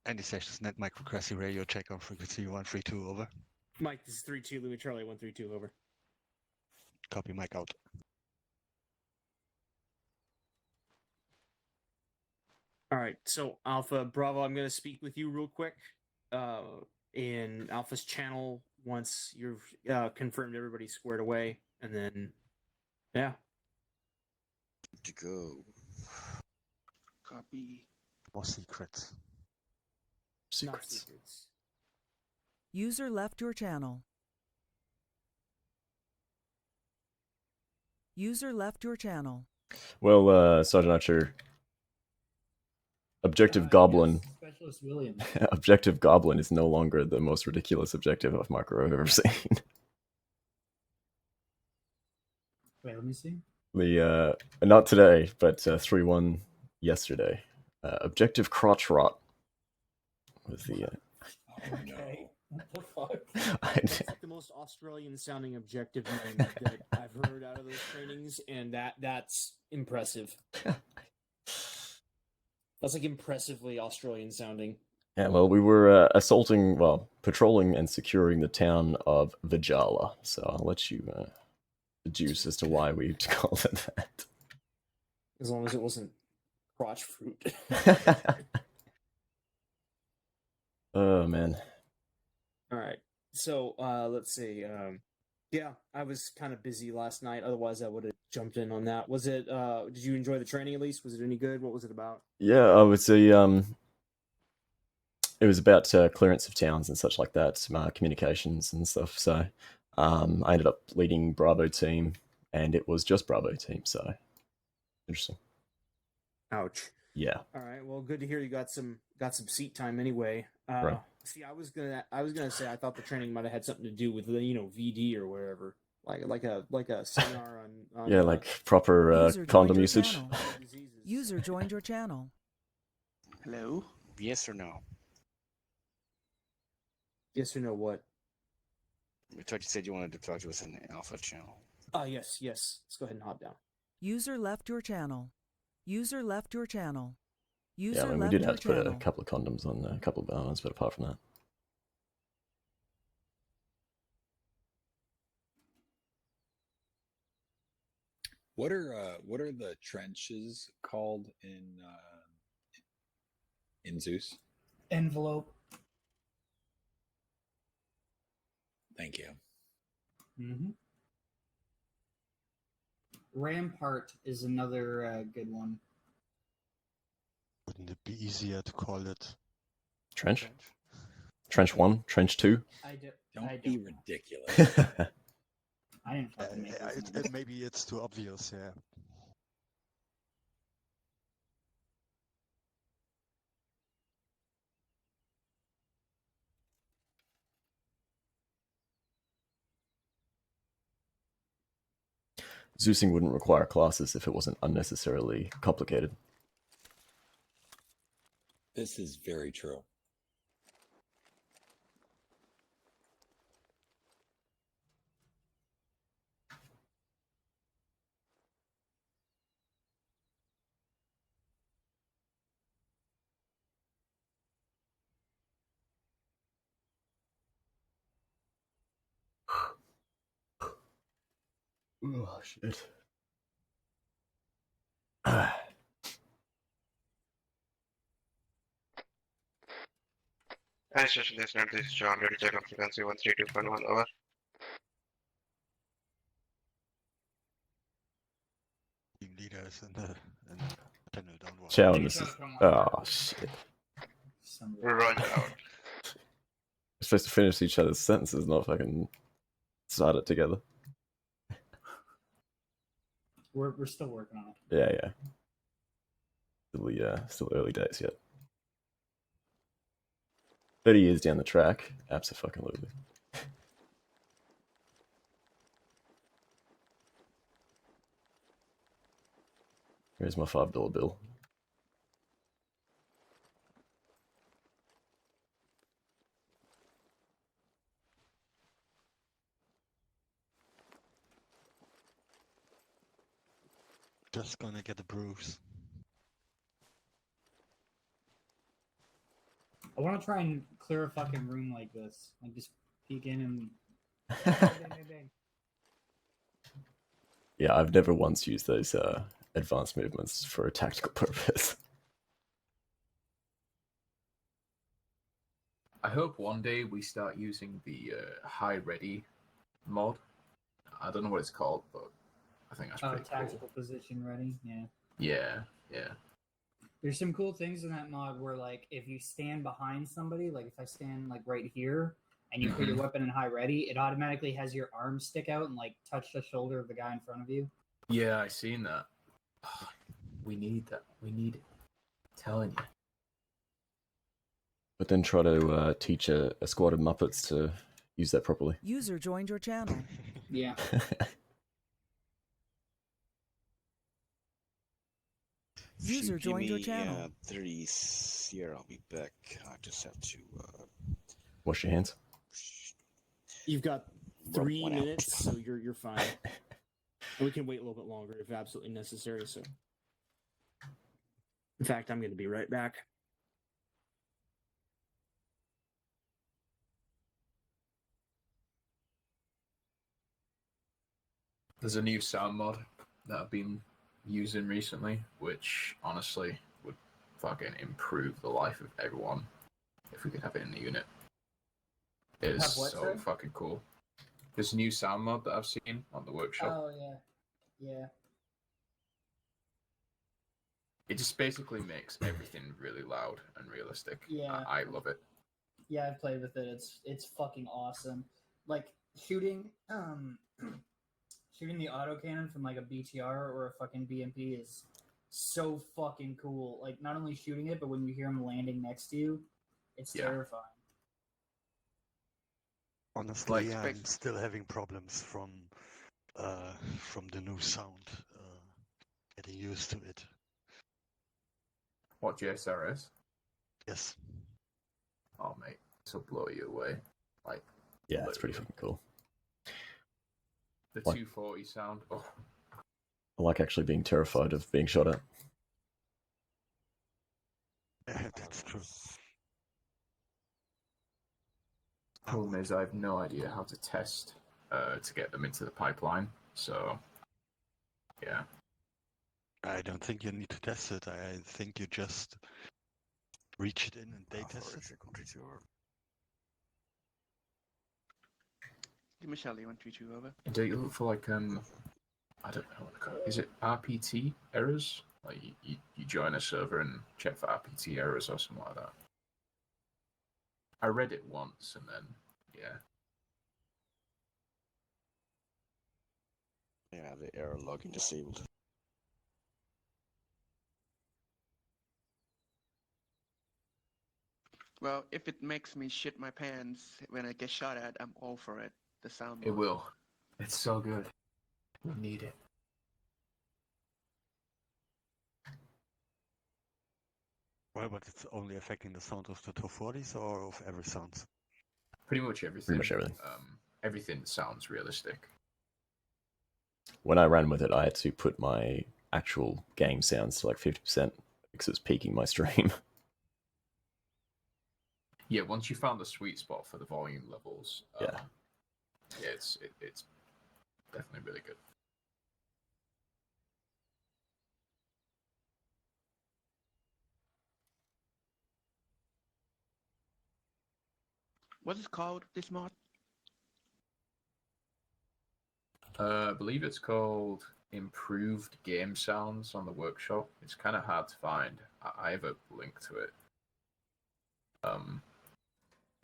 Any sessions, net microcracy radio check on frequency 132 over. Mike, this is 3-2, Louis Charlie 132 over. Copy, Mike out. All right, so Alpha Bravo, I'm going to speak with you real quick in Alpha's channel once you've confirmed everybody's squared away, and then, yeah. To go. Copy. More secrets. Not secrets. User left your channel. User left your channel. Well, Sergeant Archer, Objective Goblin. Specialist Williams. Objective Goblin is no longer the most ridiculous objective of Micro I've ever seen. Wait, let me see. The not today, but 3-1 yesterday. Objective Crotch Rot was the. Okay. What the fuck? It's like the most Australian sounding objective name that I've heard out of those trainings, and that's impressive. That's like impressively Australian sounding. Yeah, well, we were patrolling and securing the town of Vijala. So I'll let you deduce as to why we called it that. As long as it wasn't crotch fruit. Oh, man. All right. So let's see. Yeah, I was kind of busy last night. Otherwise, I would have jumped in on that. Was it? Did you enjoy the training at least? Was it any good? What was it about? Yeah, I would say it was about clearance of towns and such like that, communications and stuff. So I ended up leading Bravo team, and it was just Bravo team. So interesting. Ouch. Yeah. All right. Well, good to hear you got some seat time anyway. Right. See, I was gonna say I thought the training might have had something to do with VD or wherever, like a seminar on yeah, like proper User condom joined your usage. channel. User joined your channel. Hello? Yes or no? Yes or no? What? I thought you said you wanted to talk to us in the Alpha channel. Yes. Let's go ahead and hop down. User left your channel. User left your channel. User Yeah, I mean, we left did your have to put a channel. couple of condoms on a couple of bananas, but apart from that. What are the trenches called in Zeus? Envelope. Thank you. Mm-hmm. Rampart is another good one. Wouldn't it be easier to call it Trench? Trench 1? Trench 2? Don't be ridiculous. I didn't fucking make this. Maybe it's too obvious, yeah. Zeusing wouldn't require classes if it wasn't unnecessarily complicated. This is very true. Oh, shit. Hi, station listener. This is John. Ready to check on frequency 132.1 over. Team leaders and panel downward. Chow and this is... Oh, shit. Roger out. We're supposed to finish each other's sentences, not fucking start it together. We're still working on it. Yeah. Still early days yet. 30 years down the track, abso-fucking-lutely. Here's my $5 bill. Just gonna get a bruise. I want to try and clear a fucking room like this. Like, just peek in and. Bang, bang, bang, bang. Yeah, I've never once used those advanced movements for a tactical purpose. I hope one day we start using the high ready mod. I don't know what it's called, but I think that's pretty Tactical cool. position ready. Yeah. Yeah. There's some cool things in that mod where, like, if you stand behind somebody, like if I stand like right here, and you put your weapon in high ready, it automatically has your arm stick out and like touch the shoulder of the guy in front of you. Yeah, I seen that. We need that. We need it. I'm telling you. But then try to teach a squad of Muppets to use that properly. User joined your channel. Yeah. User If you joined give your me, channel. 30 here, I'll be back. I just have to Wash your hands. You've got rub 3 one out. minutes, so you're fine. And we can wait a little bit longer if absolutely necessary. So, in fact, I'm going to be right back. There's a new sound mod that I've been using recently, which honestly would fucking improve the life of everyone if we could have it in the unit. It is Have what, so sorry? fucking cool. This new sound mod that I've seen on the workshop. Oh yeah. Yeah. It just basically makes everything really loud and realistic. Yeah. I love it. Yeah, I've played with it. It's fucking awesome. Like shooting shooting the autocannon from like a BTR or a fucking BMP is so fucking cool. Like not only shooting it, but when you hear them landing next to you, it's Yeah. terrifying. Honestly, Like- I'm still having problems from the new sound. Getting used to it. What JSRS? Yes. Oh mate, this will blow you away. Like Yeah, it's pretty fucking cool. the What? 240 sound. Oh, I like actually being terrified of being shot at. That's true. problem is I have no idea how to test to get them into the pipeline. So yeah. I don't think you need to test it. I think you just reach it in and they test it. Michelle, you want to reach you over? Do you look for like I don't know what to call it. Is it RPT errors? Like you join a server and check for RPT errors or something like that. I read it once and then yeah. Yeah, the error logging disabled. Well, if it makes me shit my pants when I get shot at, I'm all for it. The sound. It mod. will. It's so good. We need it. Well, but it's only affecting the sound of the 240s or of every sound? Pretty much everything. Pretty much everything. Everything sounds realistic. When I ran with it, I had to put my actual game sounds to like 50% because it was peaking my stream. Yeah, once you found the sweet spot for the volume levels, Yeah. Yeah, it's definitely really good. What is it called, this mod? I believe it's called Improved Game Sounds on the workshop. It's kind of hard to find. I have a link to it.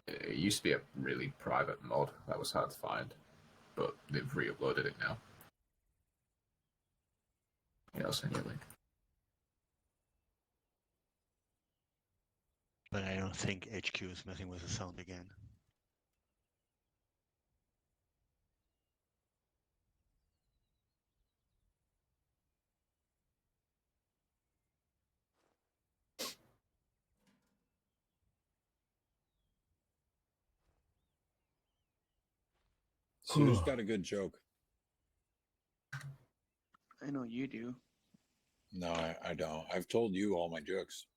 It used to be a really private mod that was hard to find, but they've re-uploaded it now. Yeah, I'll send you a link. But I don't think HQ is messing with the sound again. So who's got a good joke? I know you do. No, I don't. I've told you all my jokes.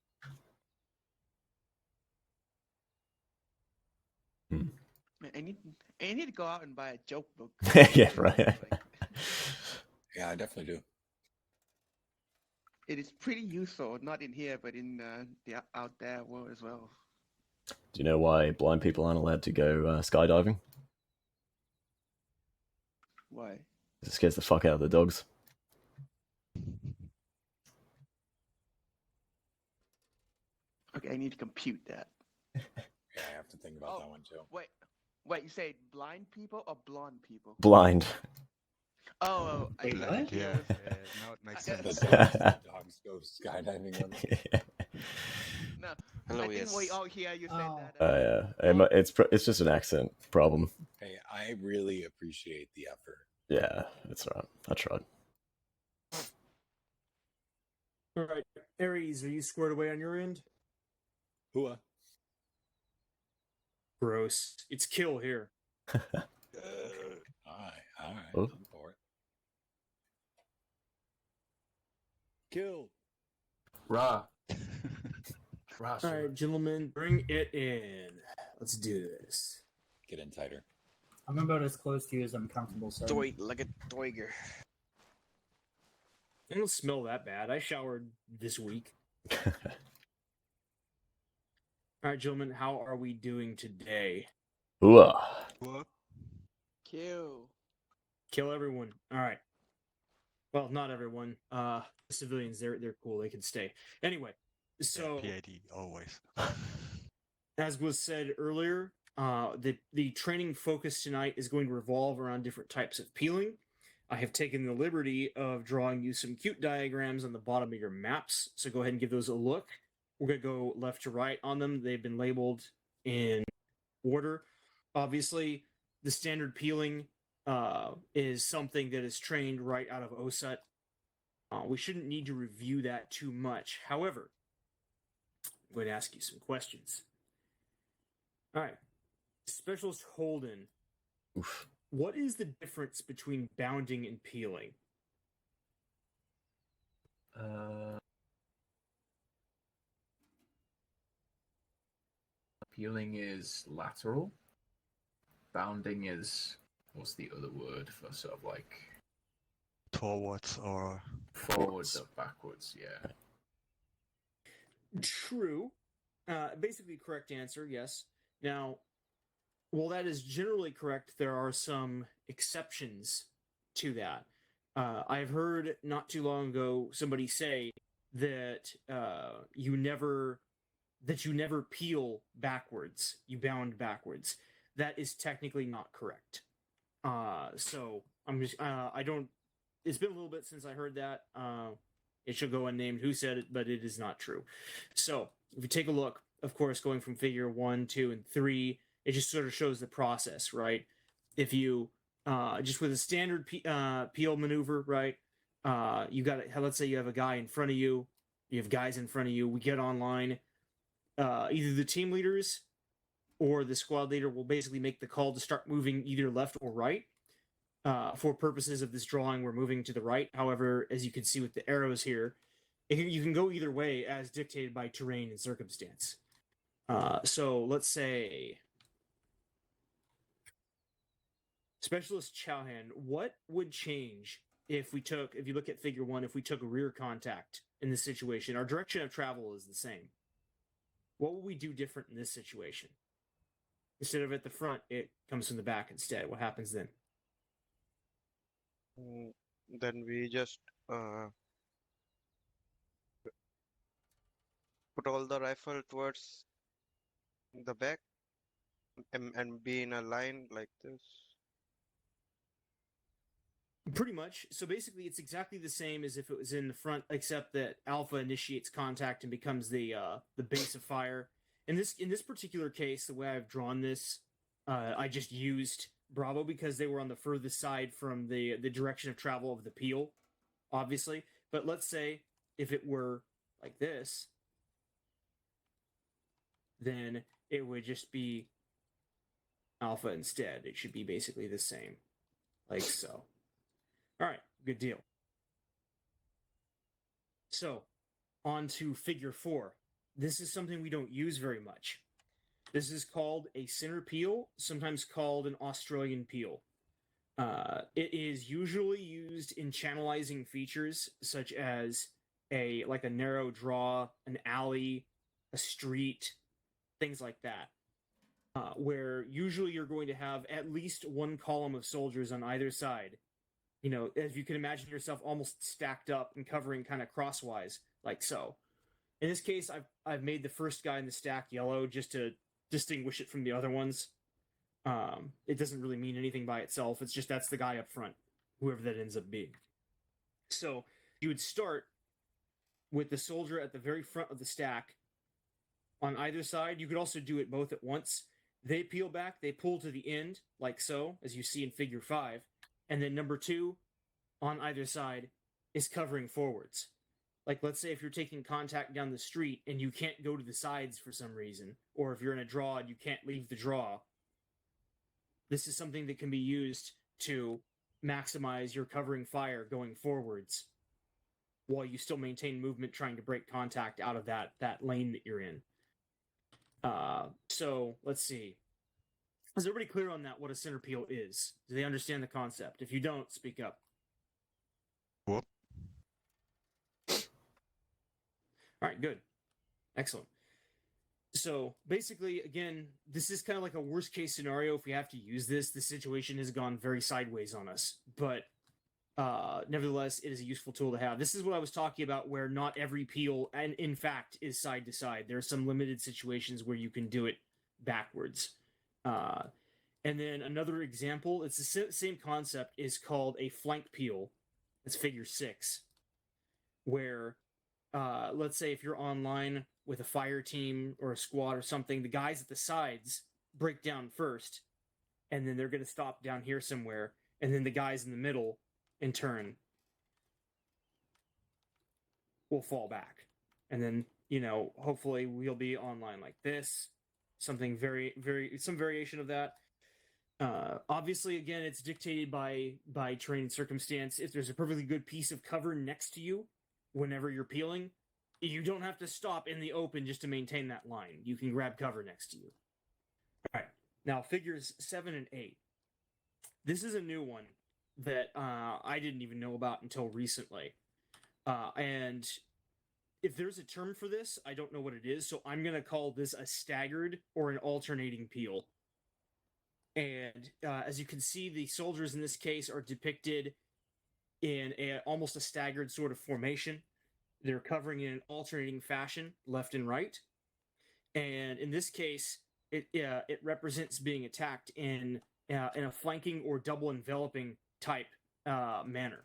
Man, I need to go out and buy a joke book. Yeah, right. Yeah, I definitely do. It is pretty useful, not in here, but in the out there world as well. Do you know why blind people aren't allowed to go skydiving? Why? It scares the fuck out of the dogs. Okay, I need to compute that. Yeah, I have to think about that one too. Wait, you say blind people or blonde people? Blind. Oh, I Wait, see. what? Yeah, now it makes The sense. dogs go skydiving on them. No, Hello, I think yes. we all hear you say Oh. that. Yeah, it's just an accent problem. Hey, I really appreciate the effort. Yeah, that's right. I tried. All right, Ares, are you squared away on your end? Hua. Gross. It's kill here. All right. Oh. I'm for it. Kill. Rah. Rah, All sir. right, gentlemen, bring it in. Let's do this. Get in tighter. I'm about as close to you as I'm comfortable, sir. Doig like a doiger. I don't smell that bad. I showered this week. All right, gentlemen, how are we doing today? Ooh. Kill. Kill everyone. All right. Well, not everyone. Civilians, they're cool. They can stay. Anyway, so PAD always. as was said earlier, the training focus tonight is going to revolve around different types of peeling. I have taken the liberty of drawing you some cute diagrams on the bottom of your maps, so go ahead and give those a look. We're going to go left to right on them. They've been labeled in order. Obviously, the standard peeling is something that is trained right out of OSUT. We shouldn't need to review that too much. However, I'm going to ask you some questions. All right. Specialist Holden, Oof. what is the difference between bounding and peeling? Peeling is lateral. Bounding is, what's the other word for sort of like Towards or forwards or backwards? Yeah. True. Basically, correct answer, yes. Now, while that is generally correct, there are some exceptions to that. I've heard not too long ago somebody say that you never peel backwards. You bound backwards. That is technically not correct. So I'm just I don't. It's been a little bit since I heard that. It should go unnamed who said it, but it is not true. So if you take a look, of course, going from figure 1, 2, and 3, it just sort of shows the process, right? If you just with a standard peel maneuver, right? You got let's say you have a guy in front of you, you have guys in front of you. We get online. Either the team leaders or the squad leader will basically make the call to start moving either left or right. For purposes of this drawing, we're moving to the right. However, as you can see with the arrows here, you can go either way as dictated by terrain and circumstance. So let's say Specialist Chowhan, what would change if you look at figure 1, if we took a rear contact in this situation? Our direction of travel is the same. What would we do different in this situation? Instead of at the front, it comes from the back instead. What happens then? Then we just put all the rifle towards the back and be in a line like this. Pretty much. So basically, it's exactly the same as if it was in the front, except that Alpha initiates contact and becomes the base of fire. In this particular case, the way I've drawn this, I just used Bravo because they were on the furthest side from the direction of travel of the peel, obviously. But let's say if it were like this, then it would just be Alpha instead. It should be basically the same, like so. All right, good deal. So, on to figure 4. This is something we don't use very much. This is called a center peel, sometimes called an Australian peel. It is usually used in channelizing features such as a narrow draw, an alley, a street, things like that. Where usually you're going to have at least one column of soldiers on either side. You know, as you can imagine yourself almost stacked up and covering kind of crosswise, like so. In this case, I've made the first guy in the stack yellow just to distinguish it from the other ones. It doesn't really mean anything by itself. It's just that's the guy up front, whoever that ends up being. So you would start with the soldier at the very front of the stack on either side. You could also do it both at once. They peel back, they pull to the end, like so, as you see in figure 5. And then number 2 on either side is covering forwards. Like, let's say if you're taking contact down the street and you can't go to the sides for some reason, or if you're in a draw and you can't leave the draw, this is something that can be used to maximize your covering fire going forwards while you still maintain movement trying to break contact out of that lane that you're in. So let's see. Is everybody clear on that, what a center peel is? Do they understand the concept? If you don't, speak up. Whoop. All right, good. Excellent. So basically, again, this is kind of like a worst case scenario. If we have to use this, the situation has gone very sideways on us. But nevertheless, it is a useful tool to have. This is what I was talking about, where not every peel, and in fact, is side to side. There are some limited situations where you can do it backwards. And then another example, it's the same concept, is called a flank peel. It's figure 6, where let's say if you're online with a fire team or a squad or something, the guys at the sides break down first, and then they're going to stop down here somewhere, and then the guys in the middle, in turn, will fall back. And then, you know, hopefully we'll be online like this, something some variation of that. Obviously, again, it's dictated by terrain and circumstance. If there's a perfectly good piece of cover next to you whenever you're peeling, you don't have to stop in the open just to maintain that line. You can grab cover next to you. All right. Now, figures 7 and 8. This is a new one that I didn't even know about until recently. And if there's a term for this, I don't know what it is, so I'm going to call this a staggered or an alternating peel. And as you can see, the soldiers in this case are depicted in almost a staggered sort of formation. They're covering in an alternating fashion, left and right. And in this case, it represents being attacked in a flanking or double enveloping type manner.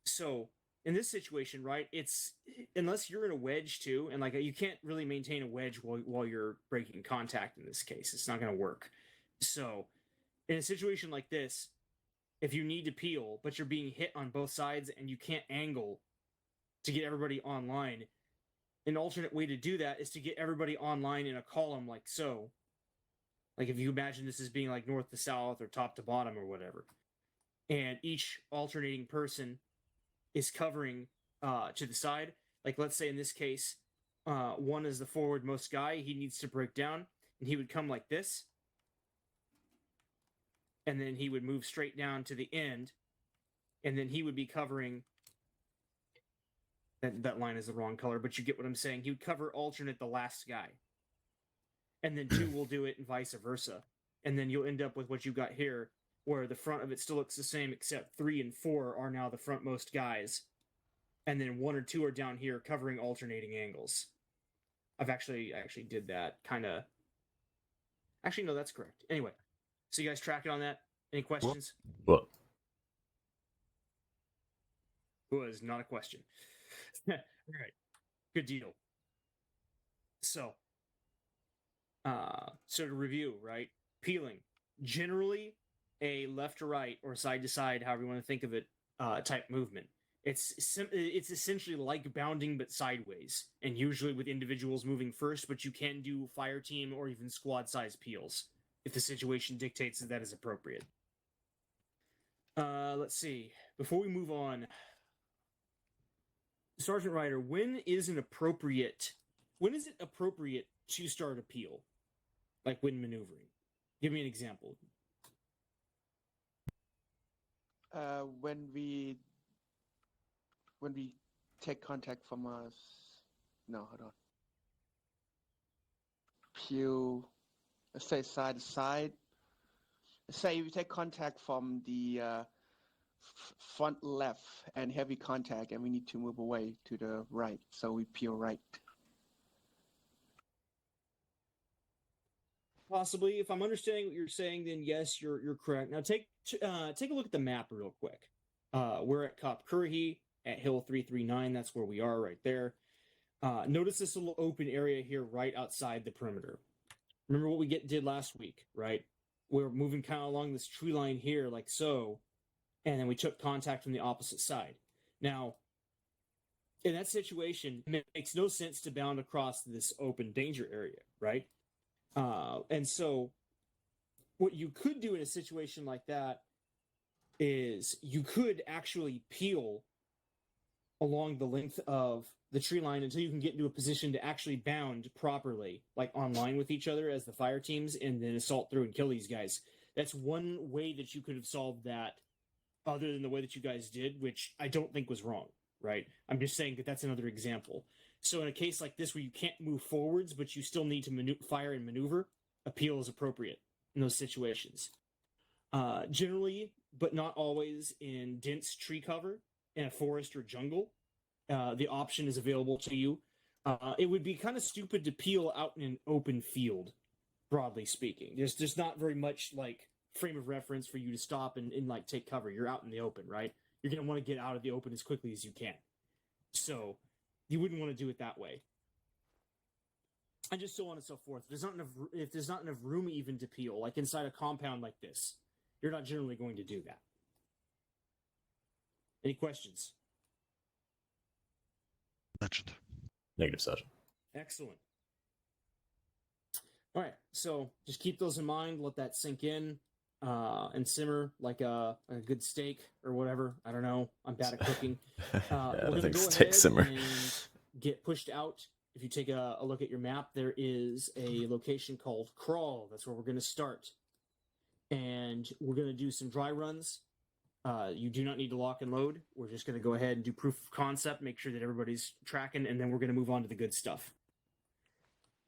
So in this situation, right, it's unless you're in a wedge too, and like you can't really maintain a wedge while you're breaking contact in this case. It's not going to work. So in a situation like this, if you need to peel, but you're being hit on both sides and you can't angle to get everybody online, an alternate way to do that is to get everybody online in a column like so. Like if you imagine this as being like north to south or top to bottom or whatever. And each alternating person is covering to the side. Like let's say in this case, one is the forward-most guy. He needs to break down, and he would come like this. And then he would move straight down to the end, and then he would be covering... That line is the wrong color, but you get what I'm saying. He would cover alternate the last guy. And then 2 will do it and vice versa. And then you'll end up with what you got here, where the front of it still looks the same, except 3 and 4 are now the frontmost guys. And then 1 or 2 are down here covering alternating angles. I actually did that kind of... Actually, no, that's correct. Anyway, so you guys tracking on that? Any questions? What? Was not a question. All right, good deal. So to review, right? Peeling, generally a left to right or side to side, however you want to think of it, type movement. It's essentially like bounding but sideways, and usually with individuals moving first. But you can do fire team or even squad size peels if the situation dictates that is appropriate. Let's see. Before we move on, Sergeant Ryder, when is it appropriate to start a peel? like when maneuvering? Give me an example. When we take contact from us. No, hold on. Pew. Let's say side to side. Let's say we take contact from the front left and heavy contact, and we need to move away to the right, so we peel right. Possibly, if I'm understanding what you're saying, then yes, you're correct. Now take a look at the map real quick. We're at Kop Kurhi at Hill 339. That's where we are right there. Notice this little open area here right outside the perimeter. Remember what we did last week, right? We're moving kind of along this tree line here, like so, and then we took contact from the opposite side. Now, in that situation, it makes no sense to bound across this open danger area, right? And so what you could do in a situation like that is you could actually peel along the length of the tree line until you can get into a position to actually bound properly, like online with each other as the fire teams, and then assault through and kill these guys. That's one way that you could have solved that other than the way that you guys did, which I don't think was wrong, right? I'm just saying that that's another example. So in a case like this where you can't move forwards, but you still need to fire and maneuver, a peel is appropriate in those situations. Generally, but not always, in dense tree cover in a forest or jungle, the option is available to you. It would be kind of stupid to peel out in an open field, broadly speaking. There's just not very much like frame of reference for you to stop and like take cover. You're out in the open, right? You're going to want to get out of the open as quickly as you can. So you wouldn't want to do it that way. And just so on and so forth. If there's not enough room even to peel, like inside a compound like this, you're not generally going to do that. Any questions? Legend. Negative, Sergeant. Excellent. All right, so just keep those in mind. Let that sink in and simmer like a good steak or whatever. I don't know. I'm bad at cooking. Yeah, I We're don't going to think go steak ahead simmer. and get pushed out. If you take a look at your map, there is a location called Crawl. That's where we're going to start. And we're going to do some dry runs. You do not need to lock and load. We're just going to go ahead and do proof of concept, make sure that everybody's tracking, and then we're going to move on to the good stuff.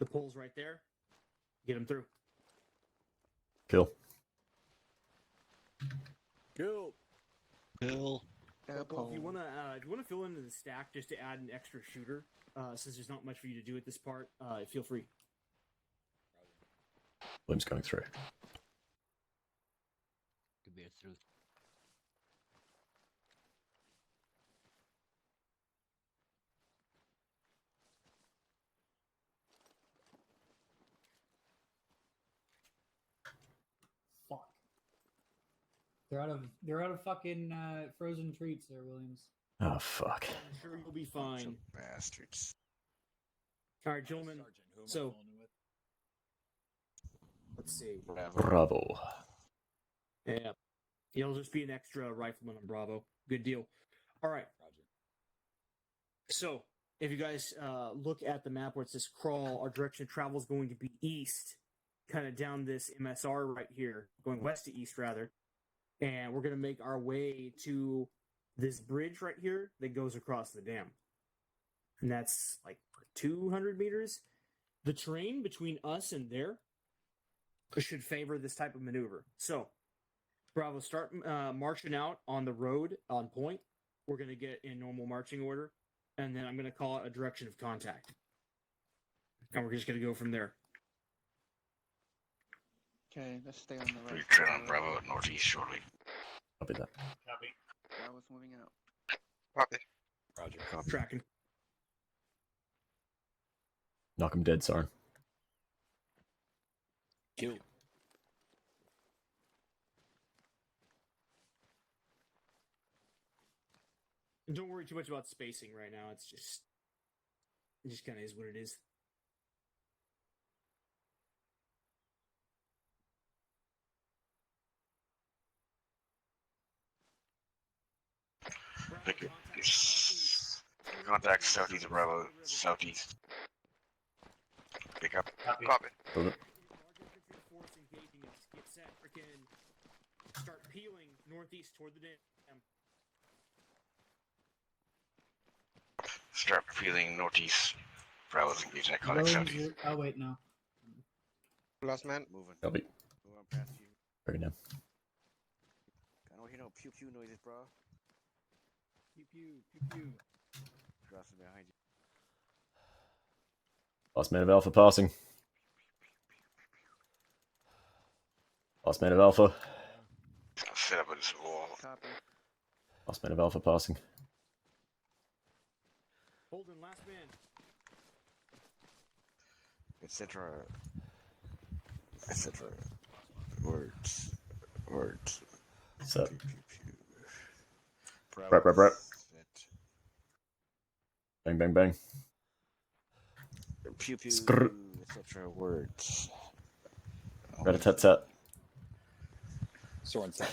The pole's right there. Get them through. Cool. Kill. Bill. Well, if you want to fill into the stack just to add an extra shooter, since there's not much for you to do at this part, feel free. Bloom's going through. Could be a through. Fuck. They're out of fucking frozen treats there, Williams. Oh, fuck. I'm sure you'll be fine. Bastards. All right, gentlemen. Sergeant, who am I So- phoning with? Let's see. Bravo. Yeah. It'll just be an extra rifleman on Bravo. Good deal. All right. Roger. So, if you guys look at the map where it says Crawl, our direction of travel is going to be east, kind of down this MSR right here, going west to east, rather. And we're going to make our way to this bridge right here that goes across the dam. And that's like 200 meters. The terrain between us and there should favor this type of maneuver. So, Bravo, start marching out on the road on point. We're going to get in normal marching order. And then I'm going to call it a direction of contact. And we're just going to go from there. Okay, let's stay on the right. We're trail on Bravo at northeast shortly. Copy that. Copy. Bravo's moving out. Copy. Roger. Copy. Tracking. Knock him dead, Sarn. Kill. And don't worry too much about spacing right now. It just kind of is what it is. Pick it. Contact southeast of Bravo, southeast. Pick up. Copy. Hold it. start peeling northeast toward the dam. Start feeling northeast. Bravo's engaging that contact Rogues southeast. oh wait, no. Last man. Moving. Copy. Moving past you. Bring it down. I don't hear no pew pew noises, bro. Pew pew pew pew. Crossing behind you. Last man of Alpha passing. Last man of Alpha. He's gonna set up on this wall. Copy. Last man of Alpha passing. Holden, last man. Etc. Etc. Words. Words. Set. Pew pew pew. Rep, rep, rep. Set. Bang, bang, bang. Pew pew. Skrr. Etc. Words. Rat-a-tat-tat. Sword set.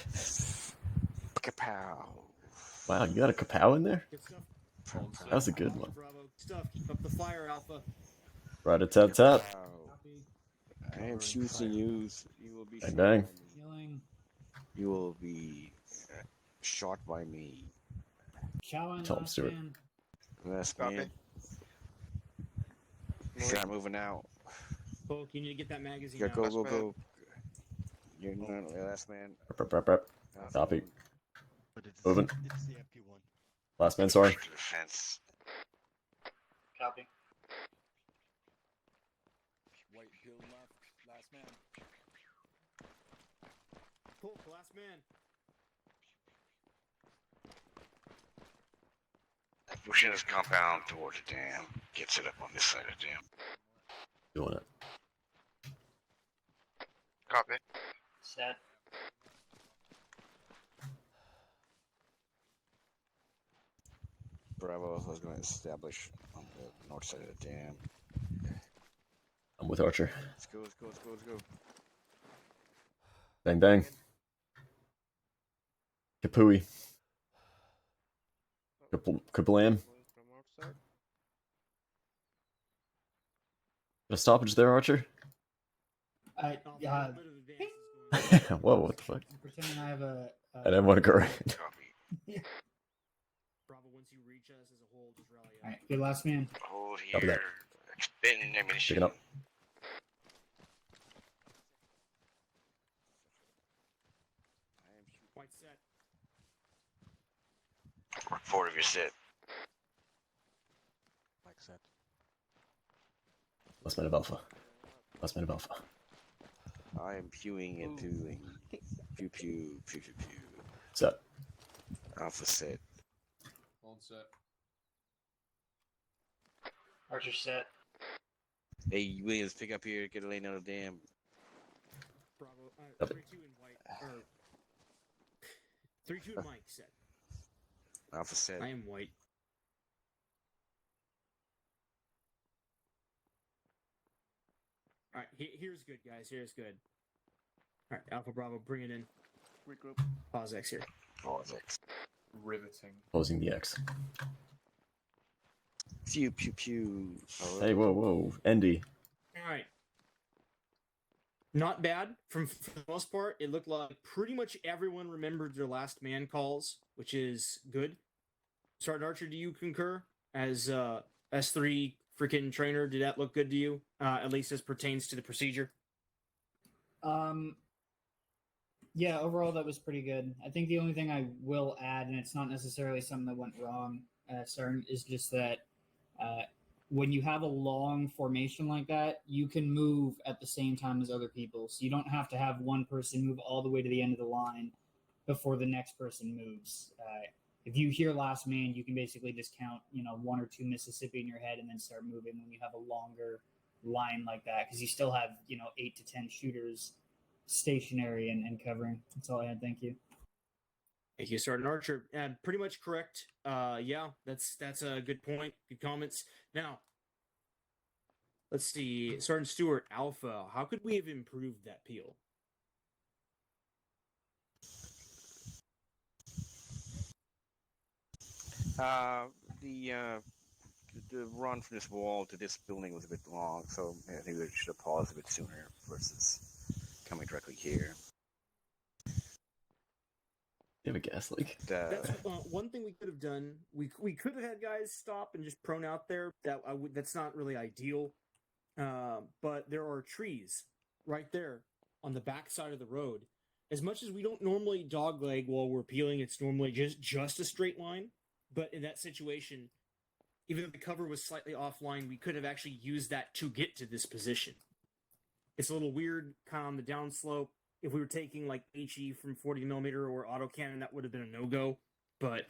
Kapow. Wow, you got a kapow in there? Good stuff. That was a good one. Bravo. Good stuff. Keep up the fire, Alpha. Rat-a-tat-tat. Copy. I am shooting you. You will be Bang, shot bang. by me. Healing. You will be shot by me. Showing Tell him, last Stuart. man. Last Copy. man. Start moving out. Poke, you need to get that magazine Yeah, out. go, Last go, man. go. You're not the last man. Rep, rep, rep, rep. Last Copy. man. But it's Moving. it's the empty one. Last man, sorry. To the fence. Copy. White pill left. Last man. Poke, last man. Pushing his compound towards the dam. Gets it up on this side of the dam. Doing it. Copy. Set. Bravo was going to establish on the north side of the dam. I'm with Archer. Let's go, let's go, let's go, let's go. Bang, bang. Kapooey. Kablam. From outside. Got a stoppage there, Archer? I Alpha, a little bit of advance is going on. Whoa, what the fuck? I'm pretending I have a I didn't want to go right. Copy. Bravo, once you reach us as a whole, just rally up. Alright, good last man. Hold Copy here. that. Expending ammunition. Picking up. White set. Report of your set. Like that. Last man of Alpha. Last man of Alpha. I am pewing and pewing. Pew pew, pew pew pew. Set. Alpha set. Hold set. Archer set. Hey, Williams, pick up here. Get a lane out of the dam. Bravo. Yep. 3-2 in white. Or 3-2 in Mike set. Alpha set. I am white. Alright, here's good, guys. Here's good. Alright, Alpha Bravo, bring it in. Regroup. Pause X here. Politics. Riveting. Closing the X. Pew pew pew. Hey, whoa, whoa. Andy. Alright. Not bad. For the most part, it looked like pretty much everyone remembered their last man calls, which is good. Sergeant Archer, do you concur? As S3 freaking trainer, did that look good to you? At least as pertains to the procedure? Yeah, overall that was pretty good. I think the only thing I will add, and it's not necessarily something that went wrong, CERN, is just that when you have a long formation like that, you can move at the same time as other people. So you don't have to have one person move all the way to the end of the line before the next person moves. If you hear last man, you can basically just count, 1 or 2 Mississippi in your head and then start moving when you have a longer line like that, because you still have 8 to 10 shooters stationary and covering. That's all I had. Thank you. Thank you, Sergeant Archer. Pretty much correct. Yeah, that's a good point. Good comments. Now, let's see, Sergeant Stewart, Alpha. How could we have improved that peel? The run from this wall to this building was a bit long, so I think we should have paused a bit sooner versus coming directly here. You have a gas leak. That's one thing we could have done. We could have had guys stop and just prone out there. That's not really ideal. But there are trees right there on the back side of the road. As much as we don't normally dogleg while we're peeling, it's normally just a straight line. But in that situation, even though the cover was slightly offline, we could have actually used that to get to this position. It's a little weird, kind of on the downslope. If we were taking like HE from 40mm or autocannon, that would have been a no-go. But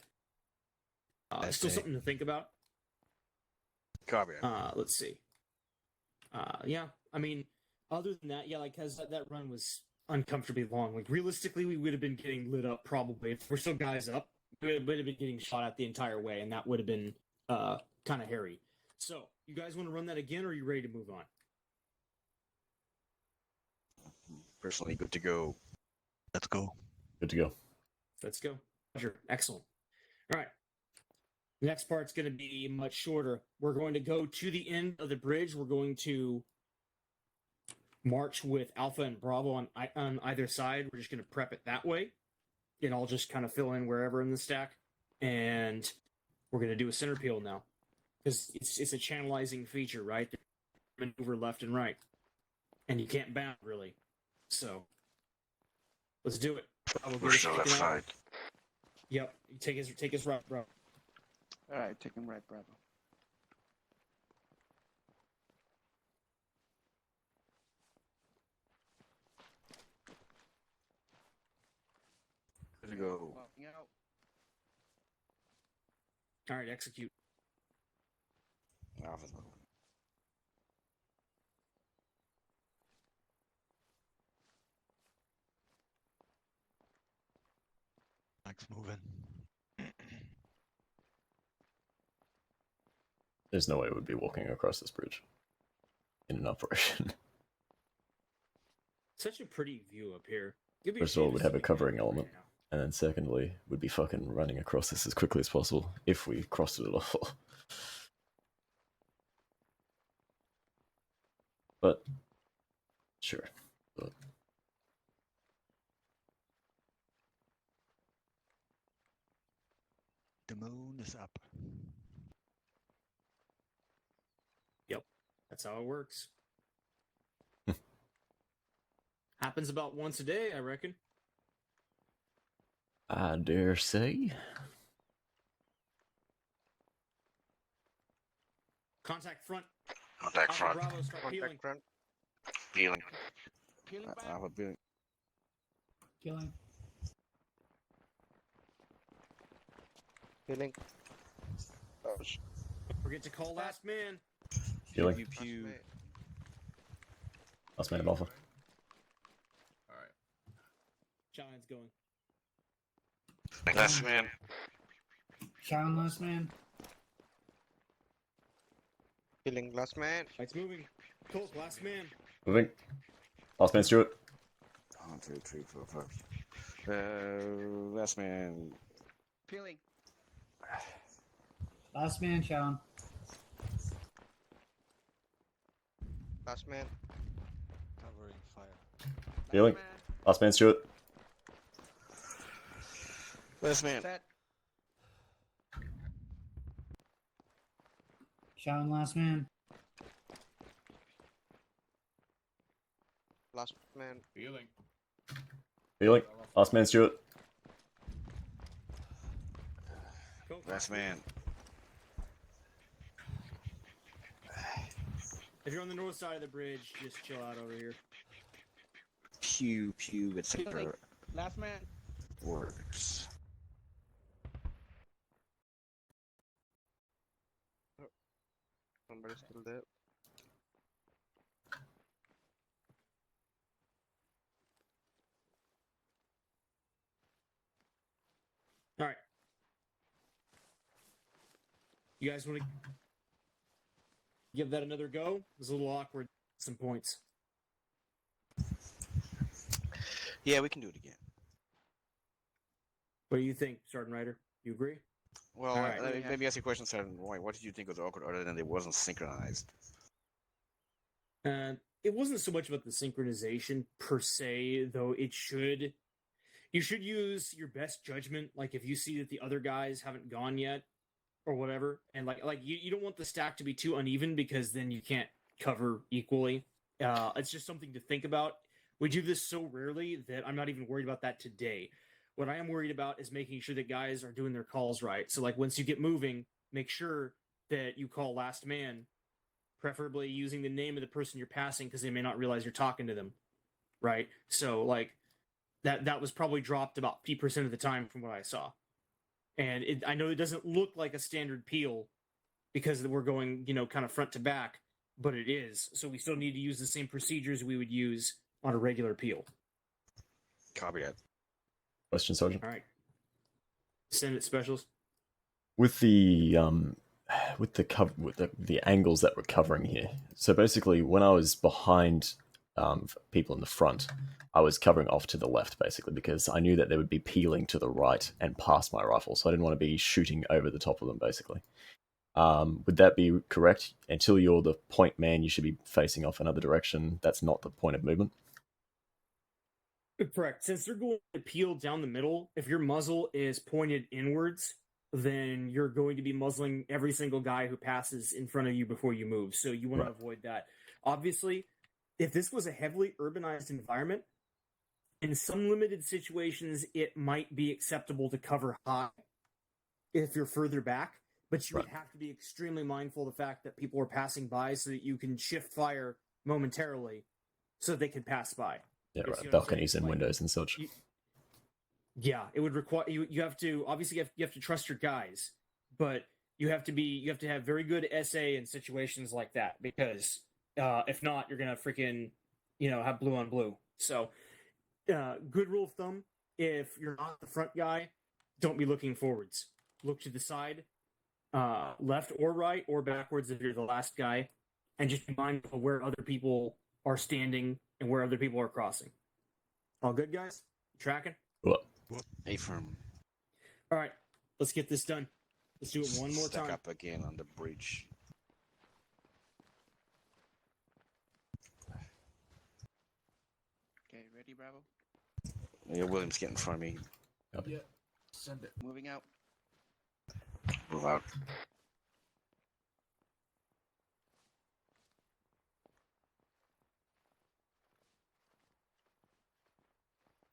still something to think about. Copy. Let's see. Yeah, I mean, other than that, yeah, like, because that run was uncomfortably long. Like, realistically, we would have been getting lit up probably. If we're still guys up, we would have been getting shot at the entire way, and that would have been kind of hairy. So, you guys want to run that again, or are you ready to move on? Personally, good to go. Let's go. Good to go. Let's go. Roger. Excellent. All right. The next part's going to be much shorter. We're going to go to the end of the bridge. We're going to march with Alpha and Bravo on either side. We're just going to prep it that way. And I'll just kind of fill in wherever in the stack. And we're going to do a center peel now. Because it's a channelizing feature, right? Maneuver left and right. And you can't bound, really. So, let's do it. We're still left side. Yep. Take his route, bro. All right, take him right, Bravo. Good to go. Walking out. All right, execute. Alpha's moving. Mike's moving. There's no way we'd be walking across this bridge in an operation. Such a pretty view up here. First of all, we'd have a covering element. And then secondly, we'd be fucking running across this as quickly as possible, if we crossed it at all. But, sure. But, The moon is up. Yep, that's how it works. Happens about once a day, I reckon. I dare say. Contact front. Contact Alpha front. Bravo, start peeling. Contact front. Peeling. Peeling back. Alpha peeling. Killing. Healing. Oh, Don't forget to call last man. Healing. Pew, pew. Last man of Alpha. Alright. Giant's going. Last man. Sharon, last man. Healing last man. Fight's moving. Cool, last man. Moving. Last man, Stuart. 1, 2, 3, 4, 5. Last man. Peeling. Last man, Sharon. Last man. Covering fire. Healing. Last man, Stuart. Last man. Set. Sharon, last man. Last man. Healing. Healing. Last man, Stuart. Go. Last man. If you're on the north side of the bridge, just chill out over here. Pew, pew, etc. Last man. Words. Somebody's still there. All right. You guys want to give that another go? It was a little awkward at some points. Yeah, we can do it again. What do you think, Sergeant Ryder? You agree? Well, All right. let me ask you a question, Sergeant Roy. What did you think was awkward other than it wasn't synchronized? It wasn't so much about the synchronization per se, though it should. You should use your best judgment. Like if you see that the other guys haven't gone yet, or whatever, and you don't want the stack to be too uneven because then you can't cover equally. It's just something to think about. We do this so rarely that I'm not even worried about that today. What I am worried about is making sure that guys are doing their calls right. So like once you get moving, make sure that you call last man, preferably using the name of the person you're passing because they may not realize you're talking to them, right? So like that was probably dropped about 50% of the time from what I saw. And I know it doesn't look like a standard peel because we're going, kind of front to back, but it is. So we still need to use the same procedures we would use on a regular peel. Copy that. Question, Sergeant. All right. Send it, specials. With the the angles that we're covering here. So basically, when I was behind people in the front, I was covering off to the left, basically, because I knew that they would be peeling to the right and past my rifle, so I didn't want to be shooting over the top of them, basically. Would that be correct? Until you're the point man, you should be facing off another direction. That's not the point of movement. Correct. Since they're going to peel down the middle, if your muzzle is pointed inwards, then you're going to be muzzling every single guy who passes in front of you before you move. So you want to avoid that. Obviously, if this was a heavily urbanized environment, in some limited situations, it might be acceptable to cover high if you're further back, but you would have to be extremely mindful of the fact that people are passing by so that you can shift fire momentarily so they can pass by. Yeah, right. Balconies and windows and such. Yeah, it would require you have to obviously you have to trust your guys, but you have to have very good SA in situations like that because if not, you're gonna freaking have blue on blue. So good rule of thumb: if you're not the front guy, don't be looking forwards. Look to the side, left or right or backwards if you're the last guy, and just be mindful of where other people are standing and where other people are crossing. All good, guys? Tracking? What? Affirm. All right, let's get this done. Let's do it one more Stack time. up again on the bridge. Okay, ready, Bravo? Yeah, Williams, get in front of me. Yeah. Send it. Moving out. Move out.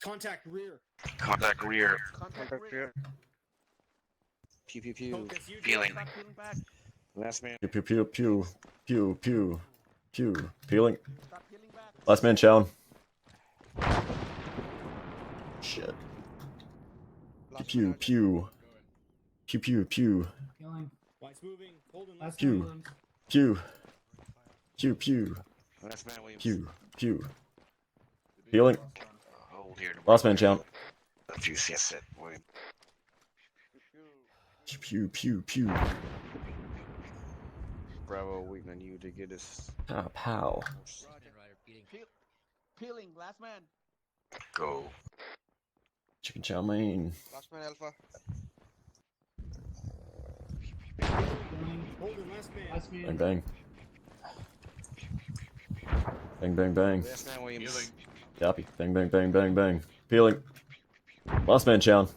Contact rear. Contact rear. Contact rear. Pew pew pew. Focus, you Peeling. Stop peeling back. Last man. Pew pew pew pew pew pew. Peeling. Stop peeling back. Last man chown. Shit. Pew pew pew pew pew Killing. White's moving. Holding last pew Williams. pew pew pew Last man Williams. pew pew. Peeling. Hold here. Last man chown. If you see a set, William. Pew pew pew. Bravo, waiting on you to get us. Pow pow. Peeling. Last man. Go. Chicken chow mein. Last man Alpha. Holding last man. Last man. Bang bang. Bang bang bang. Last man Williams. Yappy. Bang bang bang bang bang. Peeling. Last man chown.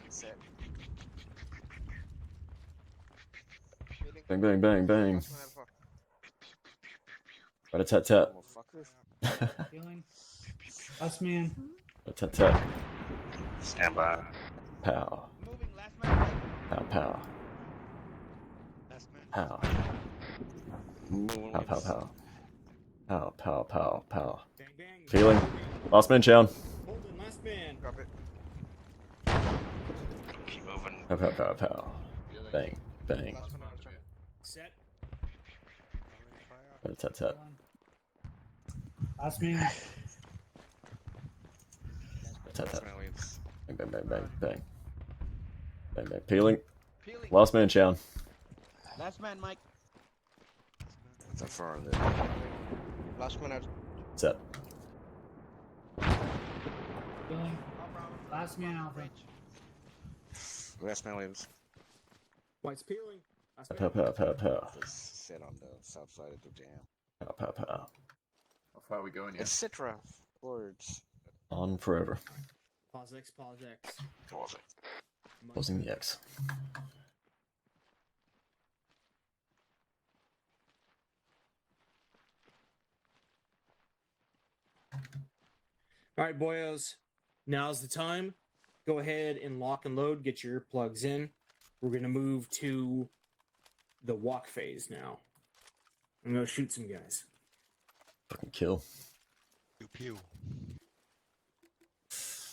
Set. Peeling. Bang bang bang bang. Last man Alpha. Rat a tat tat. Motherfucker. Killing. Last man. Tat tat. Stand by. Pow. Moving. Last man. Pow pow. Last man. Pow. Moving. Pow pow pow. Pow pow pow pow. Bang bang. Peeling. Last man chown. Holding last man. Drop it. Keep moving. Pow pow pow pow. Bang bang. Last man Alpha. Set. Rat a tat tat. Last man. Tat Last tat. man Williams. Bang bang bang bang bang. Bang bang. Peeling. Peeling. Last man chown. Last man, Mike. That's a far there. Last man out. Set. Killing. Last man Alpha. Last man Williams. White's peeling. Last Pow man. pow pow pow. Just set on the south side of the jam. Pow pow pow. How far are we going here? Etc. Words. On forever. Pause X, pause X. Pause it. Pausing the X. All right, boyos. Now's the time. Go ahead and lock and load. Get your plugs in. We're gonna move to the walk phase now. I'm gonna shoot some guys. Fucking kill. Pew pew.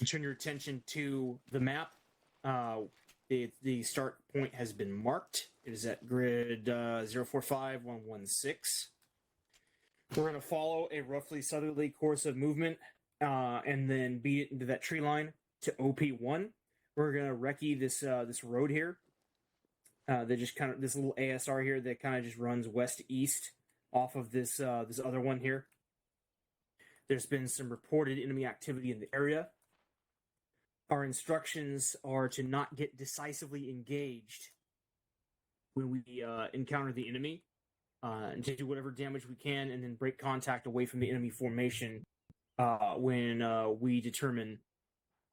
Turn your attention to the map. The start point has been marked. It is at grid 045116. We're going to follow a roughly southerly course of movement and then beat it into that tree line to OP1. We're going to recce this road here. That just kind of this little ASR here that kind of just runs west to east off of this other one here. There's been some reported enemy activity in the area. Our instructions are to not get decisively engaged when we encounter the enemy, and to do whatever damage we can, and then break contact away from the enemy formation when we determine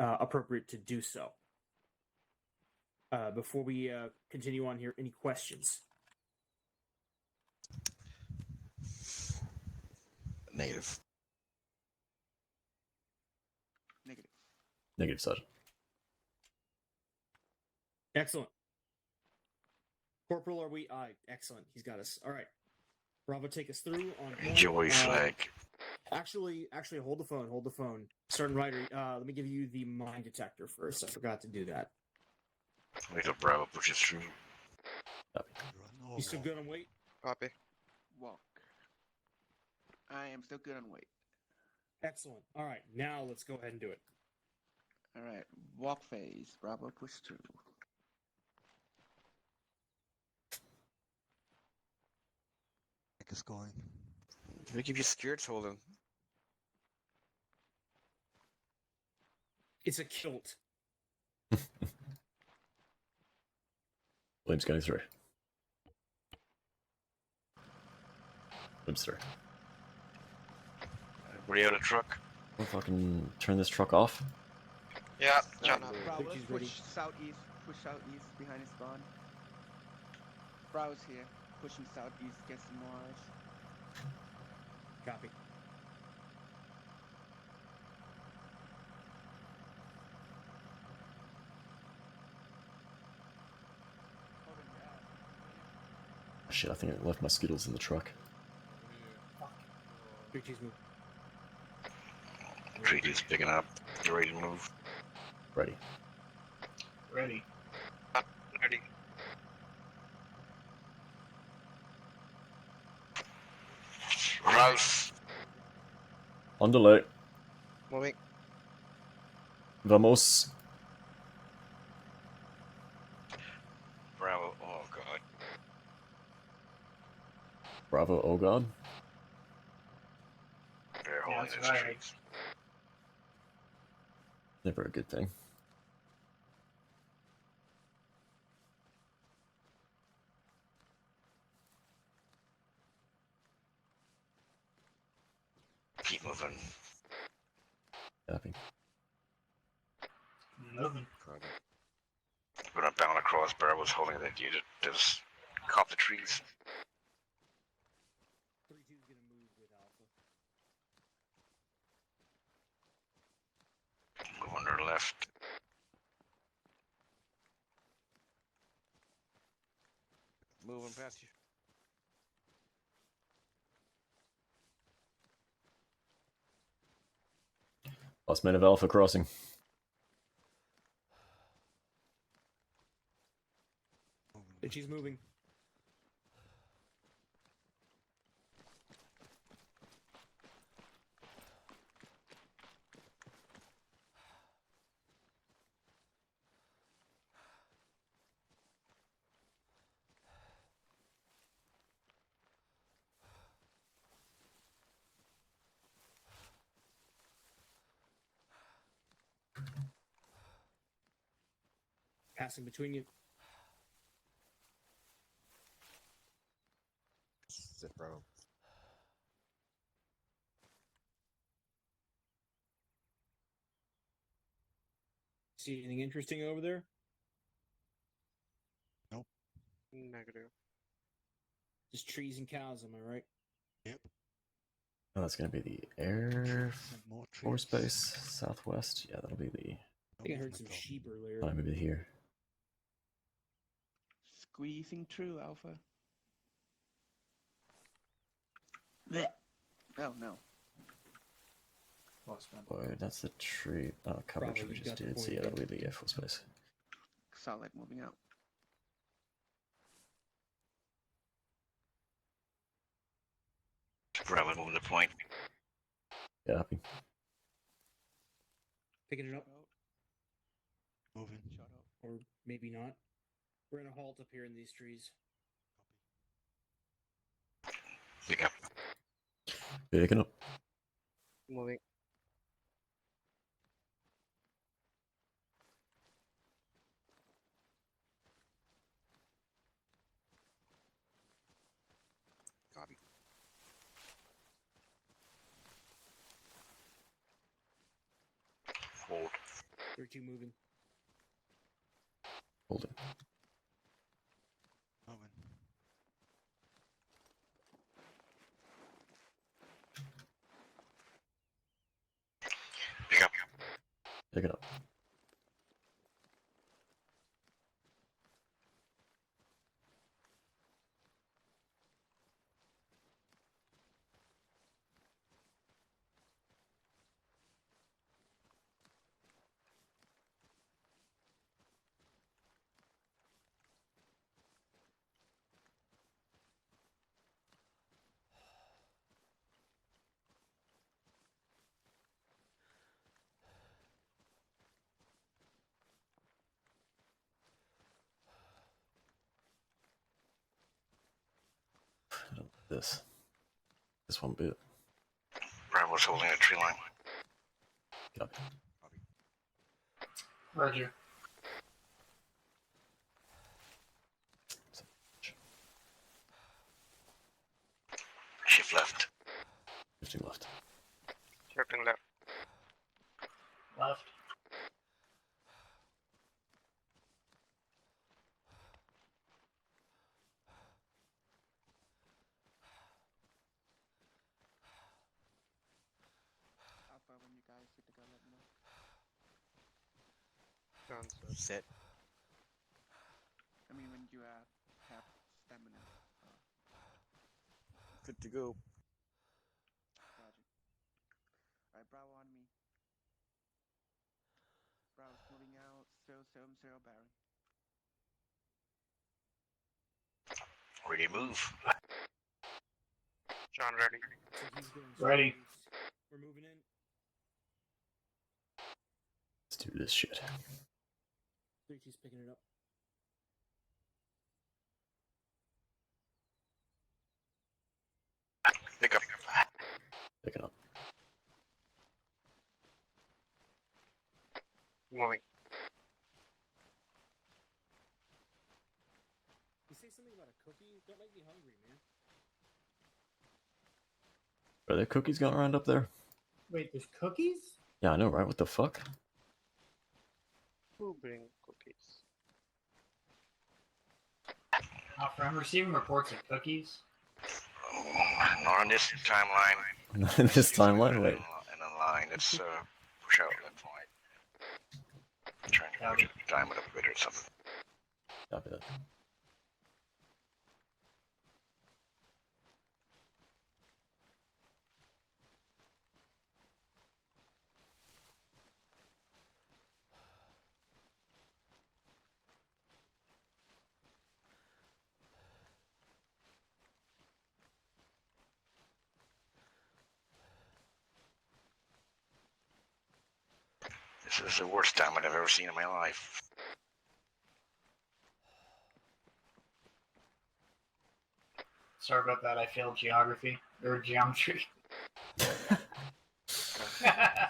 appropriate to do so. Before we continue on here, any questions? Negative. Negative. Negative, Sergeant. Excellent. Corporal, are we? Excellent. He's got us. All right. Bravo, take us through on. Enjoy flag. Actually, hold the phone. Hold the phone. Sergeant Ryder, let me give you the mine detector first. I forgot to do that. Wait till Bravo pushes through. You still good on weight? Copy. Walk. I am still good on weight. Excellent. All right. Now let's go ahead and do it. All right. Walk phase. Bravo, push through. Get us going. We keep your skirts holding. It's a kilt. William's going through. William's through. Ready out of truck? I'll fucking turn this truck off. Yeah, John up. Bravo, Which is ready. push southeast. Push southeast behind his spawn. Bravo's here. Pushing southeast against the Mirage. Copy. Shit, I think I left my Skittles in the truck. Cheese move. Treaty's picking up. You ready to move? Ready. Ready. Ready. Ralph. On delay. Moving. Vamos. Bravo. Oh god. Bravo, oh god. They're holding that's these right. trees. Never a good thing. Keep moving. Copy. Moving. We're not bound across. Bravo's holding that unit. Just cop the trees. 3-2's gonna move with Alpha. Go on their left. Moving past you. Last man of Alpha crossing. She's moving. Passing between you. Sit, bro. See anything interesting over there? Negative. Just trees and cows, am I right? Yep. Oh, that's going to be the Air And more Force trees. Base Southwest. Yeah, that'll be the. I think I heard movement some though. sheep earlier. Oh, maybe here. Squeezing through, Alpha. Blech. Oh no. Last man. Boy, that's the tree. Oh, coverage Bravo, we you just got the did. So point, yeah, bro. that'll be the Air Force Base. Solid moving out. Bravo moving the point. Yeah, happy. Picking it up, Moving. or maybe not. We're in a halt up here in these trees. Pick up. Picking up. Moving. Copy. Hold. 3-2 moving. Holding. Moving. Pick up. Picking up. I don't like this. This one bit. Bravo's holding a tree line. Copy. Roger. Shift left. 15 left. Shifting left. Left. Alpha, when you guys get to go, let me know. Done, sir. Set. I mean, when you have stamina. Good to go. Roger. Alright, Bravo on me. Bravo's moving out. 070 Barry. Ready to move. John ready. So he's going Ready. southeast. We're moving in. Let's do this shit. 3-2's picking it up. Pick up. Picking up. Moving. You say something about a cookie? Don't make me hungry, man. Are there cookies going around up there? Wait, there's cookies? Yeah, I know, right? What the fuck? Who bring cookies? Alpha, I'm receiving reports of cookies. Not on this timeline. Not in this timeline? Wait. In a line. Let's push out that point. I'm trying to push time it up a bit or something. Copy that. This is the worst time I've ever seen in my life. Sorry about that. I failed geography or geometry.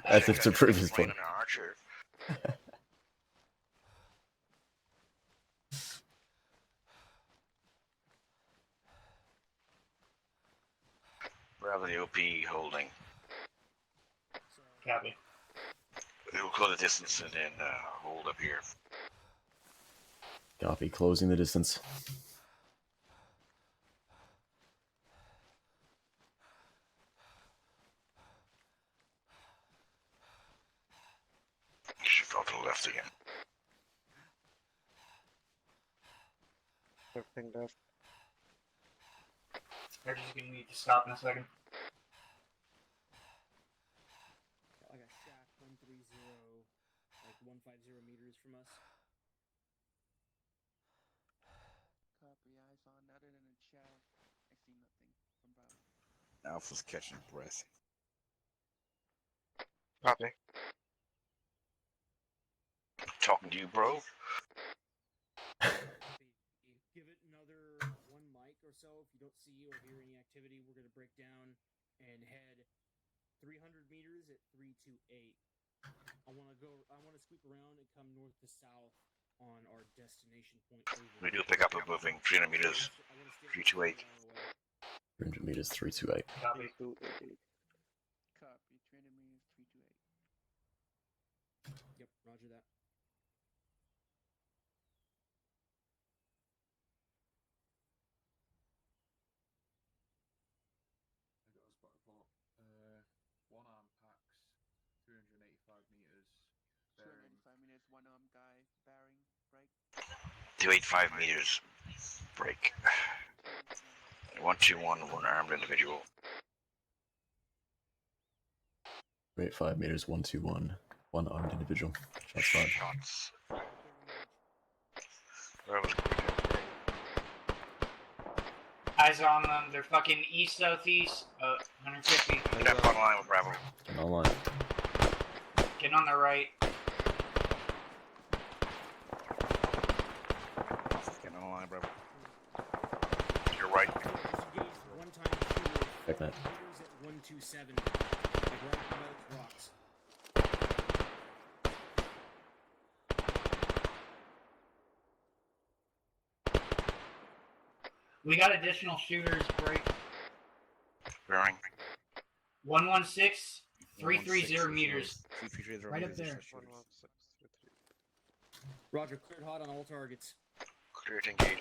As if to prove his point. An archer. Bravo the OP holding. Copy. We'll close the distance and then hold up here. Copy, closing the distance. She fell to the left again. Everything left. They're just gonna need to stop in a second. I got shack 130, like 150 meters from us. Copy, eyes on. Other than a shadow, I see nothing from Bravo. Alpha's catching breath. Copy. Talking to you, bro. Give it another 1 mic or so. If you don't see or hear any activity, we're going to break down and head 300 meters at 328. I want to sweep around and come north to south on our destination point. We do pick up a moving 300 meters, 328. 300 meters, 328. Copy. 288. Copy, 300 meters, 328. Yep, roger that. I got a spot report. One arm packs, 285 meters. 285 meters, one arm guy, bearing, break. 285 meters, break. 121, one armed individual. 285 meters, 121. One armed individual. Shots fired. Shots. Where was Eyes on them. They're fucking east southeast. 150. Get up on line with Bravo. Getting online. Get on the right. Getting on line, Bravo. You're right. One time shooter. Check that. Meters at 127. Like right below the rocks. We got additional shooters. Break. Bearing. 116. 330 meters. 330 Right up meters, there. that's yours. 11633. Roger, cleared hot on all targets. Clear to engage.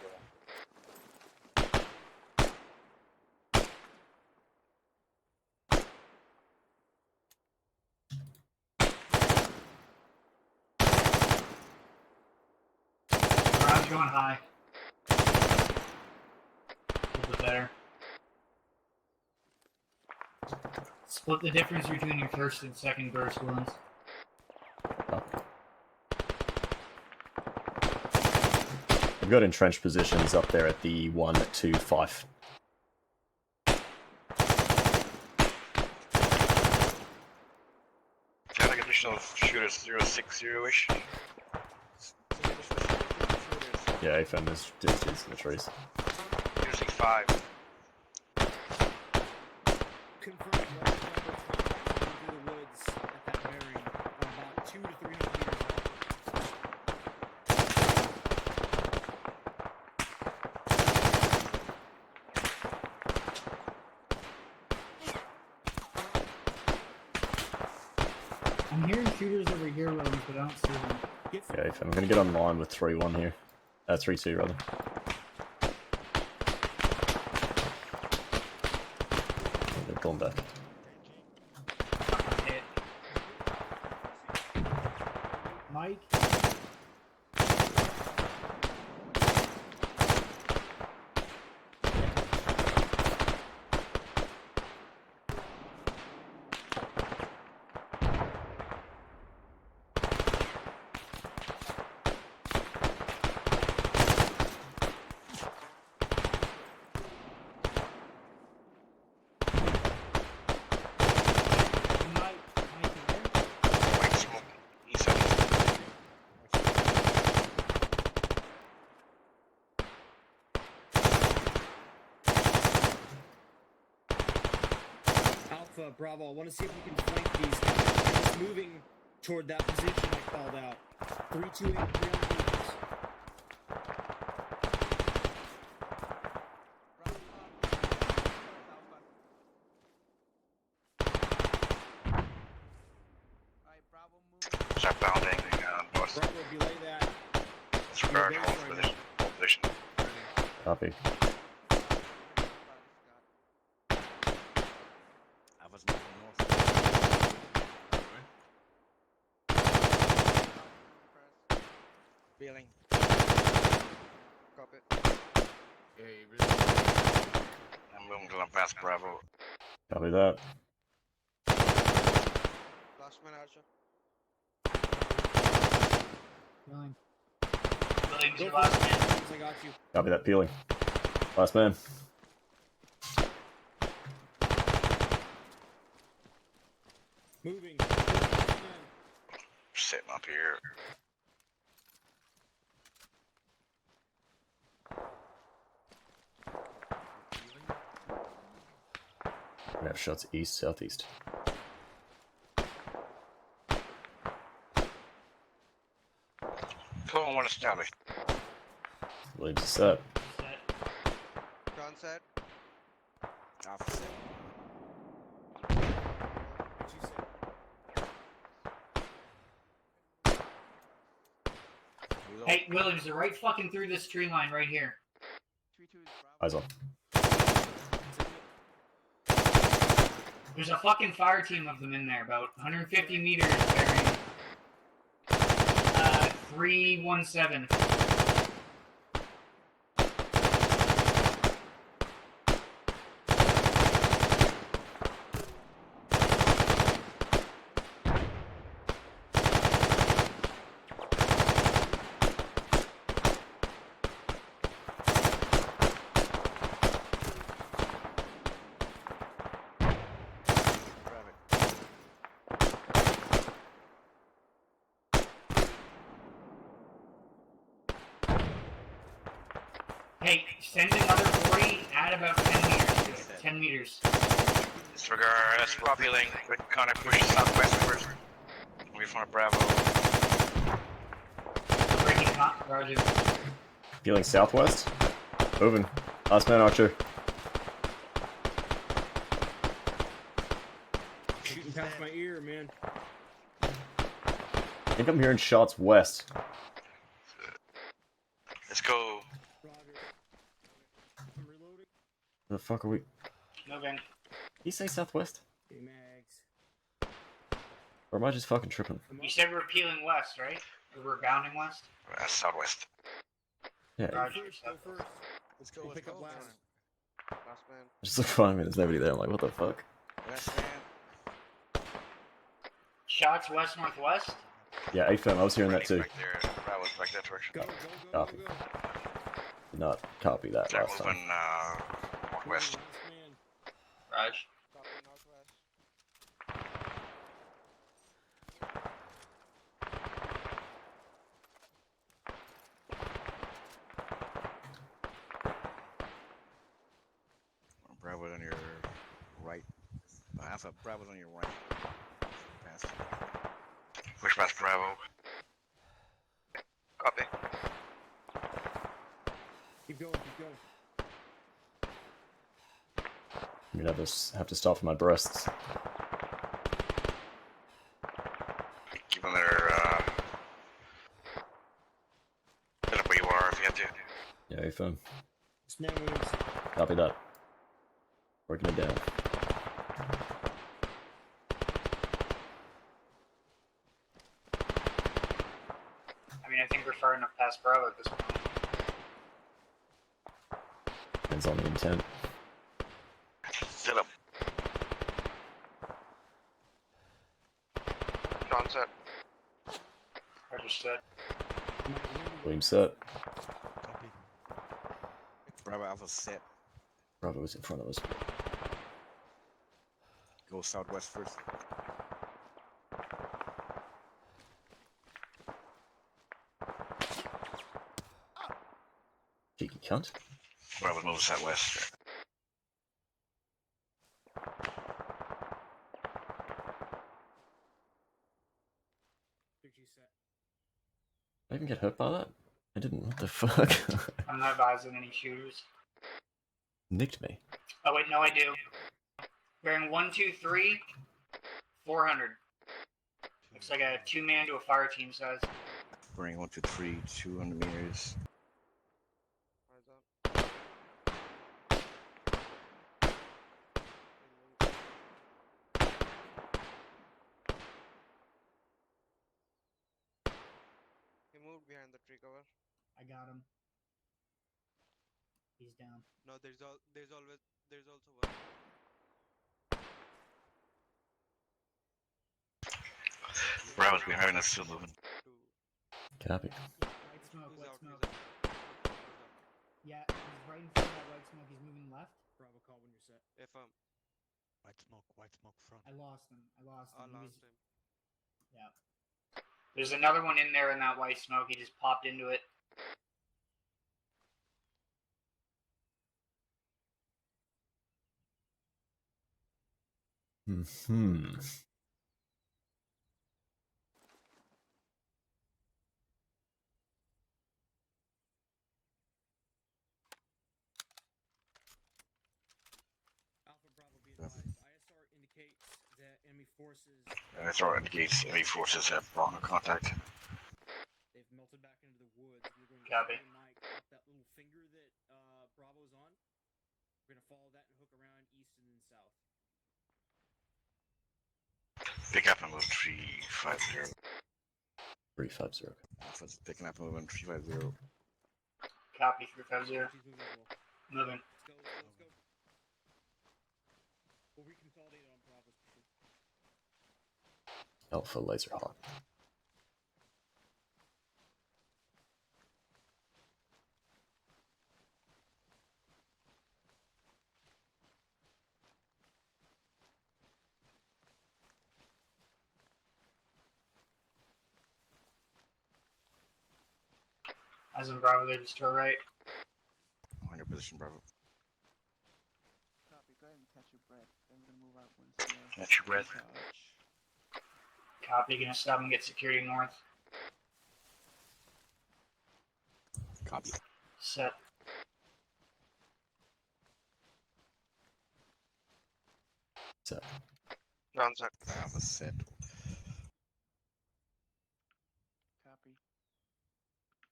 Round's going high. A little bit better. Split the difference between your first and second burst wounds. We've got entrenched positions up there at the 125. Sounds like additional shooters 060-ish. Yeah, AFM is in the trees. 065. Confirmed water level through the woods at that bearing about 200 to 300 meters out. I'm hearing shooters over here, Rowan, but I don't see them. Yeah, AFM. I'm going to get online with 3-1 here. 3-2 rather. They're pulling back. Hit. Mike? Mike, you there? White smoke. East side. Alpha, Bravo, I want to see if you can flank these guys. Just moving toward that position I called out. 328, 300 meters. Alright, Bravo, move. start bounding north. Bravo, belay that. Disregard, hold position. Hold position. Copy. Alpha's moving north. Feeling. Copy. Yeah, you really. I'm moving to past Bravo. Copy that. Last man, Archer. Feeling. Williams, your last man. Williams, I got you. Copy that. Peeling. Last man. Moving. Sitting up here. We have shots east, southeast. Come on, one established. Williams is set. John set. Alpha set. What you said. Reload. Hey, Williams, they're right fucking through this tree line right here. Eyes on. There's a fucking fire team of them in there, about 150 meters bearing 317. Hey, send another 40 at about 10 meters to it. 10 meters. Disregard, that's appealing. Good contact, push southwestward. Away from Bravo. Breaking hot, Roger. Peeling southwest. Moving. Last man, Archer. Shooting past my ear, man. I think I'm hearing shots west. Let's go. Roger. I'm reloading. Where the fuck are we? Moving. Did you say southwest? Okay, mags. Or am I just fucking tripping? You said we're peeling west, right? Or we're bounding west? Southwest. Yeah. Roger. Go first. Let's go. We'll Let's pick up go. last. Last man. I just look behind me, there's nobody there. I'm like, what the fuck? Last man. Shots west northwest? Yeah, A-firm, I was hearing that too. Back there. Bravo's back that direction. Go, go, go, Copy. go, go. Did not copy that They're last time. moving northwest. Last man. Raj. Copy northwest. Bravo's on your right. Alpha, Bravo's on your right. Pass. Push past Bravo. Copy. Keep going, keep going. I'm gonna have to stop for my breasts. Keep them there, set up where you are if you have to. Yeah, A-firm. This man moves. Copy that. Working it down. I mean, I think we're far enough past Bravo at this point. Depends on the intent. Set up. John set. Understood. Williams set. Copy. Bravo Alpha set. Bravo was in front of us. Go southwest first. Cheeky cunt. Bravo's moving southwest. Did you set? Did I even get hurt by that? I didn't. What the fuck? I'm not advising any shooters. Nicked me. Oh, wait, no, I do. Bearing 123, 400. Looks like a 2-man to a fire team size. Burning 1, 2, 3, 200 meters. Eyes on. He moved behind the tree cover. I got him. He's down. No, there's also one. Bravo's behind us, still moving. Copy. White smoke, Who's white out? smoke. Who's out? Yeah, he's right in front of that white smoke. He's moving left. Bravo, call when you're set. Affirm. White smoke front. I lost him. I lost him. I He was- lost him. Yeah. There's another one in there in that white smoke. He just popped into it. Hmm. Alpha Bravo, be advised. ISR indicates that enemy forces. SR indicates enemy forces have brought contact. They've melted back into the woods. We're going to Copy. follow Mike up that little finger that Bravo's on. We're going to follow that and hook around east and then south. Pick up and move 350. 350. Alpha's picking up, moving 350. Copy 350. She's moving as well. Moving. Let's go. We'll reconsolidate on Bravo's pursuit. Alpha laser hot. As in Bravo, they're just to our right. On your position, Bravo. Copy. Go ahead and catch your breath. I'm gonna move out once. Catch your breath. Charge. Copy. Gonna stop and get security north. Copy. Set. So, Ground set. Alpha set. Copy.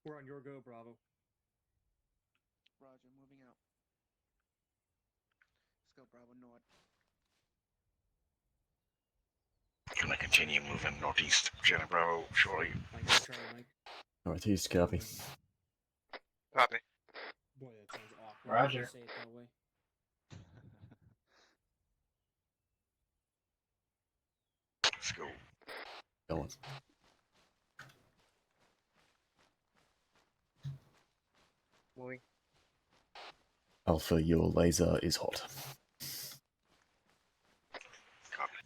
We're on your go, Bravo. Roger. Moving out. Let's go, Bravo North. Gonna continue moving northeast. Jenna Bravo, shortly. Mike, Charlie, Mike. northeast, copy. Copy. Boy, that sounds awkward. Roger. Say it that way. Let's go. Going. Moving. Alpha, your laser is hot. Copy.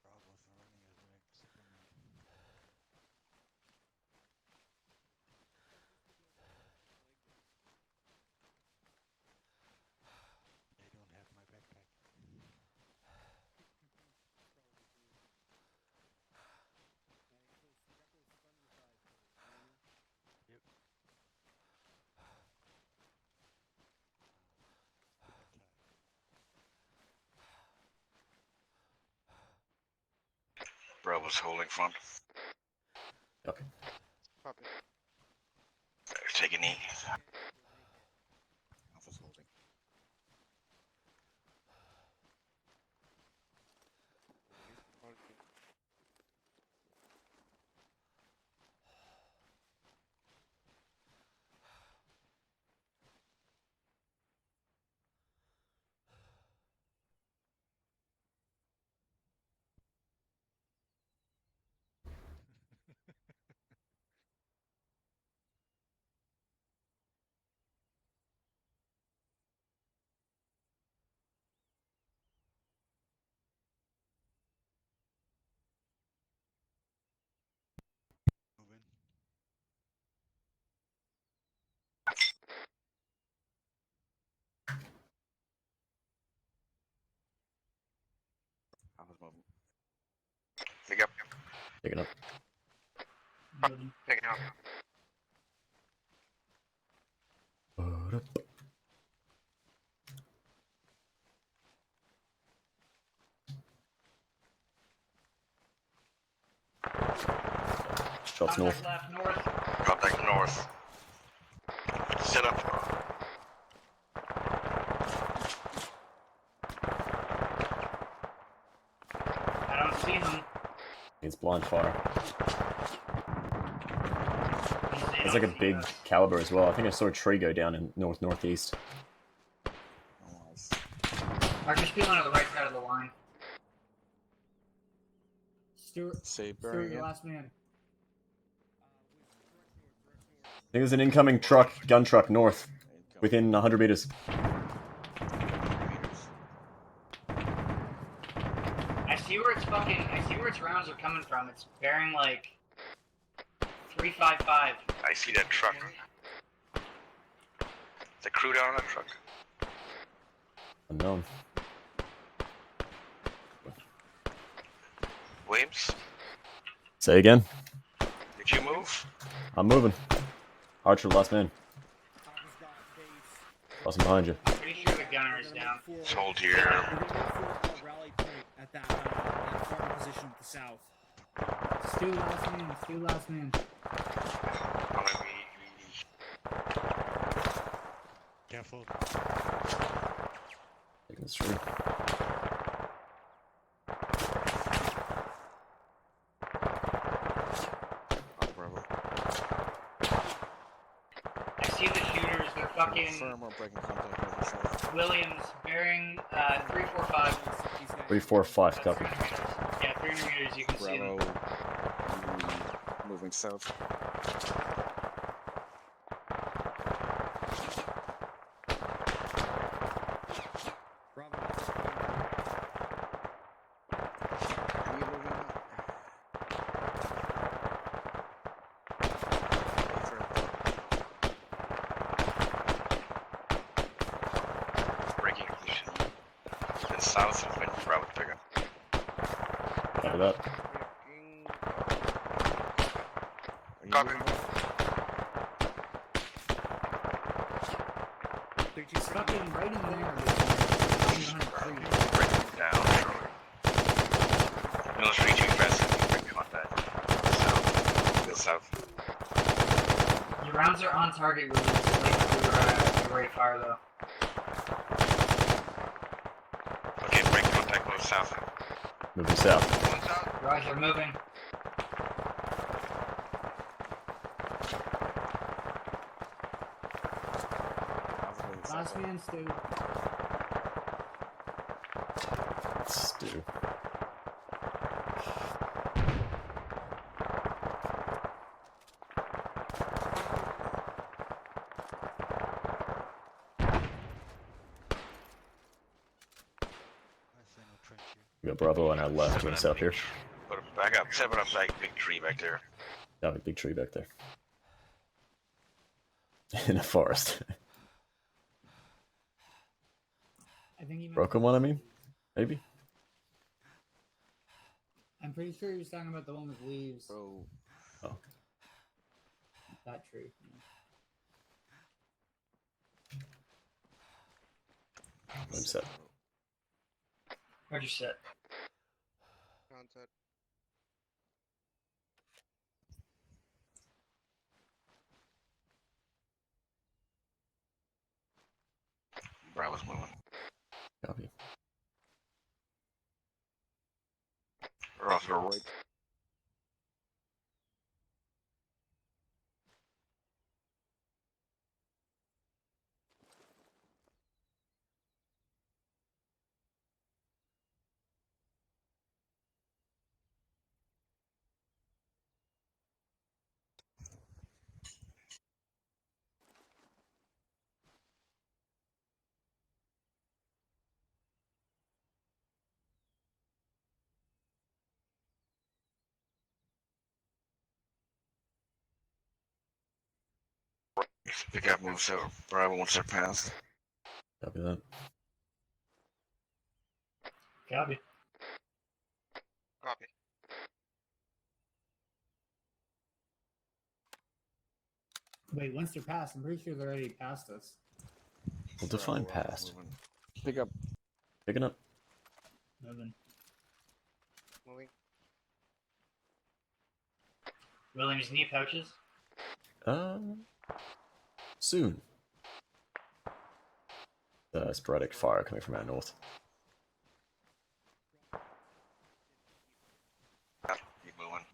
Bravo's running as an Superman. They don't have my backpack. Yep. Bravo's holding front. Okay. Copy. Take a knee. Alpha's holding. Picking up. Picking up. Shots north. Left, north. Contact north. Set up. I don't see them. It's blind fire. They There's don't like a see big us. caliber as well. I think I saw a tree go down in northeast. Archer's feeling on the right side of the line. Stuart, Say Stuart, burying your it. last man. I think there's an incoming truck, gun truck north, within 100 meters. I see where its rounds are coming from. It's bearing like 355. I see that truck. The crew down on that truck. Unknown. Williams, Say again. did you move? I'm moving. Archer, last man. Crossing behind you. I'm pretty sure the gunner is down. Hold here. We're gonna go for a rally point at that farm position to the south. Stu last man. I'm gonna be. Careful. Taking this tree. Bravo. I see the shooters. They're fucking Confirm or breaking contact over south. Williams bearing 345. 345, copy. 300 meters. Yeah, 300 meters. You can see Bravo. them. Moving south. Are you moving? Breaking position. To the south of wind Bravo to pick up. Copy that. Copy. Fucking right in there. Breaking down, Charlie. Military too fast. Break contact. South. To the south. Your rounds are on target. Williams. You're ready to fire though. Okay, break contact move south. Moving south. One south. Roger, moving. Last man, Stu. Stu. We got Bravo on our left, going south here. Put it back up. Set it up like big tree back there. Got a big tree back there. In a forest. I think he meant Broken one, I mean? Maybe? I'm pretty sure he was talking about the one with leaves. Oh. Oh. That tree. I'm set. Roger, set. Contact. Bravo's moving. Copy. We're off to the right. Pick up move so Bravo wants to pass. Copy that. Copy. Copy. Wait, once they're past, I'm pretty sure they're already past us. Well, define Bravo, past. moving. Pick up. Picking up. Moving. Moving. Williams, knee pouches. Soon. Sporadic fire coming from our north. Keep moving.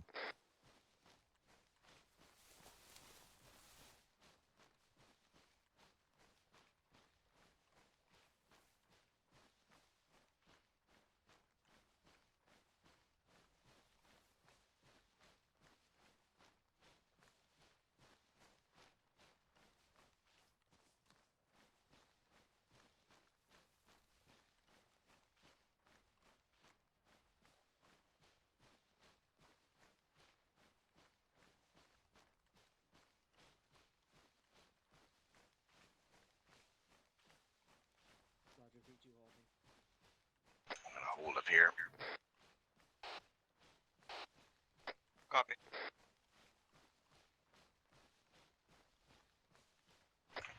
Roger, 3-2 holding. I'm gonna hold up here. Copy.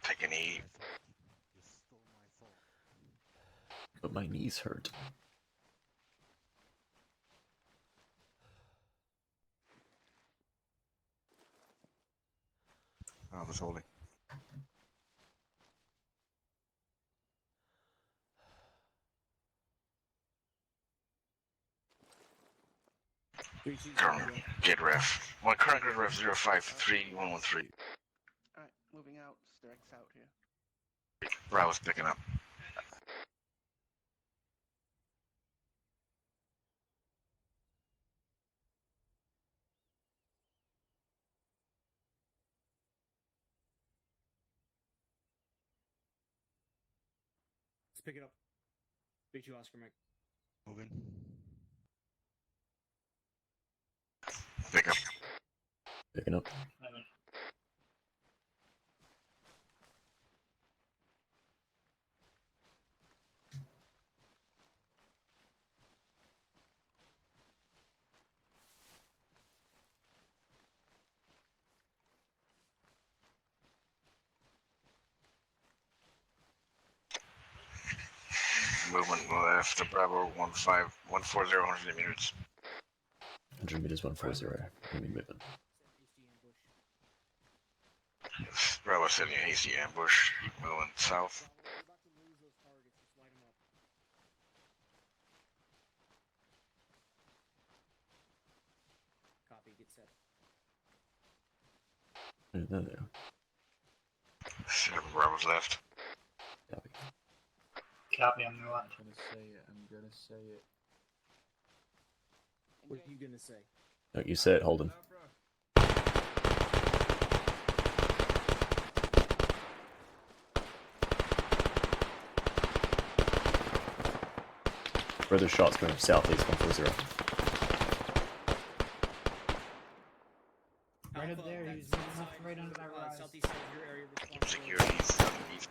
Take a knee. You stole my thought. But my knees hurt. Oh, just holding. Current gate ref. My current gate ref 053113. Alright, moving out. Directs out here. Bravo's picking up. Let's pick it up. 3-2 Oscar Mike. Moving. Pick up. Picking up. Moving. Movement left to Bravo 14140 100 meters. 100 meters, 140. Enemy movement. Bravo setting a hasty ambush. Moving south. Bravo, we're about to lose those targets. Just light them up. Copy. Get set. There they are. 7 Bravos left. Copy. Copy on the left. I'm gonna say it. I'm gonna say it. What are you gonna say? No, you say it, Holden. Further shots coming from southeast 140. Right up there, he's enough right under that rise. Southeast side of your area. Keep securities underneath.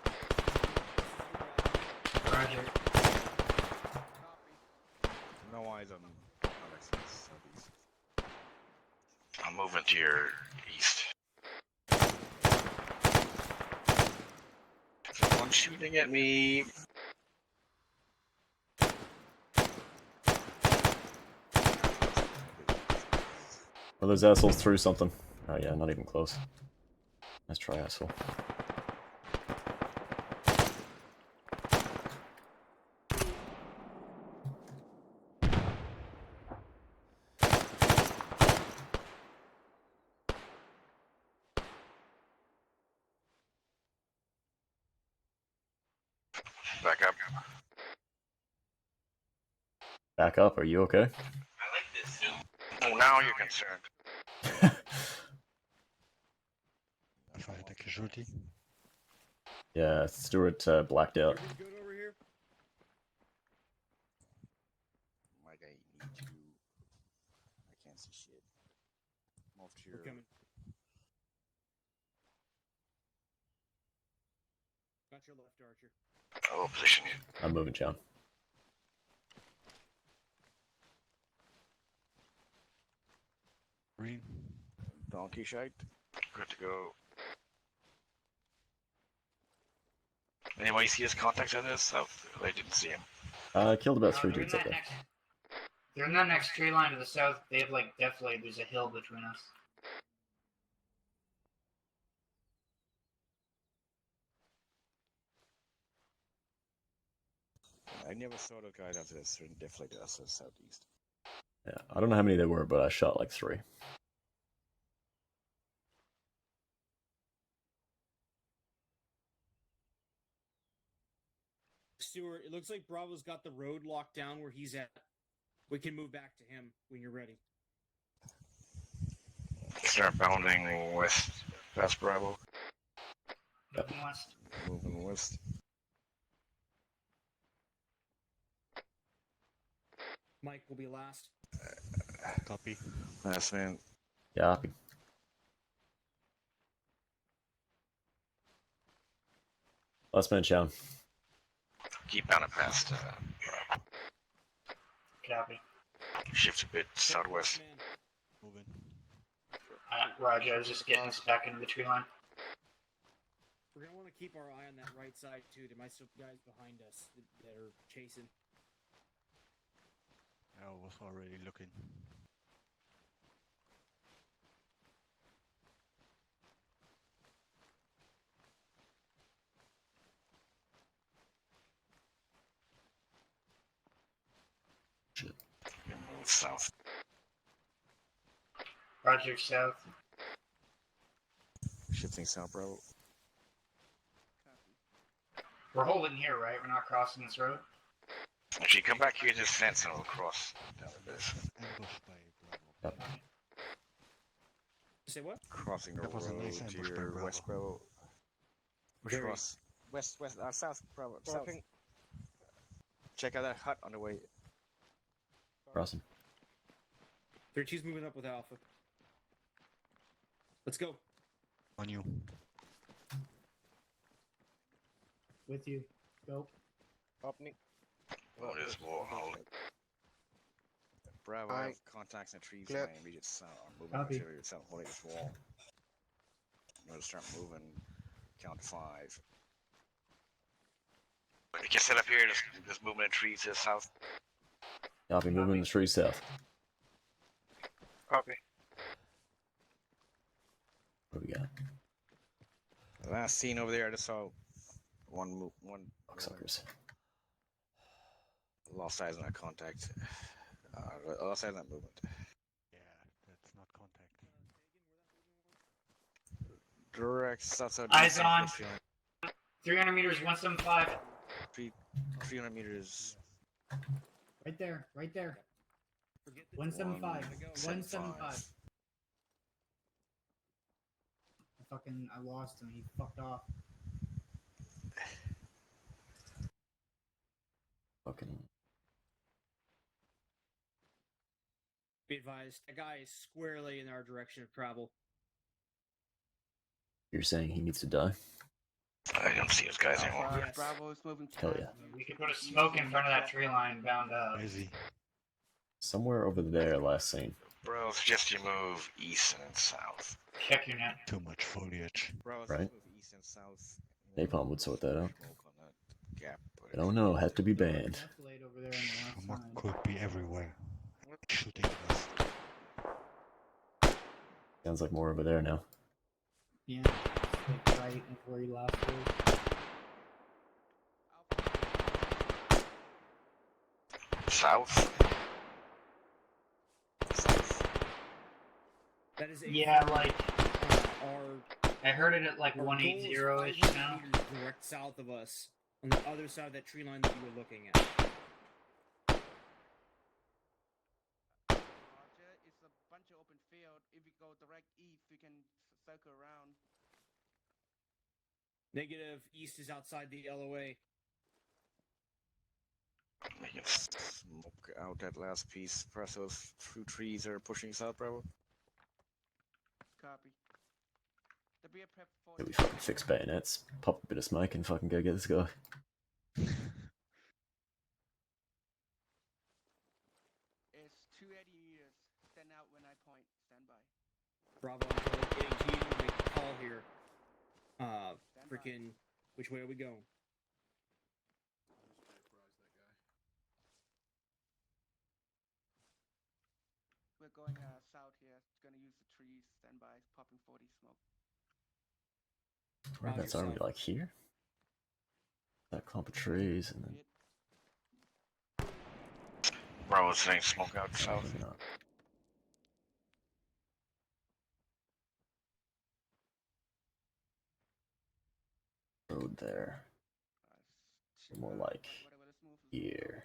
Roger. No eyes on Alex southeast. I'm moving to your east. Someone shooting at me. Well, those assholes threw something. Oh yeah, not even close. Let's try asshole. Back up. Back up, are you okay? Oh, now you're concerned. If I had a casualty. Yeah, Stuart blacked out. Everything good over here? Mike, I need to. I can't see shit. Move to We're your. coming. Got your left, Archer. I will position you. I'm moving, John. Green. Donkey shite. Good to go. Anybody see his contacts at the south? I didn't see him. I killed about 3 they're in dudes up that there. next. They're in that next tree line to the south. They have like definitely there's a hill between us. I never saw those guys after this. They're definitely to us to the southeast. Yeah, I don't know how many there were, but I shot like 3. Stuart, it looks like Bravo's got the road locked down where he's at. We can move back to him when you're ready. Start bounding west past Bravo. Moving west. Moving west. Mike will be last. Copy. Last man. Yeah, happy. Last man down. Keep bounding past Bravo. Copy. Shift a bit southwest. Moving. Roger, I was just getting us back into the tree line. We're gonna want to keep our eye on that right side too. There might still be guys behind us that are chasing. I was already looking. South. Roger, south. Shifting south, Bravo. We're holding here, right? We're not crossing this road. Actually, come back here to this fence and we'll cross down this. Ambushed by Bravo. Say what? Crossing the That was a road nice to ambush by your Bravo. west, Bravo. Very. Cross. West, south, Bravo. South. Crossing. Check out that hut on the way. Crossing. 13's moving up with Alpha. Let's go. On you. With you. Go. Opening. Oh, there's more. Bravo, I- have contacts in the trees in Clear. my immediate south. Moving Copy. to your south, holding this wall. I'm gonna start moving. Count to 5. You can set up here. There's movement in trees to the south. I'll be moving the trees south. Copy. What do we got? The last scene over there, I just saw one Cocksuckers. lost eyes on that contact. Lost eyes on that movement. Yeah, that's not contact. Direct south. Eyes on. 300 meters, 175. 300 meters. Right there, right there. Forget the 175. 175. 175. I lost him. He fucked off. Fucking. Be advised, that guy is squarely in our direction of travel. You're saying he needs to die? I don't see those guys anymore. Yes. Bravo is moving. Hell yeah. We could put a smoke in front of that tree line bound up. Where is he? Somewhere over there, last scene. Bro, suggest you move east and south. Check your net. Too much foliage. Bravo, Right. move east and south. Napalm would sort that out. Smoke on that gap. I don't know, had to be banned. Left blade over there on the left Amok side. could be everywhere. Shooting us. Sounds like more over there now. Yeah, it's like right of where he last was. South? That is a Yeah, like our I heard it at like Our 180-ish goal is 500 now. meters direct south of us, on the other side of that tree line that you were looking at. Roger, it's a bunch of open field. If we go direct east, we can circle around. Negative east is outside the LOA. We can Smoke out that last piece. Press those two trees that are pushing south, Bravo. Copy. The beer prep for Yeah, we fucking fix bayonets, pop a bit of smoke, and fucking go get this guy. It's 280 meters. Stand out when I point. Stand by. Bravo, until getting to you, make a call here. Freaking, which way are we going? out here. It's gonna use the trees. Stand by. Popping 40 smoke. Whereabouts are we? Like here? That clump of trees and then. Bravo saying smoke out south. Maybe not. Road there. More like here.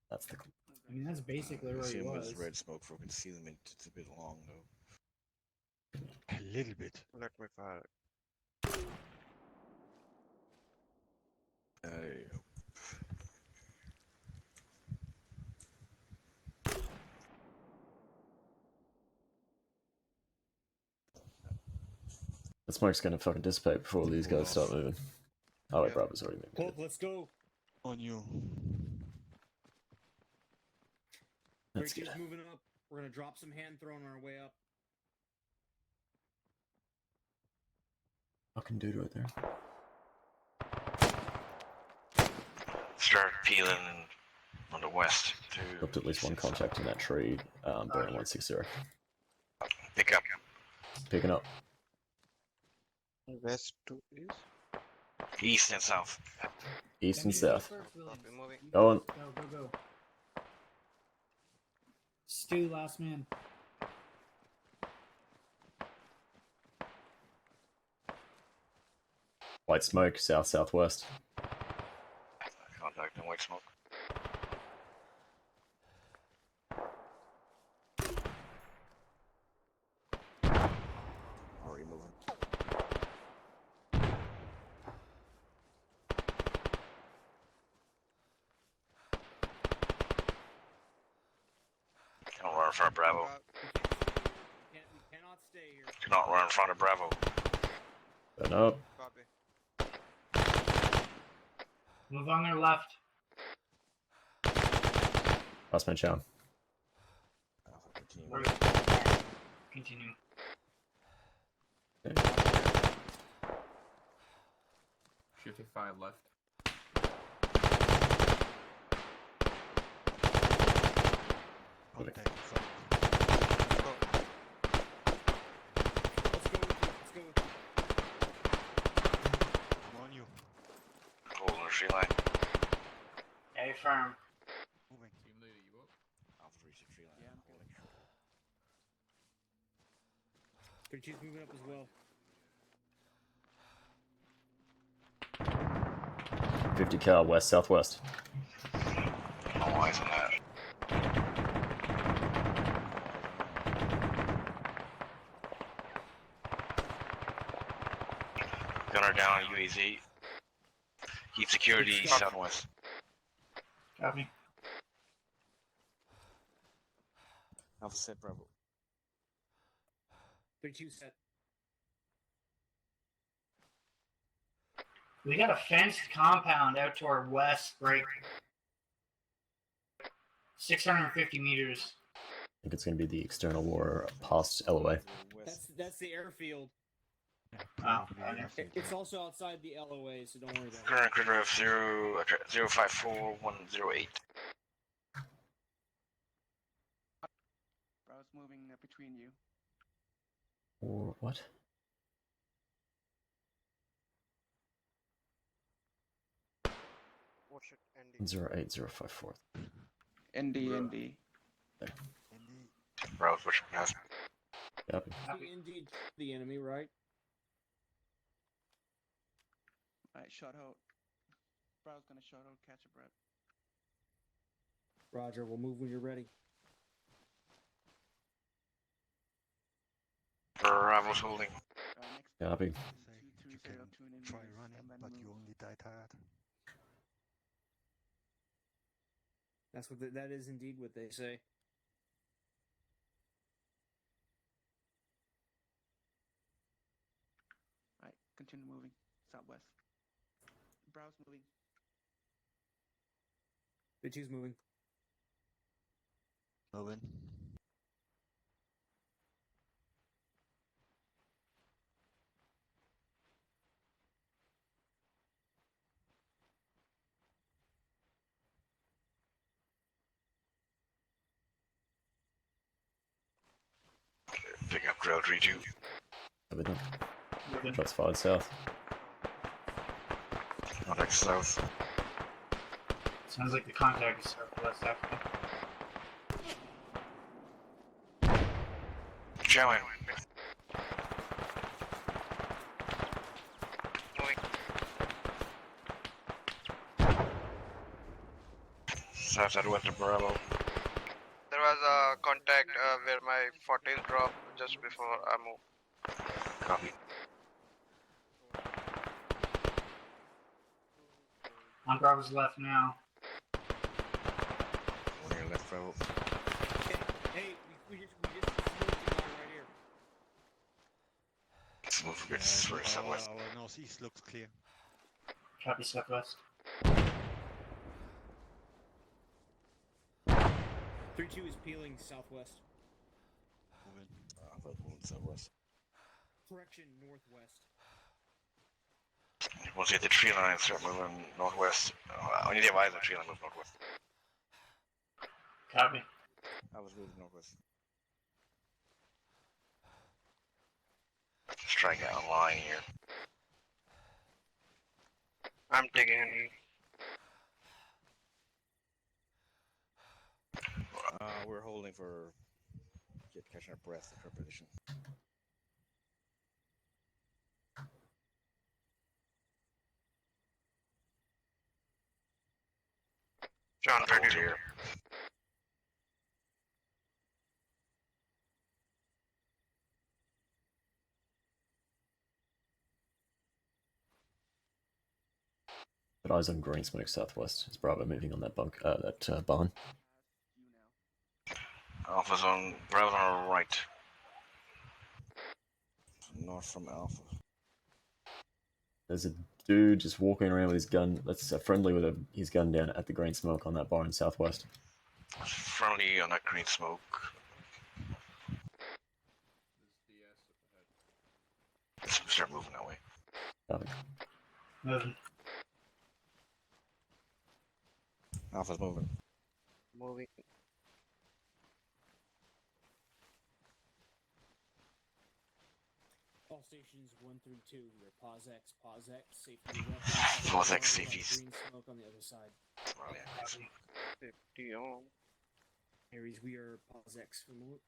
That's the. I mean, that's basically where he assume was. it's red smoke for concealment. It's a bit long though. A little bit. Let me fire. The smoke's gonna fucking dissipate before these guys start moving. Oh wait, Bravo's already moved. Colt, let's go. On you. That's Breaky's good. moving up. We're gonna drop some hand throw on our way up. Fucking dude right there. Start peeling on the west to Looked at least one contact in that tree. Bearing 160. pick up. Picking up. West to east. East and south. East and south. Copy, moving. Going. Go. Stu, last man. White smoke, south southwest. Contact and white smoke. Already moving. Cannot run in front of Bravo. We cannot stay here. Cannot run in front of Bravo. Turn up. Copy. Move on their left. Last man down. Continue. 55 left. Contact. Let's go. Let's go. I'm on you. Hold on the tree line. Hey, firm. Moving. Team leader, you up? I'll reach the tree line. Yeah, I'm holding. 32's moving up as well. 50 cal west southwest. No eyes on that. Gunner down, UAZ. Keep security southwest. Copy. Alpha set Bravo. 32 set. We got a fenced compound out to our west, right? 650 meters. I think it's gonna be the external war past LOA. That's the airfield. Oh, It's also outside the LOA, so don't worry about it. Current critter of 054108. Browse moving between you. Or what? Watch it ending. 08054. ND. Bravo pushing past. Copy. Indeed, the enemy, right? Alright, shot out. Browse gonna shot out, catch a breath. Roger, we'll move when you're ready. Bravo's holding. Next Copy. Say you can try running, but you only die tired. That's what that is indeed what they say. Alright, continue moving. Southwest. Browse moving. 32's moving. Moving. Drill 3-2. Everything. Shots fired south. Contact south. Sounds like the contact is southwest, actually. Showing. South southwest of Bravo. There was a contact where my 14th dropped just before I moved. Copy. On Bravo's left now. On your left, Bravo. Hey, we just smoked the guy right here. Let's move a bit Yeah, further southwest. our northeast looks clear. Copy southwest. 3-2 is peeling southwest. Moving. Alpha moving southwest. Correction, northwest. Once you hit the tree line, start moving northwest. When you get by the tree line, move northwest. Copy. Alpha's moving northwest. Just try to get a line here. I'm taking it. We're holding for catching our breath at our position. John, Hold here. But eyes on green smoke southwest. Is Bravo moving on that barn? Alpha's on Bravo's on our right. North from Alpha. There's a dude just walking around with his gun. That's friendly with his gun down at the green smoke on that barn southwest. Friendly on that green smoke. Let's start moving that way. Copy. Moving. Alpha's moving. Moving. All stations 1 through 2. We are POSX, safety weapons. POSX, safeties. Green smoke on the other side. Oh, yeah. 50 on. Aries, we are POSX for the moment.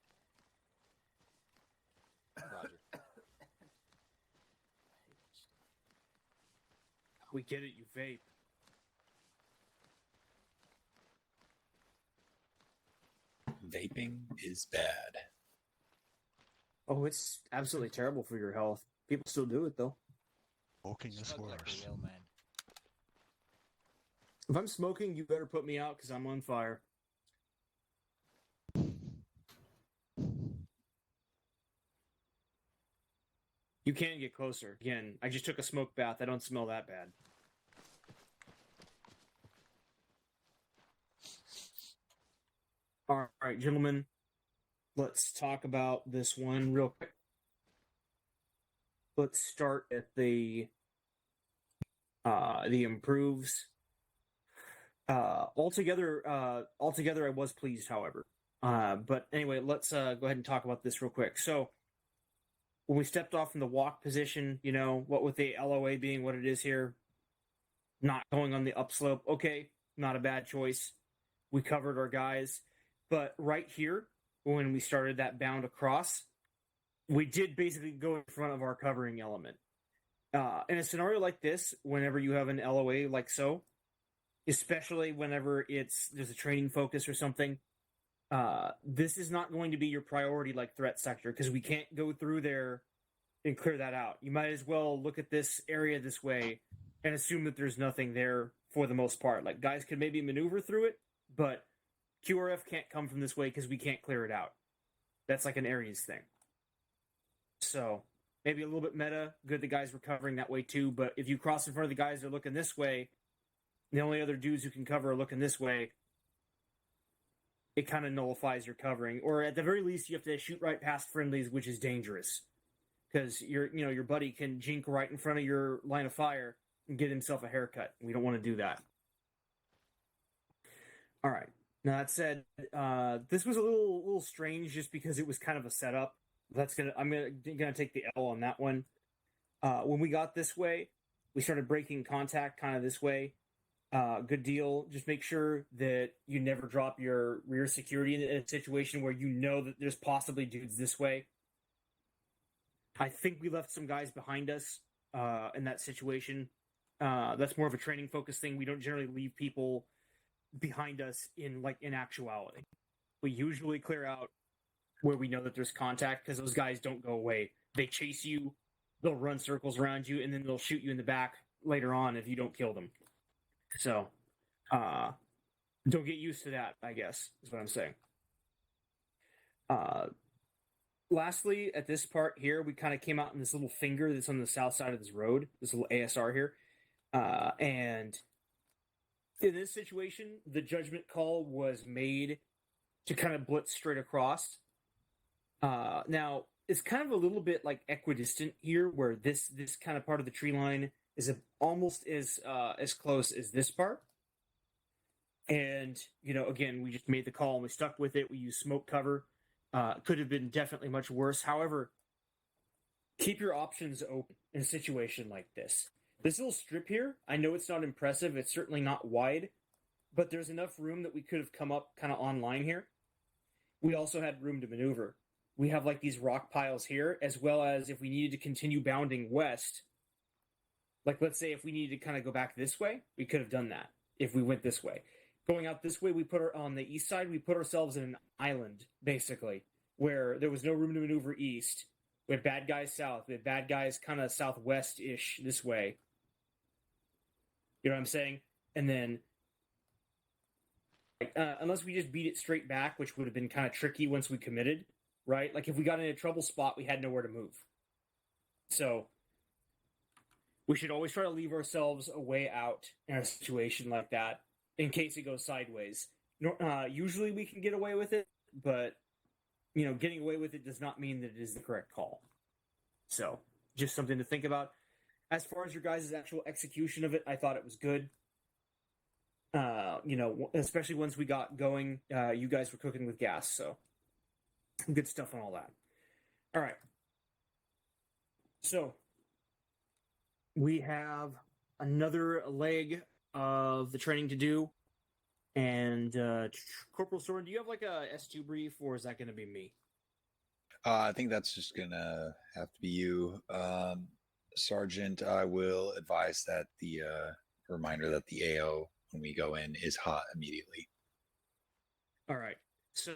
Roger. We get it, you vape. Vaping is bad. Oh, it's absolutely terrible for your health. People still do it though. Smoking is worse. If I'm smoking, you better put me out because I'm on fire. You can get closer. Again, I just took a smoke bath. I don't smell that bad. All right, gentlemen. Let's talk about this one real quick. Let's start at the improves. Altogether, I was pleased, however. But anyway, let's go ahead and talk about this real quick. So, when we stepped off from the walk position, you know, what with the LOA being what it is here, not going on the upslope, okay, not a bad choice. We covered our guys. But right here, when we started that bound across, we did basically go in front of our covering element. In a scenario like this, whenever you have an LOA like so, especially whenever there's a training focus or something, this is not going to be your priority like threat sector because we can't go through there and clear that out. You might as well look at this area this way and assume that there's nothing there for the most part. Like guys could maybe maneuver through it, but QRF can't come from this way because we can't clear it out. That's like an Ares thing. So maybe a little bit meta. Good the guys were covering that way too, but if you cross in front of the guys that are looking this way, the only other dudes who can cover are looking this way, it kind of nullifies your covering. Or at the very least, you have to shoot right past friendlies, which is dangerous. Because your buddy can jink right in front of your line of fire and get himself a haircut. We don't want to do that. All right. Now that said, this was a little strange just because it was kind of a setup. I'm gonna take the L on that one. When we got this way, we started breaking contact kind of this way. Good deal. Just make sure that you never drop your rear security in a situation where you know that there's possibly dudes this way. I think we left some guys behind us in that situation. That's more of a training focused thing. We don't generally leave people behind us in actuality. We usually clear out where we know that there's contact because those guys don't go away. They chase you, they'll run circles around you, and then they'll shoot you in the back later on if you don't kill them. So, don't get used to that, I guess, is what I'm saying. Lastly, at this part here, we kind of came out in this little finger that's on the south side of this road, this little ASR here. And in this situation, the judgment call was made to kind of blitz straight across. Now, it's kind of a little bit like equidistant here, where this kind of part of the tree line is almost as close as this part. And, again, we just made the call and we stuck with it. We used smoke cover. Could have been definitely much worse. However, keep your options open in a situation like this. This little strip here, I know it's not impressive. It's certainly not wide, but there's enough room that we could have come up kind of online here. We also had room to maneuver. We have these rock piles here, as well as if we needed to continue bounding west, let's say if we needed to kind of go back this way, we could have done that if we went this way. Going out this way, on the east side, we put ourselves in an island, basically, where there was no room to maneuver east. We had bad guys south. We had bad guys kind of southwest-ish this way. You know what I'm saying? And then, unless we just beat it straight back, which would have been kind of tricky once we committed, right? If we got in a trouble spot, we had nowhere to move. So, we should always try to leave ourselves a way out in a situation like that, in case it goes sideways. Usually we can get away with it, but, getting away with it does not mean that it is the correct call. So, just something to think about. As far as your guys' actual execution of it, I thought it was good. Especially once we got going, you guys were cooking with gas, so good stuff on all that. All right. So, we have another leg of the training to do. And Corporal Soren, do you have a S2 brief, or is that going to be me? I think that's just gonna have to be you, Sergeant. I will advise that the reminder that the AO when we go in is hot immediately. All right. So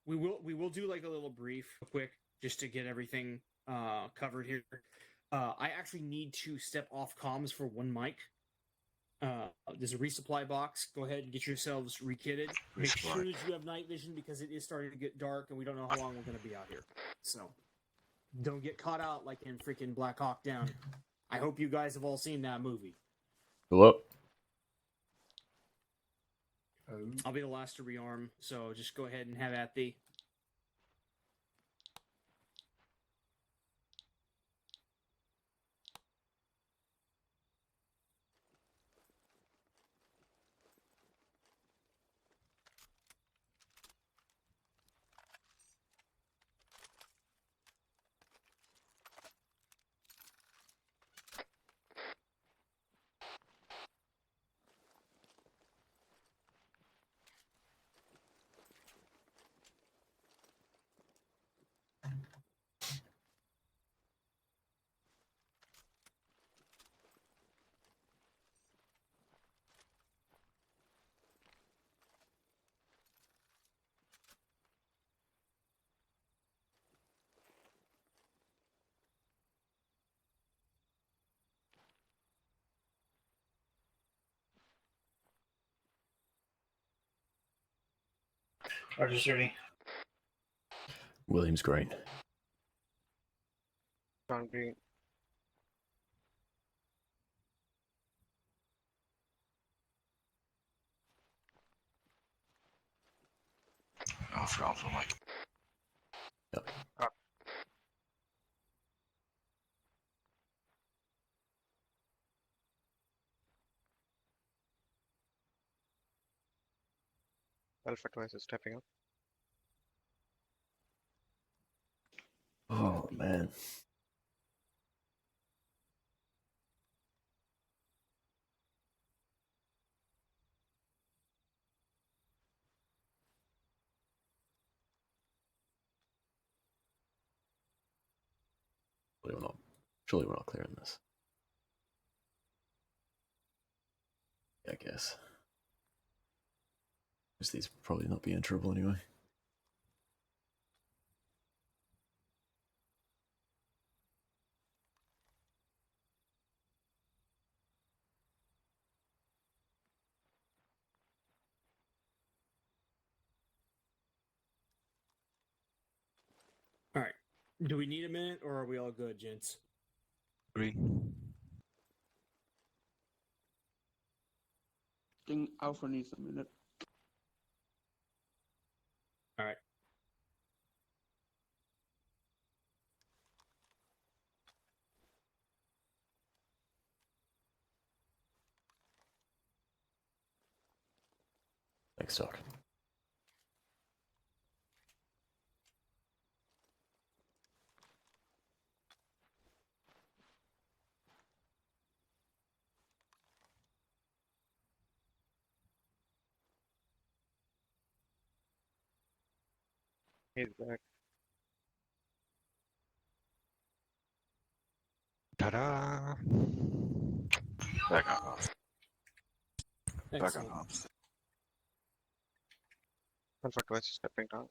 we will do a little brief, quick, just to get everything covered here. I actually need to step off comms for one mic. There's a resupply box. Go ahead and get yourselves rekitted. Make sure that you have night vision because it is starting to get dark and we don't know how long we're going to be out here. So don't get caught out like in freaking Black Hawk Down. I hope you guys have all seen that movie. Hello? I'll be the last to rearm, so just go ahead and have at thee. Roger, Sturdy. Williams Green. John Green. Off also Mike. Yep. Alpha twice is stepping up. Oh man. Surely we're not clearing this. Yeah, I guess. Because these will probably not be enterable anyway. All right. Do we need a minute, or are we all good, gents? Green. I think Alpha needs a minute. All right. Thanks, Doc. He's back. Ta-da! Back on off. Back on Excellent. off. Alpha twice stepping down.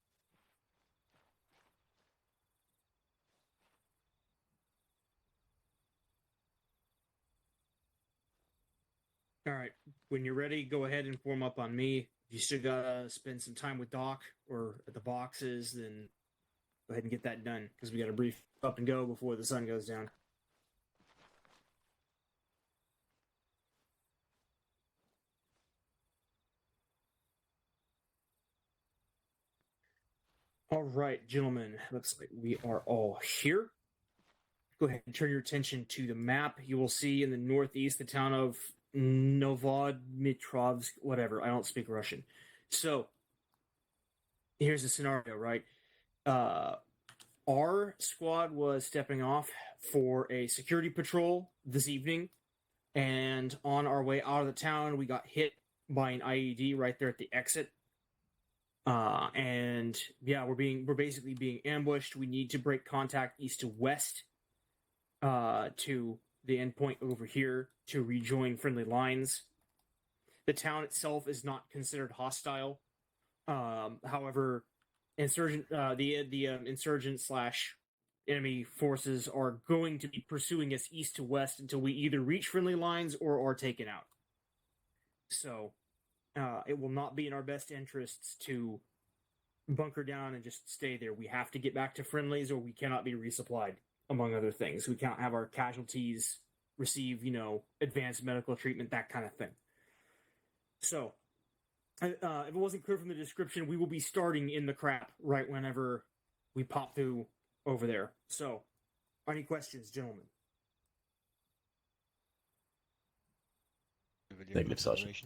All right. When you're ready, go ahead and form up on me. If you still gotta spend some time with Doc or at the boxes, then go ahead and get that done because we got to brief up and go before the sun goes down. All right, gentlemen. Looks like we are all here. Go ahead and turn your attention to the map. You will see in the northeast the town of Novodmitrovsk, whatever. I don't speak Russian. So here's the scenario, right? Our squad was stepping off for a security patrol this evening, and on our way out of the town, we got hit by an IED right there at the exit. And yeah, we're basically being ambushed. We need to break contact east to west to the endpoint over here to rejoin friendly lines. The town itself is not considered hostile. However, the insurgent slash enemy forces are going to be pursuing us east to west until we either reach friendly lines or are taken out. So it will not be in our best interests to bunker down and just stay there. We have to get back to friendlies or we cannot be resupplied, among other things. We can't have our casualties receive, advanced medical treatment, that kind of thing. So, if it wasn't clear from the description, we will be starting in the crap right whenever we pop through over there. So, any questions, gentlemen? Negative, Sergeant.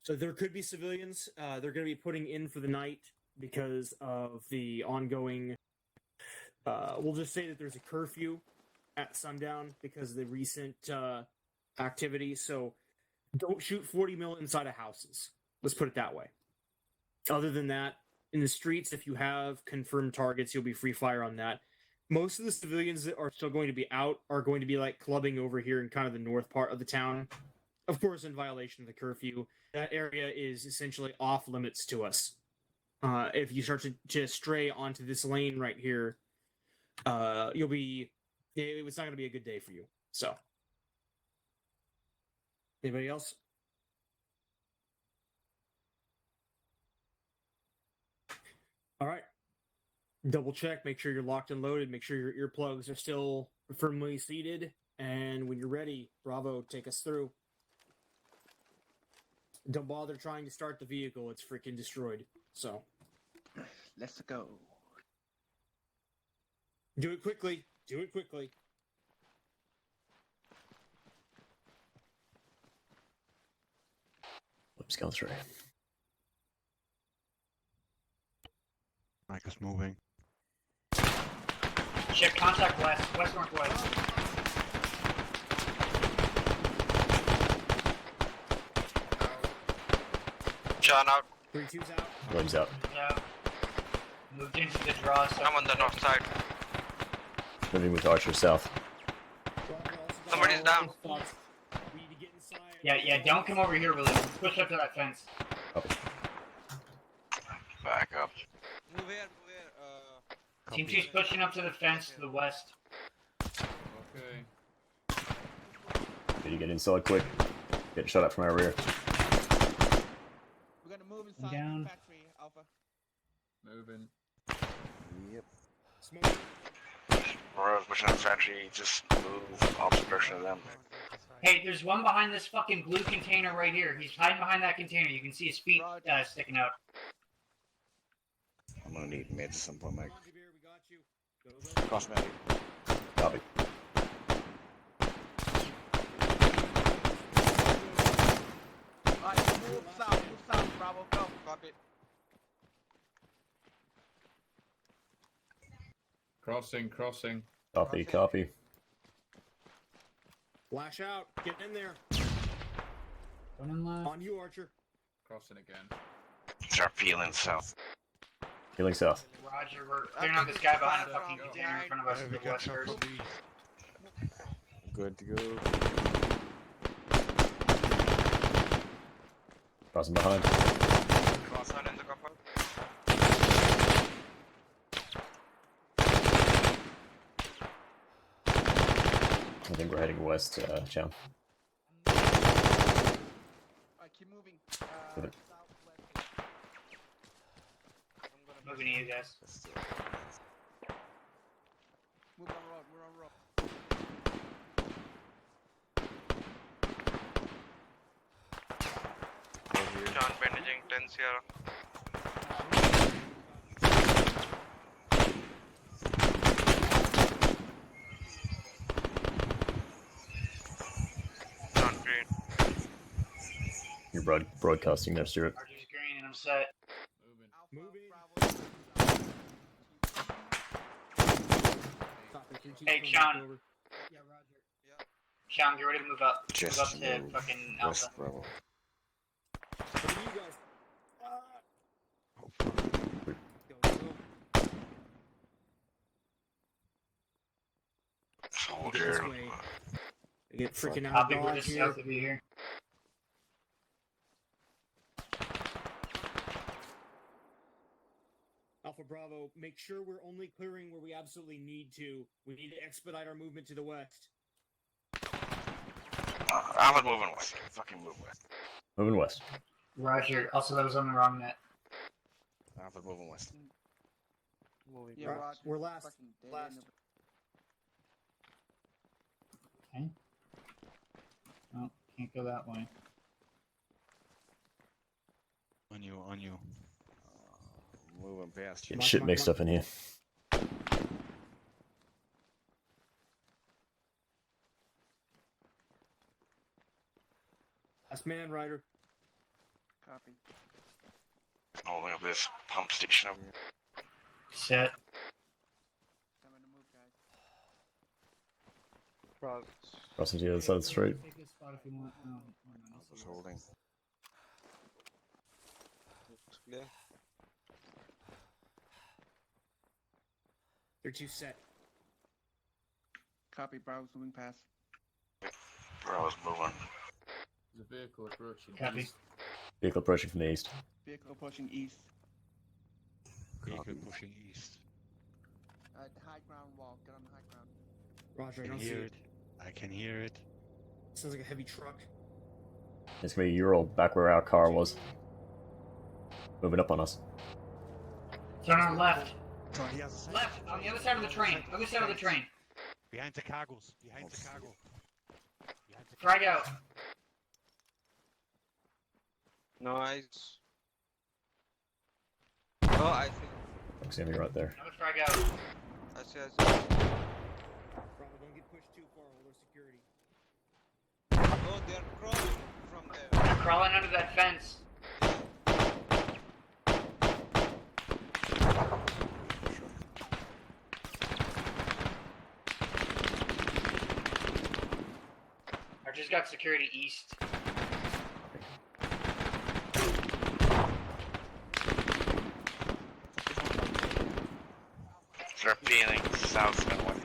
So there could be civilians. They're going to be putting in for the night because of the ongoing. We'll just say that there's a curfew at sundown because of the recent activity. So don't shoot 40 mil inside of houses. Let's put it that way. Other than that, in the streets, if you have confirmed targets, you'll be free fire on that. Most of the civilians that are still going to be out are going to be like clubbing over here in kind of the north part of the town. Of course, in violation of the curfew. That area is essentially off limits to us. If you start to stray onto this lane right here, you'll be. It's not going to be a good day for you. So, anybody else? All right. Double check. Make sure you're locked and loaded. Make sure your earplugs are still firmly seated. And when you're ready, Bravo, take us through. Don't bother trying to start the vehicle. It's freaking destroyed. So. Let's go. Do it quickly. Do it quickly. Let's go through. Mike is moving. Check contact west, west-northwest. John out. 3-2's out. Williams out. Yeah. Moved into the draw. So I'm on the north side. Moving with Archer south. Somebody's down. We need to get inside. Yeah, don't come over here, William. Push up to that fence. Copy. Back up. Move here. Team 2's pushing up to the fence to the west. Okay. Need to get inside quick. Get shot at from our rear. We're gonna move inside Down. the factory, Alpha. Moving. Yep. Smoke. Royals pushing on factory, just move opposite direction of them. Hey, there's one behind this fucking blue container right here. He's hiding behind that container. You can see his feet sticking out. I'm gonna need mids at some point, Mike. Roger, Beer, we got you. Go. Cross medic. Copy. Alright, move south, Bravo, go. Copy. Crossing. Copy, copy. Flash out. Get in there. Going in left. On you, Archer. Crossing again. Start peeling south. Healing south. Roger, we're clearing out this guy behind the fucking container in front of us to the west first. Good to go. Crossing behind. Cross on in the couple. I think we're heading west, Chan. Alright, keep moving. Move it. Southwest. Moving to you guys. Move on road, we're on road. John bandaging 10 Sierra. John green. You're broadcasting there, Stuart. Archer's green and I'm set. Moving. Hey, Sean. Yeah, Roger. Sean, get ready to move up. Just move up to move fucking West Alpha. Bravo. What do you guys? Go. Get this Soldier. way. I get freaking out Copy, of we're dodge just here. south of you here. Alpha Bravo, make sure we're only clearing where we absolutely need to. We need to expedite our movement to the west. I'm moving west. Fucking move west. Moving west. Roger. Also, that was on the wrong net. Alpha moving west. Moving. Yeah, Right, Roger. we're last. Fucking dead Last. Okay. Oh, can't go that way. On you. Moving past you. Getting shit mixed up in here. Last man, Ryder. Copy. Holding up this pump station over here. Set. Coming to move, guys. Cross. Crossing to the other side of the street. Take this spot if you want. Oh, no, Alpha's holding. Clear. They're too set. Copy, Bravo's moving past. Bravo's moving. There's a vehicle approaching. Copy. east. Vehicle approaching from the east. Vehicle pushing east. Vehicle Copy. pushing east. The high ground wall. Get on the high ground. Roger, I I don't can see hear it. it. I can hear it. Sounds like a heavy truck. It's gonna be a Ural back where our car was. Moving up on us. Turn on left. Oh, he has a sight. Left. On the other side of the train. Other side of the train. Behind the cargoes. Behind the cargo. Behind the Frag out. Nice. Oh, I see. It's gonna be right there. Another frag out. I see. Bravo, don't get pushed too far. Hold our security. Oh, they're crawling from there. They're crawling under that fence. just got security east. They're peeling south and west.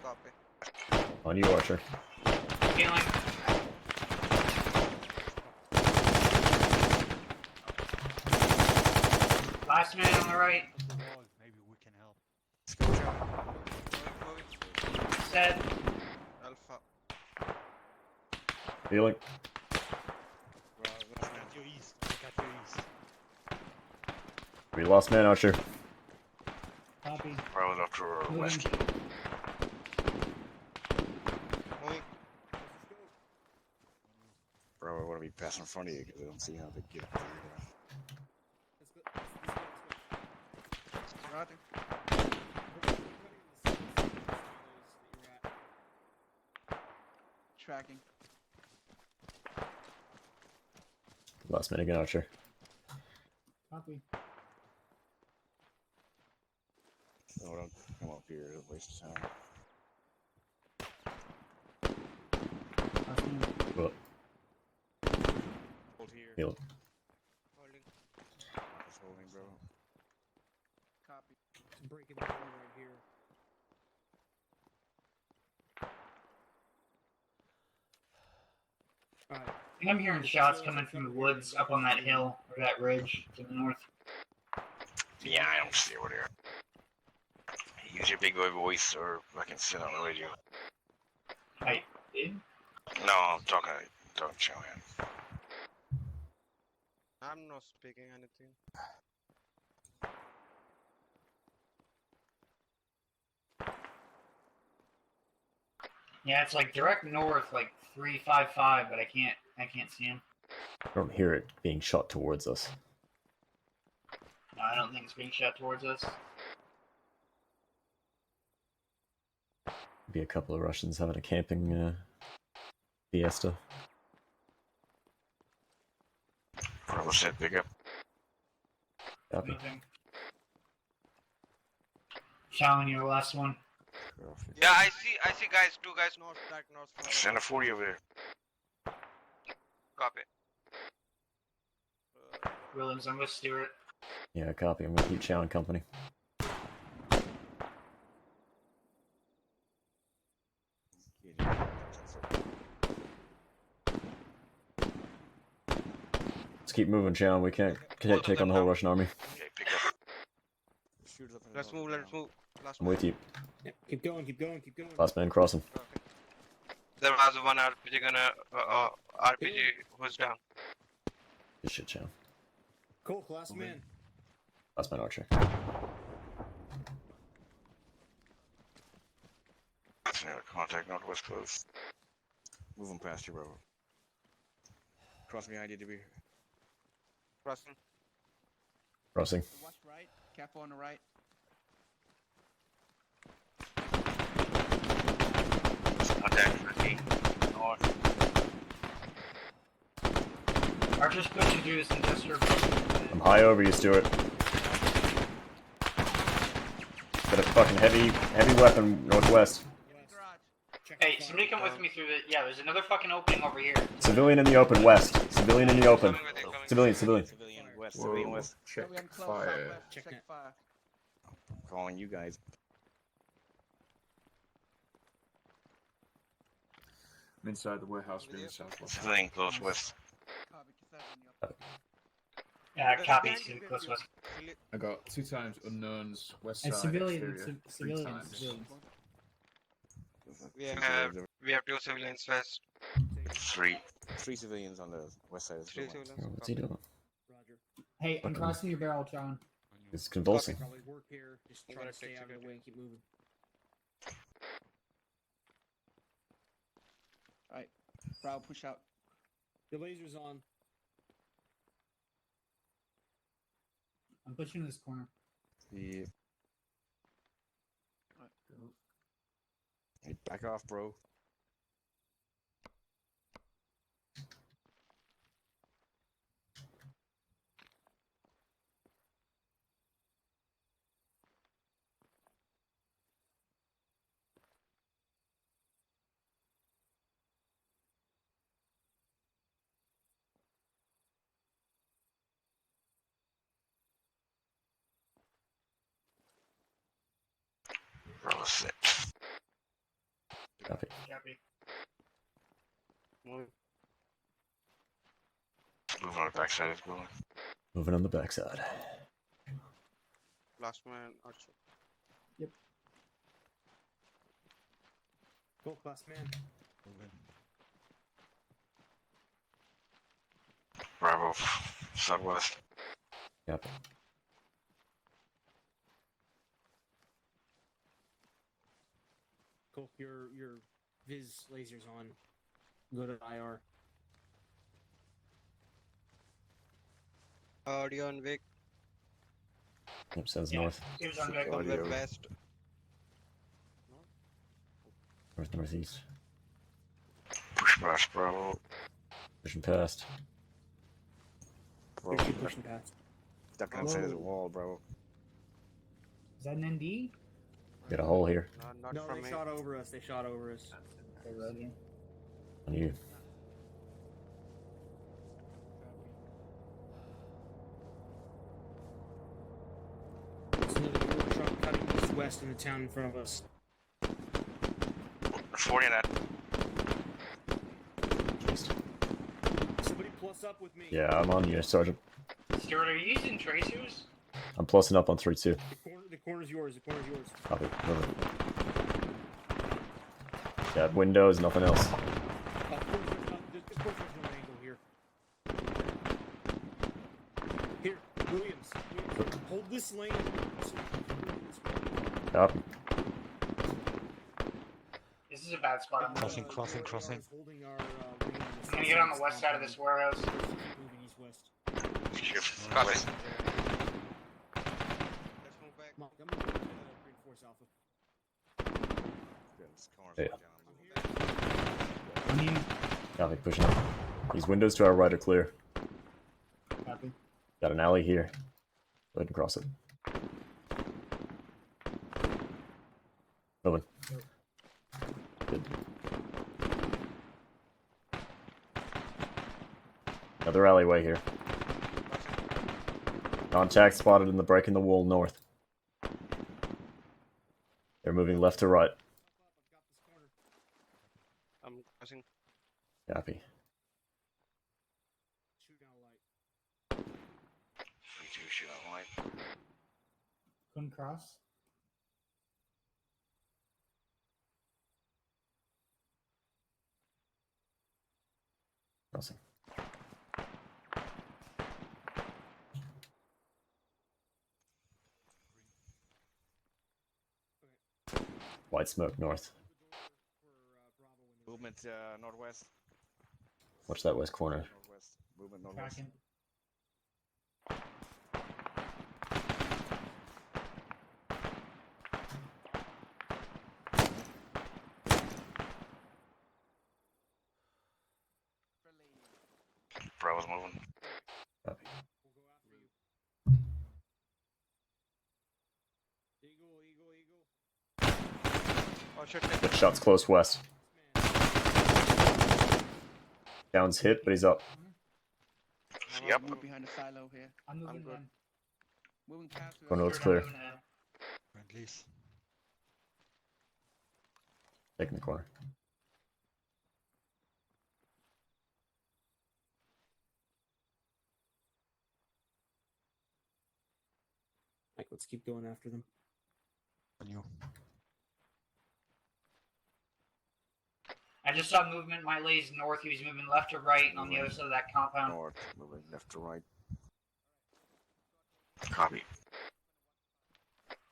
Copy. On you, Archer. Healing. Last man on the right. Maybe we can help. Moving. Set. Alpha. Healing. At your east. Look at your east. We lost man, Archer. Copy. Bravo's up to our west. Moving. Bro, I want to be passing in front of you because I don't see how they get up to you. Roger. Tracking. Last man again, Archer. Copy. No, don't come up here. It'll waste time. Last man. Well, Hold here. heal. Holding. Just holding, bro. Copy. Breaking the wall right here. Alright. I think I'm hearing shots coming from the woods up on that hill or that ridge to the north. Yeah, I don't see over there. Use your big boy voice or I can sit on the radio. I did. No, I'm talking to you. I'm not speaking anything. Yeah, it's like direct north, like 355, but I can't see him. I don't hear it being shot towards us. No, I don't think it's being shot towards us. Be a couple of Russians having a camping fiesta. Bravo said pick up. Copy. Moving. Showing your last one. Yeah, I see guys, two guys north, back north. From Send a 40 over there. Copy. Williams, I'm with Stewart. Yeah, copy. I'm gonna keep chowing company. Let's keep moving, Chow. We can't take on the whole Russian army. Okay, pick up. Let's move, let's move. Last I'm with you. Yeah, keep going, keep going, keep going. Last man crossing. There was one RPG gonna RPG who's down. Good shit, Chow. Cool, last man. Last man Archer. Contact northwest close. Moving past you, bro. Cross behind you, DB. Crossing. Crossing. Watch right. Careful on the right. Contact 15 north. Archer's pushing through this industrial. I'm high over you, Stuart. Got a fucking heavy weapon northwest. Hey, somebody come with me through the. Yeah, there's another fucking opening over here. Civilian in the open west. Civilian in the open. Civilian. Civilian west. Civilian Whoa, west. check Civilian close fire. southwest. Check Check it. fire. I'm calling you guys. I'm inside the warehouse being southwest. Civilian close west. Copy. Cassette Yeah, copy. Stewart, close west. I got 2 times unknowns, west And side, civilians, exterior, 3 civilians, times. civilians. We have two civilians west. 3. 3 civilians on the west side of the Three building. civilians. What's he doing? Roger. Hey, I'm Fucking- crossing your barrel, John. It's convulsing. Probably work here. Just I'm try to gonna stay take out of the security. way and keep moving. Alright. Bravo, push out. The laser's on. I'm pushing this corner. Yeah. Hey, back off, bro. Copy. Copy. Move. Moving on the backside of the building. Moving on the backside. Last man Archer. Go, class man. Moving. Bravo, southwest. Copy. Cool. Your Viz laser's on. Go to IR. Audio on Vic. Yep, sounds north. He was on deck. Somewhere Audio. west. North, northeast. Push past Bravo. Pushing past. Bro, Keep pushing past. duck inside the Whoa. wall, bro. Is that an ND? Got a hole here. Not No, from they me. shot over us. They shot over us. Okay, ready. On you. There's another truck cutting east-west in the town in front of us. 40 net. Somebody plus up with me. Yeah, I'm on you, Sergeant. Stuart, are you using tracers? I'm plussing up on 3-2. The corner's yours. The corner's yours. Copy. Moving. Got windows, nothing else. Of course there's no angle here. Here, Williams, hold this lane. Copy. This is a bad spot. Crossing, crossing, crossing. Holding our, I'm gonna get on the west side of this warehouse. Moving east-west. Shift. Copy. Let's move back. Mike, I'm gonna reinforce Alpha. Yeah. I mean, Copy, pushing up. These windows to our right are clear. copy. Got an alley here. Go ahead and cross it. Moving. Good. Another alleyway here. Contact spotted in the break in the wall north. They're moving left to right. I'm crossing. Copy. Shoot down light. 3-2, shoot on light. Couldn't cross. Crossing. White smoke north. Movement northwest. Watch that west corner. Northwest. Movement northwest. Tracking. Bravo's moving. Copy. Eagle. Oh shit. That shot's close west. Down's hit, but he's up. Yep. Move behind the silo here. I'm moving good. in. Moving past. Corner looks Stuart, I'm clear. moving in. Friendlies. Taking the corner. Mike, let's keep going after them. On you. I just saw movement. My lady's north. He was moving left to right and on the other side of that compound. North. Moving left to right. Copy.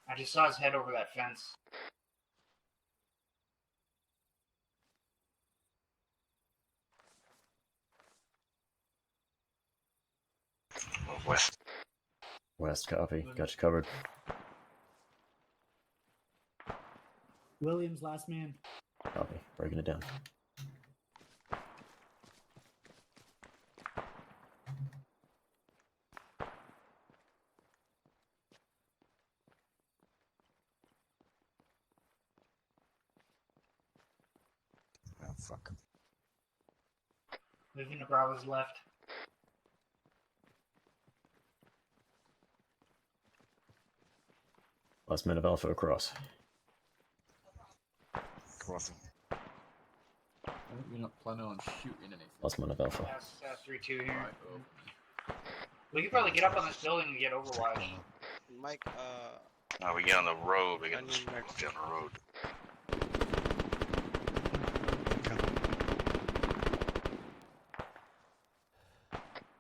I just saw his head over that fence. Move west. West, copy. Got you covered. Williams, last man. Copy. Breaking it down. Oh, fuck. Moving to Bravo's left. Last man of Alpha across. Crossing. You're not planning on shooting anything. Lost one of Alpha. That's 3-2 here. Right, oh. We could probably get up on this building and get Overwatch. Mike, No, we get on the road. We get I need meds. down the road.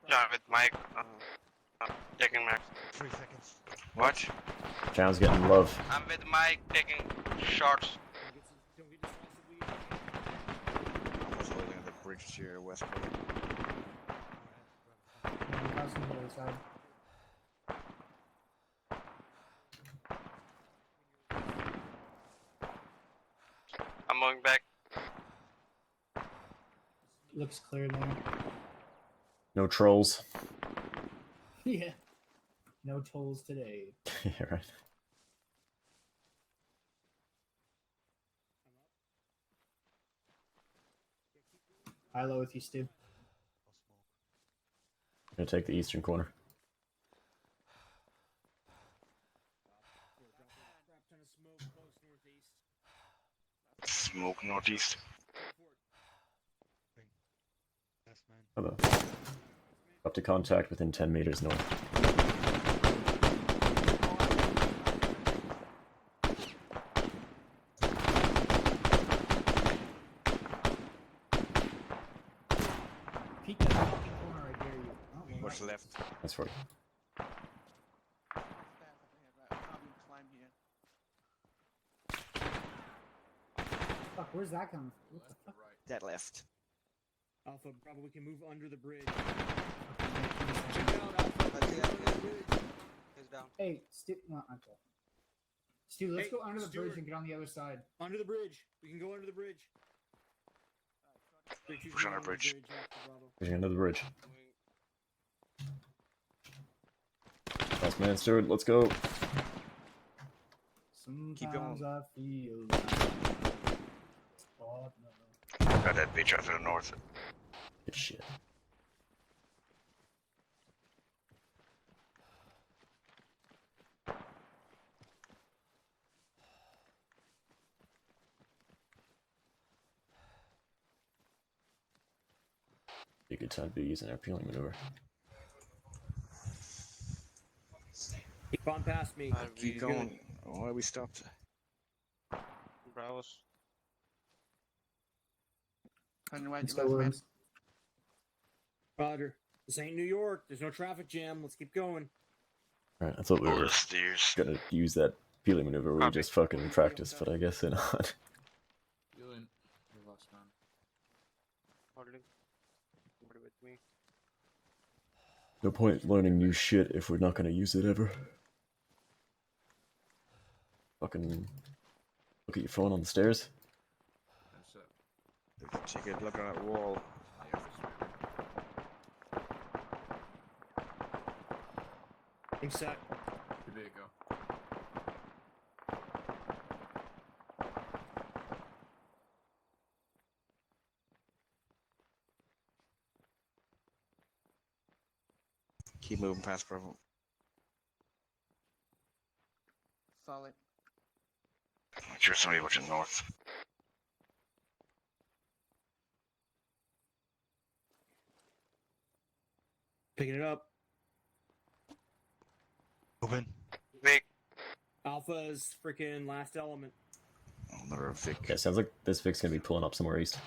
Yeah, with Mike, taking max. 3 seconds. What? John's getting love. I'm with Mike taking shots. Almost holding the bridge to your west. Crossing the other side. I'm moving back. Looks clear there. No trolls. Yeah. No tolls today. Yeah, right. High low with you, Stu. I'm gonna take the eastern corner. Smoke northeast. Hello. Up to contact within 10 meters north. Peek that fucking corner, I dare you. Oh, well, What's left? That's for you. fuck, where's that coming from? What the fuck? That left. Alpha, Bravo, we can move under the bridge. He's down. Hey, Stu. Well, okay. Stu, let's Hey, go under the bridge Stuart. and get on the other side. Under the bridge. We can go under the bridge. Push under the bridge. Pushing under the bridge. Last man, Stuart, let's go. Sometimes I feel Got that bitch out to the north. Good shit. Be a good time to be using our peeling maneuver. Keep on past me. Keep going. Why we stopped? Bravos. On your right, Let's your go, left, man. Worms. Roger. This ain't New York. There's no traffic jam. Let's keep going. Alright, I thought we Over were the stairs. gonna use that peeling maneuver we just fucking practiced, but I guess they're not. You're in. You're last man. Holding. Somebody with me. No point learning new shit if we're not gonna use it ever. Fucking look at your phone on the stairs. That's it. Take a look at that wall. Think set. There you go. Keep moving past Bravo. Solid. I'm sure somebody watching north. Picking it up. Moving. Vic. Alpha's freaking last element. Another Vic. Okay, sounds like this Vic's gonna be pulling up somewhere east.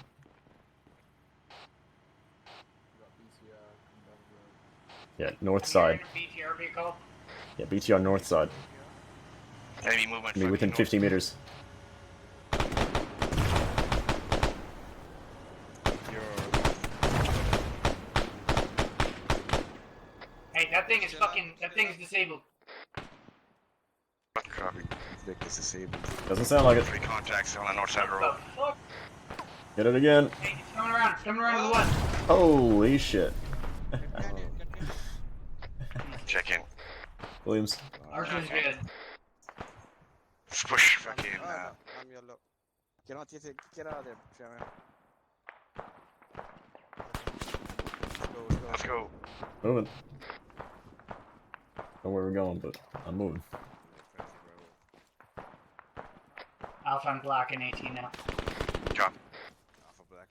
You got BTR coming down the road. Yeah, north side. BTR vehicle. Yeah, BTR north side. Enemy movement. Be within 50 meters. Hey, that thing is fucking. That thing is disabled. Copy. Vic is disabled. Doesn't sound like it. 3 contacts on the north side of the road. Fuck. Get it again. Hey, it's coming around. It's coming around to the west. Holy shit. Check in. Williams. Ours is good. Let's push fucking. I'm yellow. Get on, get out of there, Chairman. Let's go. Moving. Don't know where we're going, but I'm moving. Alpha and black and 18 now. Copy. Alpha Black.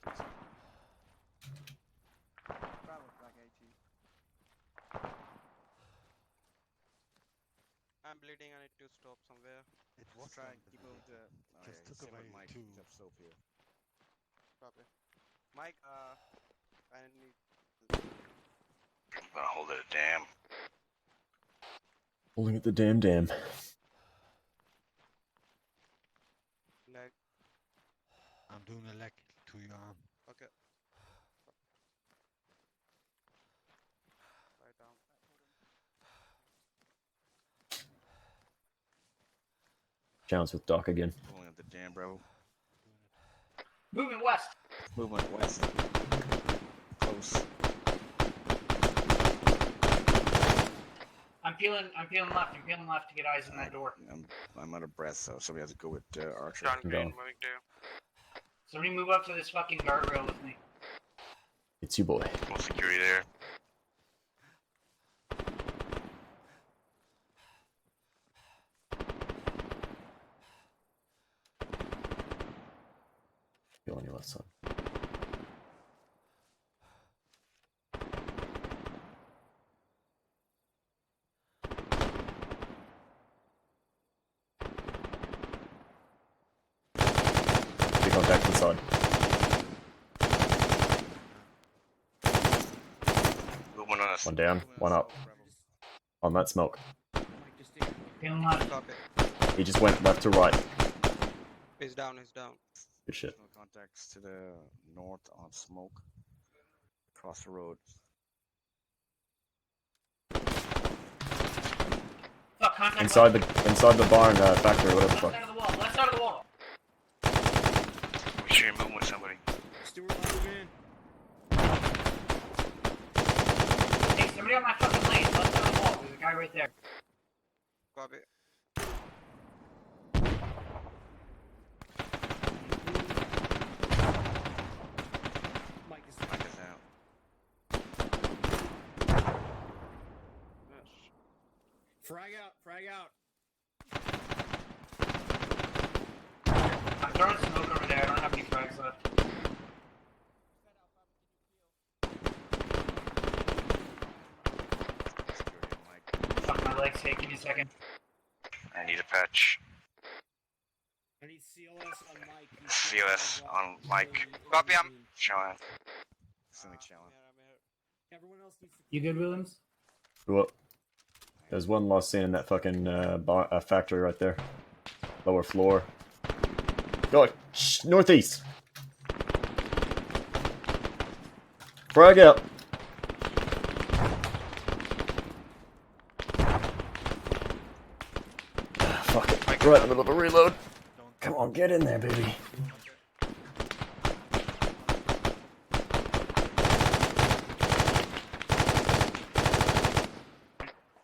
bleeding. I need to stop somewhere. It was Try and done keep with over the to. bleeding. Just took same with away Mike. two. He's up slope here. Copy. Mike, I need I'm gonna hold it a dam. Holding at the damn. leg. I'm doing a leg to your arm. Okay. Right down. Challenge with Doc again. Pulling up the dam, bro. Moving west. Movement west. Close. I'm peeling left. I'm peeling left to get eyes on that door. I'm out of breath, so somebody has to go with Archer. John I'm Green, going. moving to. Somebody move up to this fucking guardrail with me. It's you, boy. Full security there. Feel on your left side. Big contact inside. Movement on us. One down, one up. On that smoke. Mike, just stay. Peeling left. Copy. He just went left to right. He's down. He's down. Good shit. No contacts to the north on smoke. Across the road. Fuck, contact Inside left. the barn factory, whatever the Left fuck. side of the wall. Left side of the wall. Make sure you're moving with somebody. Stewart, move in. Hey, somebody on my fucking lane. Left side of the wall. There's a guy right there. Copy. Mike is Mike is out. Yes. frag out. Frag out. I'm throwing smoke over there. I don't have any frags left. Security, Mike. Fuck, my leg's taking me a second. I need a patch. I need CLS on Mike. He's CLS on Mike. Copy, I'm- Showing. Something challenge. I'm here. Everyone else needs to. You good, Williams? Well, there's one lost scene in that fucking factory right there. Lower floor. Go northeast. Frag out. Fuck it. Right in the middle of a reload. Come on, get in there, baby.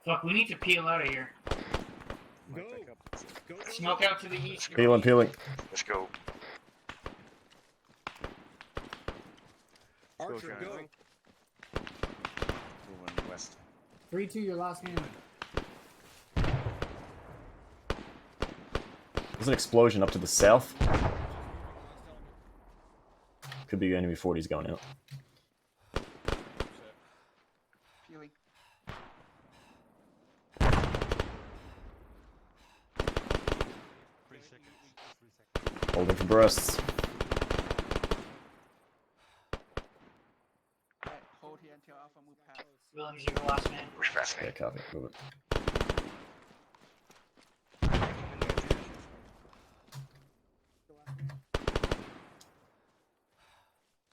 Fuck, we need to peel out of here. Go. Go. Smoke out to the east. Peeling. Let's go. Archer, go. Moving west. 3-2, your last man. There's an explosion up to the south. Could be enemy 40s going out. Peeling. 3 seconds. 3 seconds. Holding for breasts. Alright, hold here until Alpha move past. Williams, you're the last man. Push fast, Yeah, mate. copy. Move it.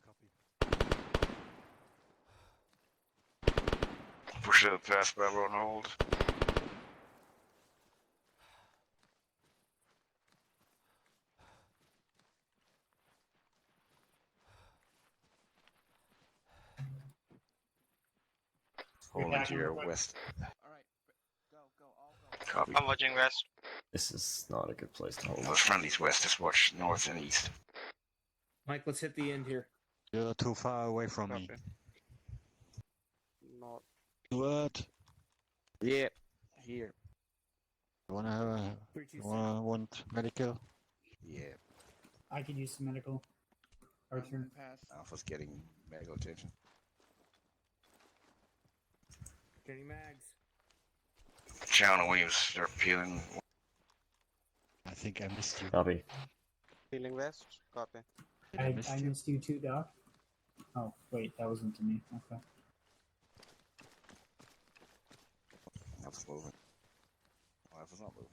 Copy. Push it past Bravo and hold. Hold into your west. Alright, go, all go. Copy. I'm watching west. This is not a good place to hold. Those friendlies west, just watch north and east. Mike, let's hit the end here. You're too far away from me. Copy. Not. What? Yeah. Here. You wanna have a... 3-2. want medical? Yeah. I could use some medical. Archer. Pass. Alpha's getting medical attention. Getting mags. Channel waves start peeling. I think I missed you. Copy. Feeling west. Copy. Did I miss I you? missed you too, Doc. Oh, wait, that wasn't to me. Okay. Alpha's moving. Oh, Alpha's not moving.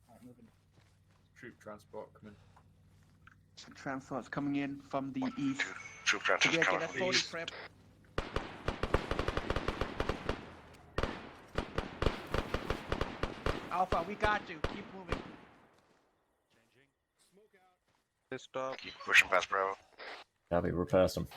Alright, moving. Troop transport coming. Some transports coming in from the east. Troop Did transfers you coming get a from the 40 east. prep? Alpha, we got you. Keep moving. Please stop. Keep pushing past Bravo. Copy. We're past them.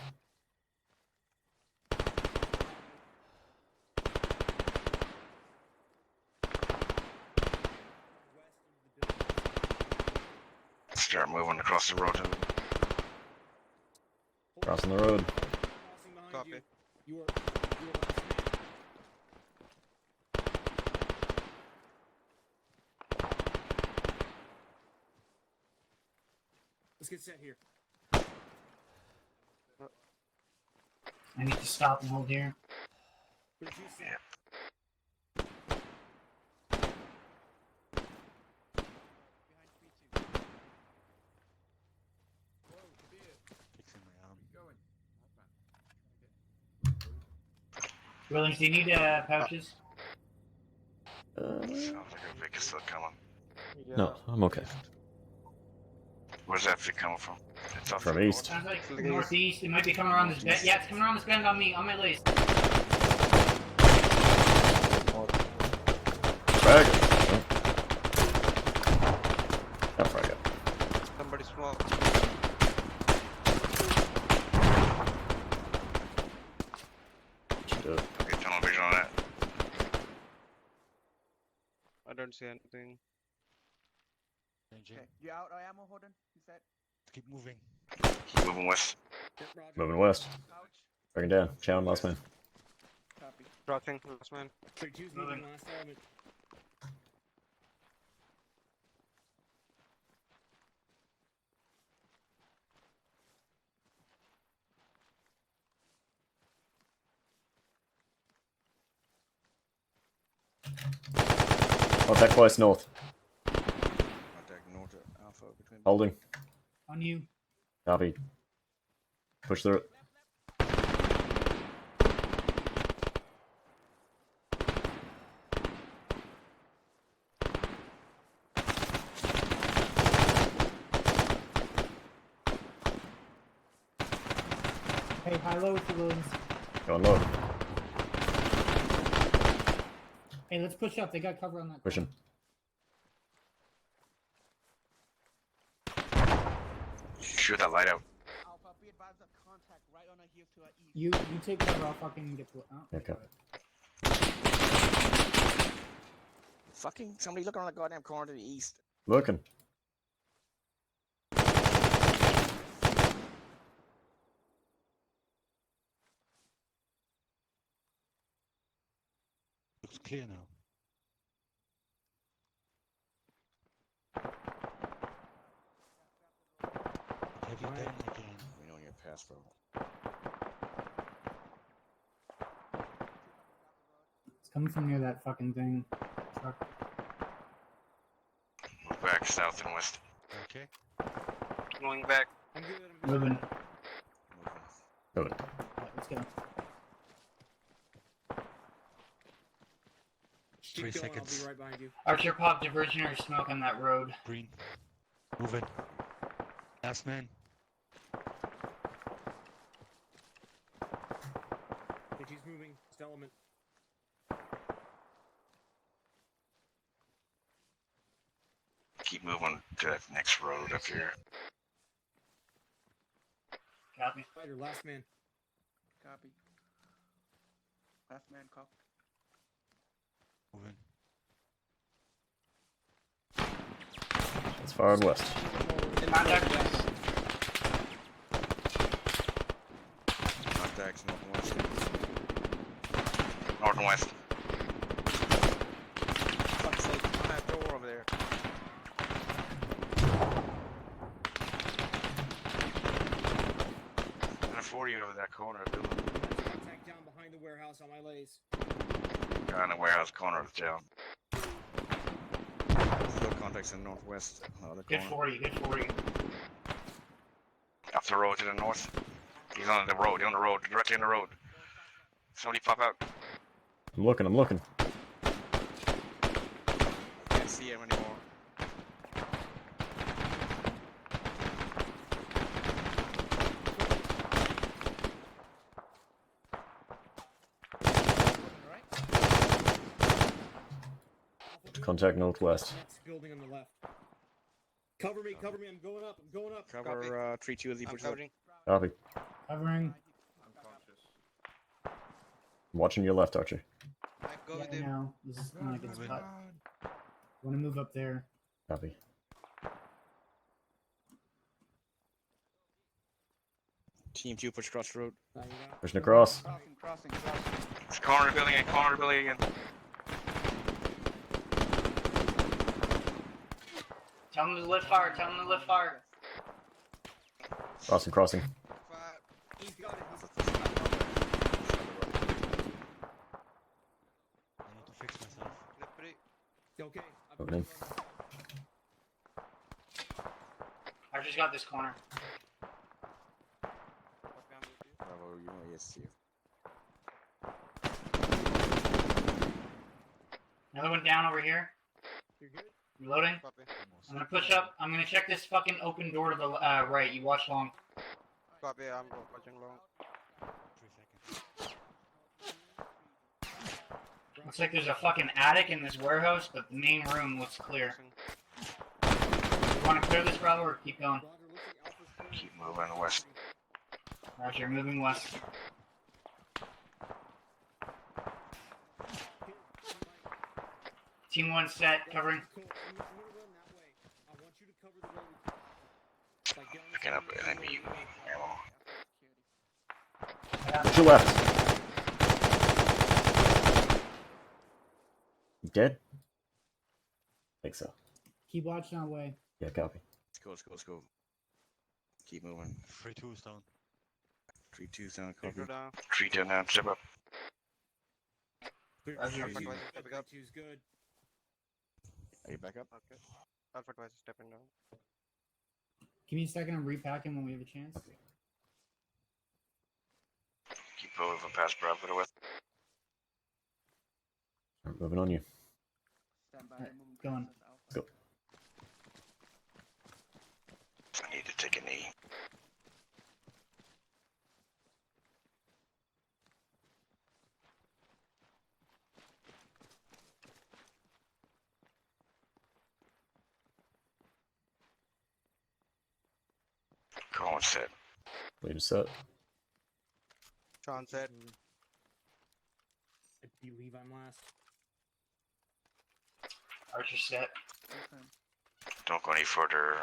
Start moving across the road. Crossing the road. Crossing behind Copy. you. You are last man. Let's get set here. I need to stop and hold here. Where'd you set? Yeah. Fixing my arm. Williams, do you need pouches? Sounds like a Vic is still coming. No, I'm okay. Where's that Vic coming from? It's off From to the east. Sounds like Please. northeast. It might be coming around this bend. Yeah, it's coming around this bend on me, on my lace. Frag. Oh, frag it. Somebody small. Should do it. Okay, tunnel vision on that. I don't see anything. Changing. Okay, you out of ammo, Holden? You said? Keep moving. Keep moving west. Yep, Roger. Moving west. Pouch? Breaking down. Challenge last man. Copy. Crossing. Last man. 32's moving last element. Contact close north. Contact north at Alpha between. Holding. On you. Copy. Push through it. Hey, high low for Williams. Going low. Hey, let's push up. They got cover on that. Pushing. Shoot that light out. Alpha, be advised of contact right on our heels to our east. You take cover. I'll fucking get to it. Oh, Okay. Fucking somebody looking on the goddamn corner to the east. Looking. Looks clear now. Heavy down again. We don't get past bro. it's coming from near that fucking thing. Truck. Move back south and west. Okay. Going back. I'm good. I'm good. Moving. Moving. Alright, let's go. 'Keep 3 going, seconds. I'll be right behind you. Archer pop diversionary smoke on that road. Green. Moving. Last man. 32's moving. Just element. Keep moving to that next road up here. Copy. Fighter, last man. Copy. Last man, cop. Moving. It's fired west. Contact. Contacts north and west. North and west. Fuck's sake, on that door over there. And a 40 over that corner. warehouse on my lays. Guy in the warehouse corner of the town. Still contacts in northwest. Other Good corner. 40, good 40. Up the road to the north. He's on the road, directly on the road. Somebody pop out. I'm looking. Can't see him anymore. Contact northwest. Next building on the left. Cover me, I'm going up, Cover 3-2 as he I'm pushes up. covering. Copy. Covering. Unconscious. I'm watching your left, Archer. I go Yeah, with I him. know. This is not a good spot. Want to move up there. Copy. Team 2 push across the road. Pushing across. Crossing. It's corner building again. Tell them to lift fire. Crossing. He's got it. I need to fix myself. Okay. Moving in. I just got this corner. Bravo, you know yes, you. Another one down over here. You're good? Reloading. Copy. I'm gonna push up. I'm gonna check this fucking open door to the right. You watch long. Copy, I'm watching long. 3 seconds. Looks like there's a fucking attic in this warehouse, but the main room looks clear. You wanna clear this, Bravo, or keep going? Keep moving west. Roger, moving west. Team 1 set, covering. Picking up enemy ammo. To your left. You dead? Think so. Keep watching our way. Yeah, copy. Let's go. Keep moving. 3-2 is down. 3-2 down, Go copy. down. 3 down now, step up. Alpha Three. twice stepping up. Two's good. Are you back up? Okay. Alpha twice stepping down. Give me a second, I'm repacking when we have a chance. Keep moving past Bravo to the west. Alright, moving on you. Stand by. Alright, moving going. close, Go. I need to take a knee. Colin set. Lead set. Sean said. I believe I'm last. Archer set. Confirm. Don't go any further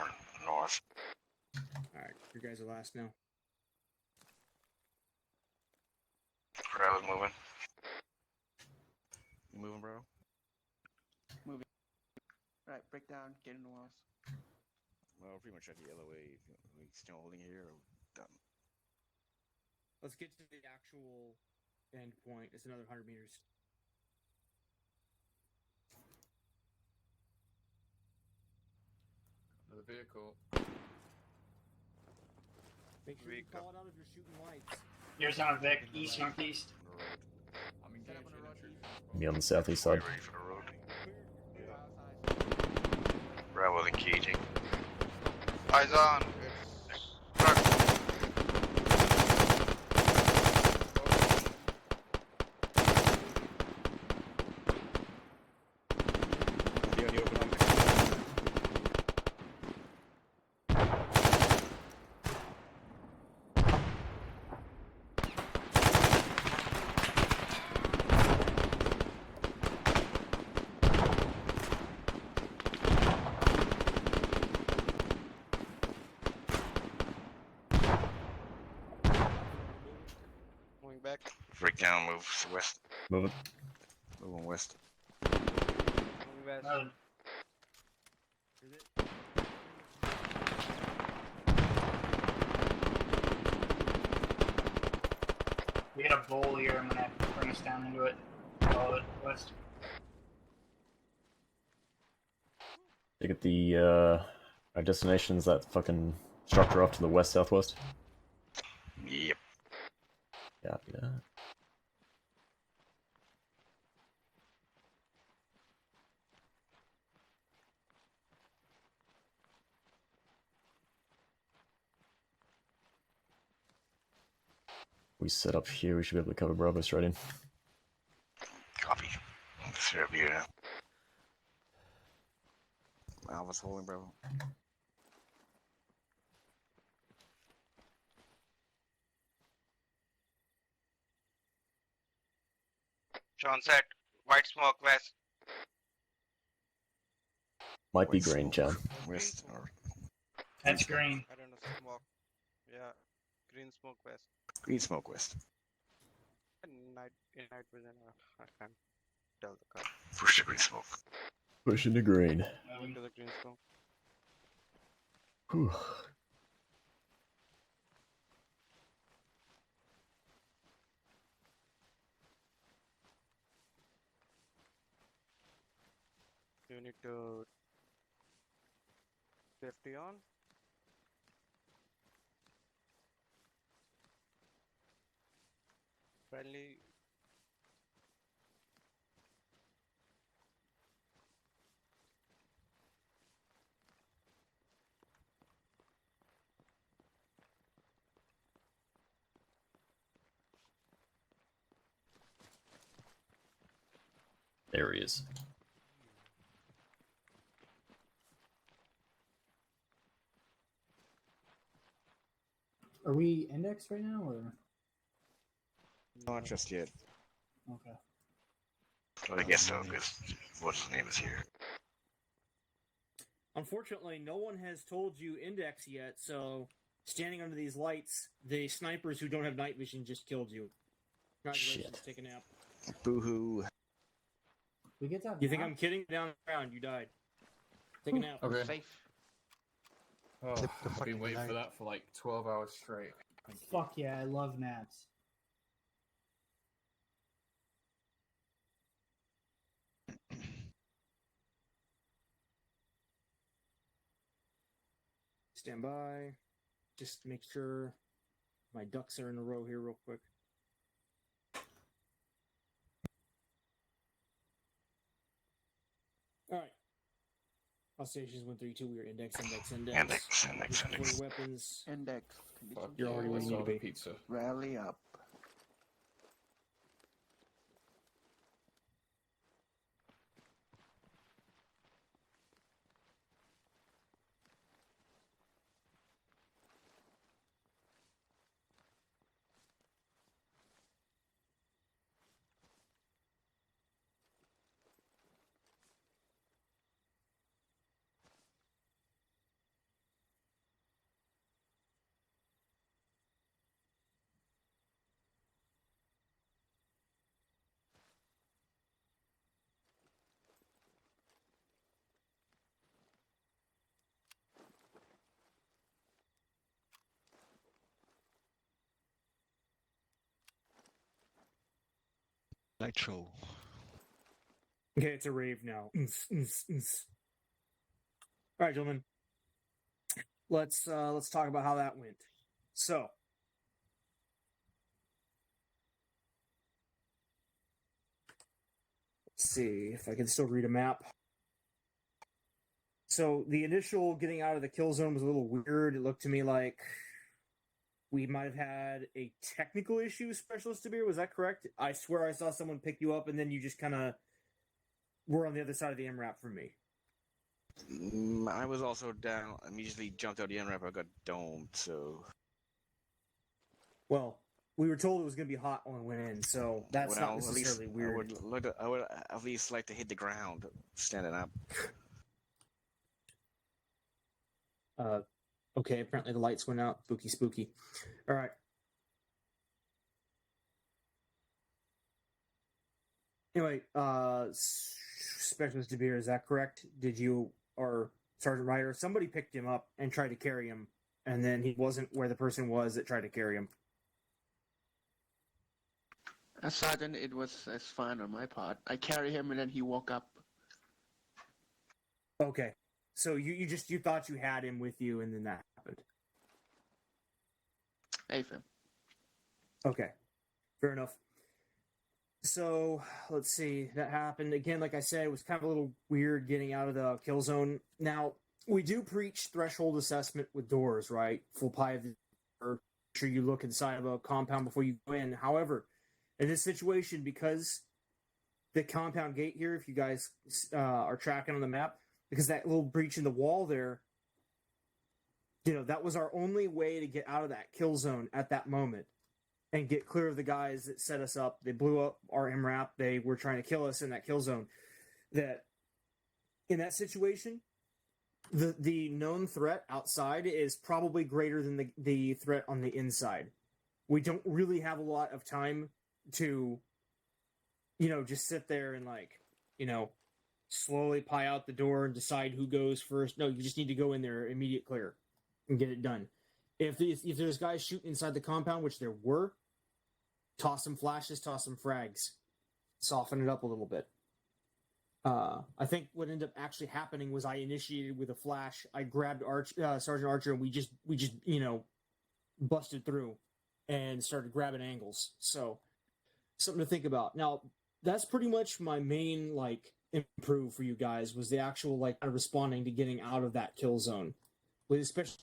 north. Alright, you guys are last now. Bravo's moving. You moving, bro? Right, break down, get in the walls. Well, pretty much at the LOA. We still holding here or done? Let's get to the actual end point. It's another 100 meters. Another vehicle. Make sure you Vehicle. call it out if you're shooting lights. Here's on Vic, east, northeast. On the road. I'm engaging in troops. Me on the southeast Are side. you ready for the road? Bravo's engaging. Eyes on. It's truck. The audio open. Moving back. Breakdown moves west. Moving. Moving west. Moving west. Another. Is it? We got a bowl here. I'm gonna bring us down into it. Follow it west. Look at the our destination's that fucking structure off to the west southwest. Yep. Yeah. We set up here, we should be able to cover Bravo straight in. Copy. Serve here. Alpha's holding, bro. John said, white smoke west. Might be green, John. West or That's green. I don't know, smoke. Yeah, green smoke west. green smoke west. In night vision, I can't tell the color. Push the green smoke. Pushing to green. Moving to the green smoke. Whew. You need to safety on. Friendly. There he is. Are we index right now, or? Not just yet. Okay. Well, I guess so, because what's his name is here. Unfortunately, no one has told you index yet, so standing under these lights, the snipers who don't have night vision just killed you. Congratulations, take a nap. Boo-hoo. We get to have You think nap? I'm kidding? Down the ground, you died. Take a nap. Okay. Safe. Oh, Clip the I've fucking been waiting for light. that for like 12 hours straight. Thank you. Fuck yeah, I love naps. Stand by. Just make sure my ducks are in a row here real quick. Alright. All stations 132, we are index. Deploy weapons. Index. Fuck You're yeah, already where let's you need to have be. pizza. Rally up. Light show. Okay, it's a rave now. Alright, gentlemen. Let's talk about how that went. So let's see if I can still read a map. So the initial getting out of the kill zone was a little weird. It looked to me like we might have had a technical issue, Specialist Debir. Was that correct? I swear I saw someone pick you up and then you just kind of were on the other side of the MRAP from me. I was also down. Immediately jumped out the end ramp. I got domed. So. Well, we were told it was going to be hot when we went in, so that's not necessarily weird. I would at least like to hit the ground standing up. Okay, apparently the lights went out. Spooky. All right. Anyway, Specialist Debir, is that correct? Did you, or Sergeant Ryder, somebody picked him up and tried to carry him, and then he wasn't where the person was that tried to carry him? Sergeant, it was as fine on my part. I carry him and then he woke up. Okay. So you thought you had him with you, and then that happened. Hey, fam. Okay, fair enough. So let's see. That happened again. Like I said, it was kind of a little weird getting out of the kill zone. Now we do preach threshold assessment with doors, right? Full pie of the door. Make sure you look inside of a compound before you go in. However, in this situation, because the compound gate here, if you guys are tracking on the map, because that little breach in the wall there, that was our only way to get out of that kill zone at that moment and get clear of the guys that set us up. They blew up our MRAP. They were trying to kill us in that kill zone. That in that situation, the known threat outside is probably greater than the threat on the inside. We don't really have a lot of time to, just sit there and slowly pie out the door and decide who goes first. No, you just need to go in there, immediate clear, and get it done. If there's guys shooting inside the compound, which there were, toss some flashes, toss some frags, soften it up a little bit. I think what ended up actually happening was I initiated with a flash. I grabbed Sergeant Archer, and we just busted through and started grabbing angles. So something to think about. Now that's pretty much my main improve for you guys was the actual kind of responding to getting out of that kill zone. With especially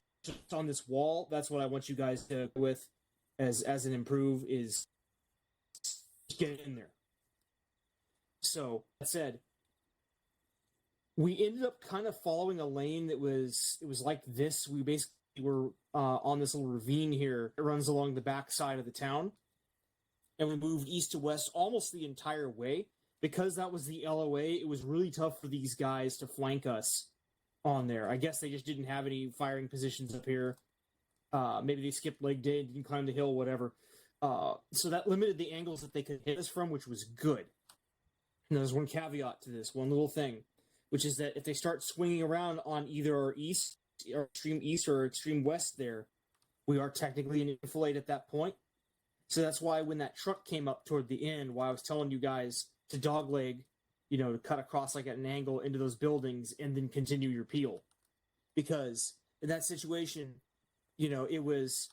on this wall, that's what I want you guys to go with as an improve is get in there. So that said, we ended up kind of following a lane that was like this. We basically were on this little ravine here. It runs along the back side of the town, and we moved east to west almost the entire way. Because that was the LOA, it was really tough for these guys to flank us on there. I guess they just didn't have any firing positions up here. Maybe they skipped leg day, didn't climb the hill, whatever. So that limited the angles that they could hit us from, which was good. And there's one caveat to this, one little thing, which is that if they start swinging around on either our east, or extreme east or extreme west there, we are technically in enfilade at that point. So that's why when that truck came up toward the end, why I was telling you guys to dogleg, to cut across at an angle into those buildings and then continue your peel. Because in that situation, it was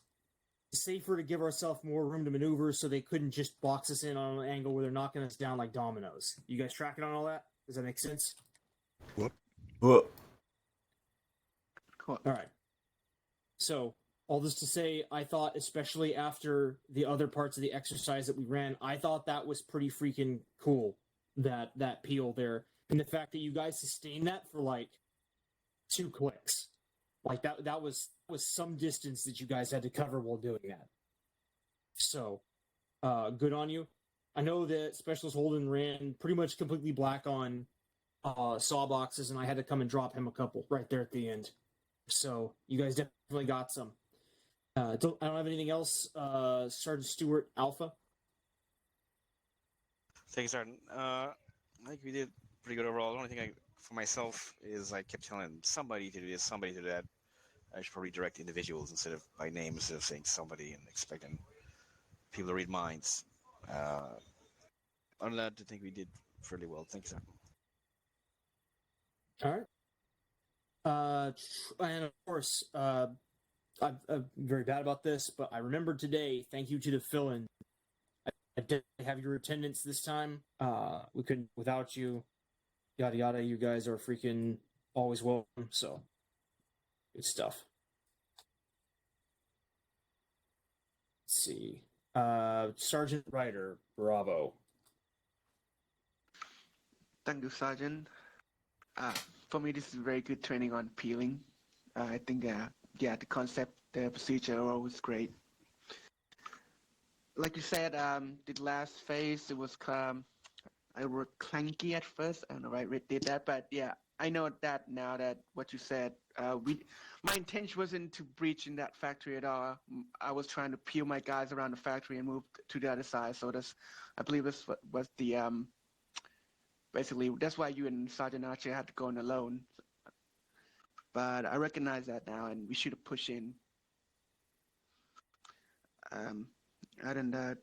safer to give ourselves more room to maneuver so they couldn't just box us in on an angle where they're knocking us down like dominoes. You guys tracking on all that? Does that make sense? Whoop. Cool. All right. So all this to say, I thought, especially after the other parts of the exercise that we ran, I thought that was pretty freaking cool, that peel there. And the fact that you guys sustained that for 2 clicks. That was some distance that you guys had to cover while doing that. So, good on you. I know that Specialist Holden ran pretty much completely black on saw boxes, and I had to come and drop him a couple right there at the end. So, you guys definitely got some. I don't have anything else. Sergeant Stewart, Alpha. Thanks, Sergeant. I think we did pretty good overall. The only thing for myself is I kept telling somebody to do this, somebody to do that. I should probably direct individuals instead of by name, instead of saying somebody and expecting people to read minds. I'm glad to think we did fairly well. Thanks, sir. All right. And of course, I'm very bad about this, but I remembered today. Thank you to the fill-in. I didn't have your attendance this time. We couldn't without you. Yada yada. You guys are freaking always welcome. So good stuff. Let's see. Sergeant Ryder, bravo. Thank you, Sergeant. For me, this is very good training on peeling. I think, the concept, the procedure was great. Like you said, the last phase, it was I wrote clanky at first. I don't know why I did that, but yeah, I know that now that what you said. My intention wasn't to breach in that factory at all. I was trying to peel my guys around the factory and move to the other side. So I believe this was the basically that's why you and Sergeant Archer had to go in alone. But I recognize that now, and we should have pushed in. Other than that,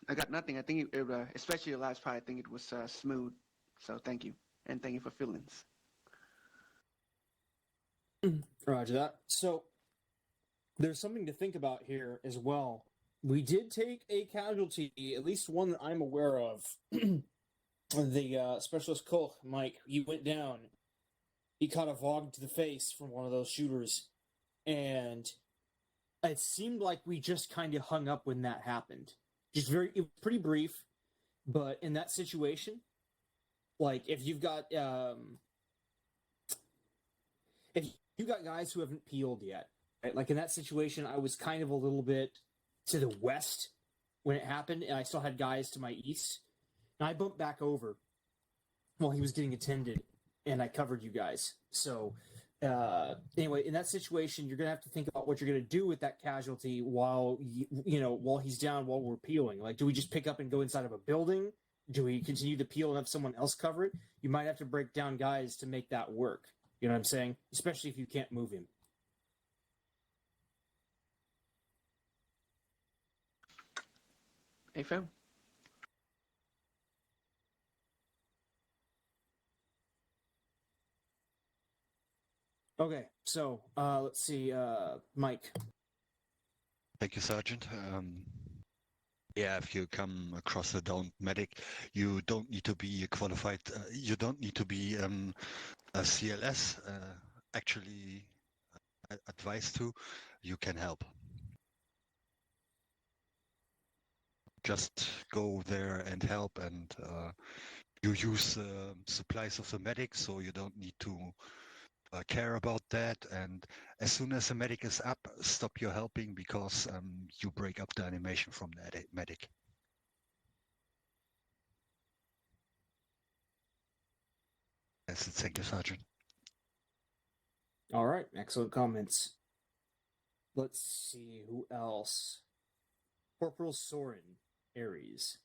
I got nothing. I think especially the last part, I think it was smooth. So thank you, and thank you for feelings. Roger that. So there's something to think about here as well. We did take a casualty, at least one that I'm aware of. The specialist Koch, Mike, he went down. He caught a Vogue to the face from one of those shooters, and it seemed like we just kind of hung up when that happened. It was pretty brief, but in that situation, like if you've got guys who haven't peeled yet, right? Like in that situation, I was kind of a little bit to the west when it happened, and I still had guys to my east. And I bumped back over while he was getting attended, and I covered you guys. So anyway, in that situation, you're gonna have to think about what you're gonna do with that casualty while while he's down, while we're peeling. Like, do we just pick up and go inside of a building? Do we continue to peel and have someone else cover it? You might have to break down guys to make that work. You know what I'm saying? Especially if you can't move him. Hey, fam. Okay, so let's see, Mike. Thank you, Sergeant. Yeah, if you come across a downed medic, you don't need to be qualified. You don't need to be a CLS. Actually, advised to. You can help. Just go there and help, and you use supplies of the medic, so you don't need to care about that. And as soon as the medic is up, stop your helping, because you break up the animation from the medic. Yes, thank you, Sergeant. All right, excellent comments. Let's see who else. Corporal Soren, Aries.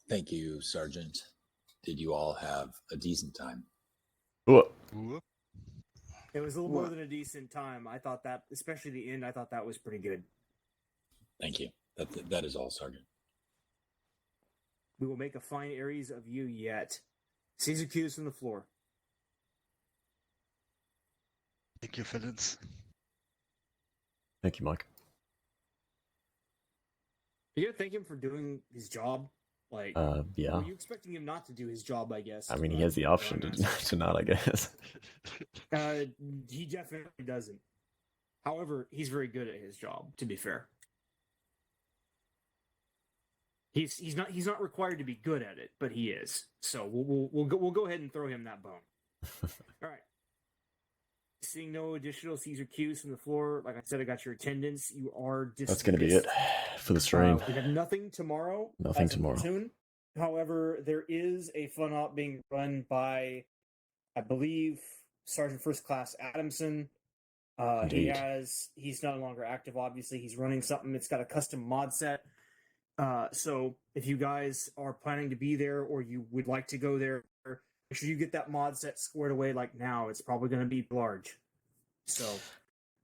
Thank you, Sergeant. Did you all have a decent time? Whoop. It was a little more than a decent time. I thought that, especially the end, I thought that was pretty good. Thank you. That is all, Sergeant. We will make a fine Aries of you yet. Caesar cues from the floor. Thank you, Phillips. Thank you, Mike. You gotta thank him for doing his job. Like, yeah. Were you expecting him not to do his job, I guess? I mean, he has the option to not, I guess. He definitely doesn't. However, he's very good at his job, to be fair. He's not required to be good at it, but he is. So we'll go ahead and throw him that bone. All right. Seeing no additional Caesar cues from the floor, like I said, I got your attendance. You are dismissed. That's going to be it for the stream. We have nothing tomorrow. Nothing tomorrow. Platoon. However, there is a fun op being run by, I believe, Sergeant First Class Adamson. He's no longer active, obviously. He's running something. It's got a custom mod set. So if you guys are planning to be there, or you would like to go there, make sure you get that mod set squared away like now. It's probably going to be large. So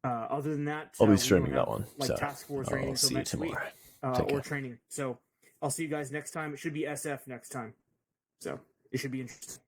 other than that, I'll be streaming that one. Like so task force I'll training see you next week, tomorrow. or training. So I'll see you guys next time. It should be SF next time. So it should be interesting.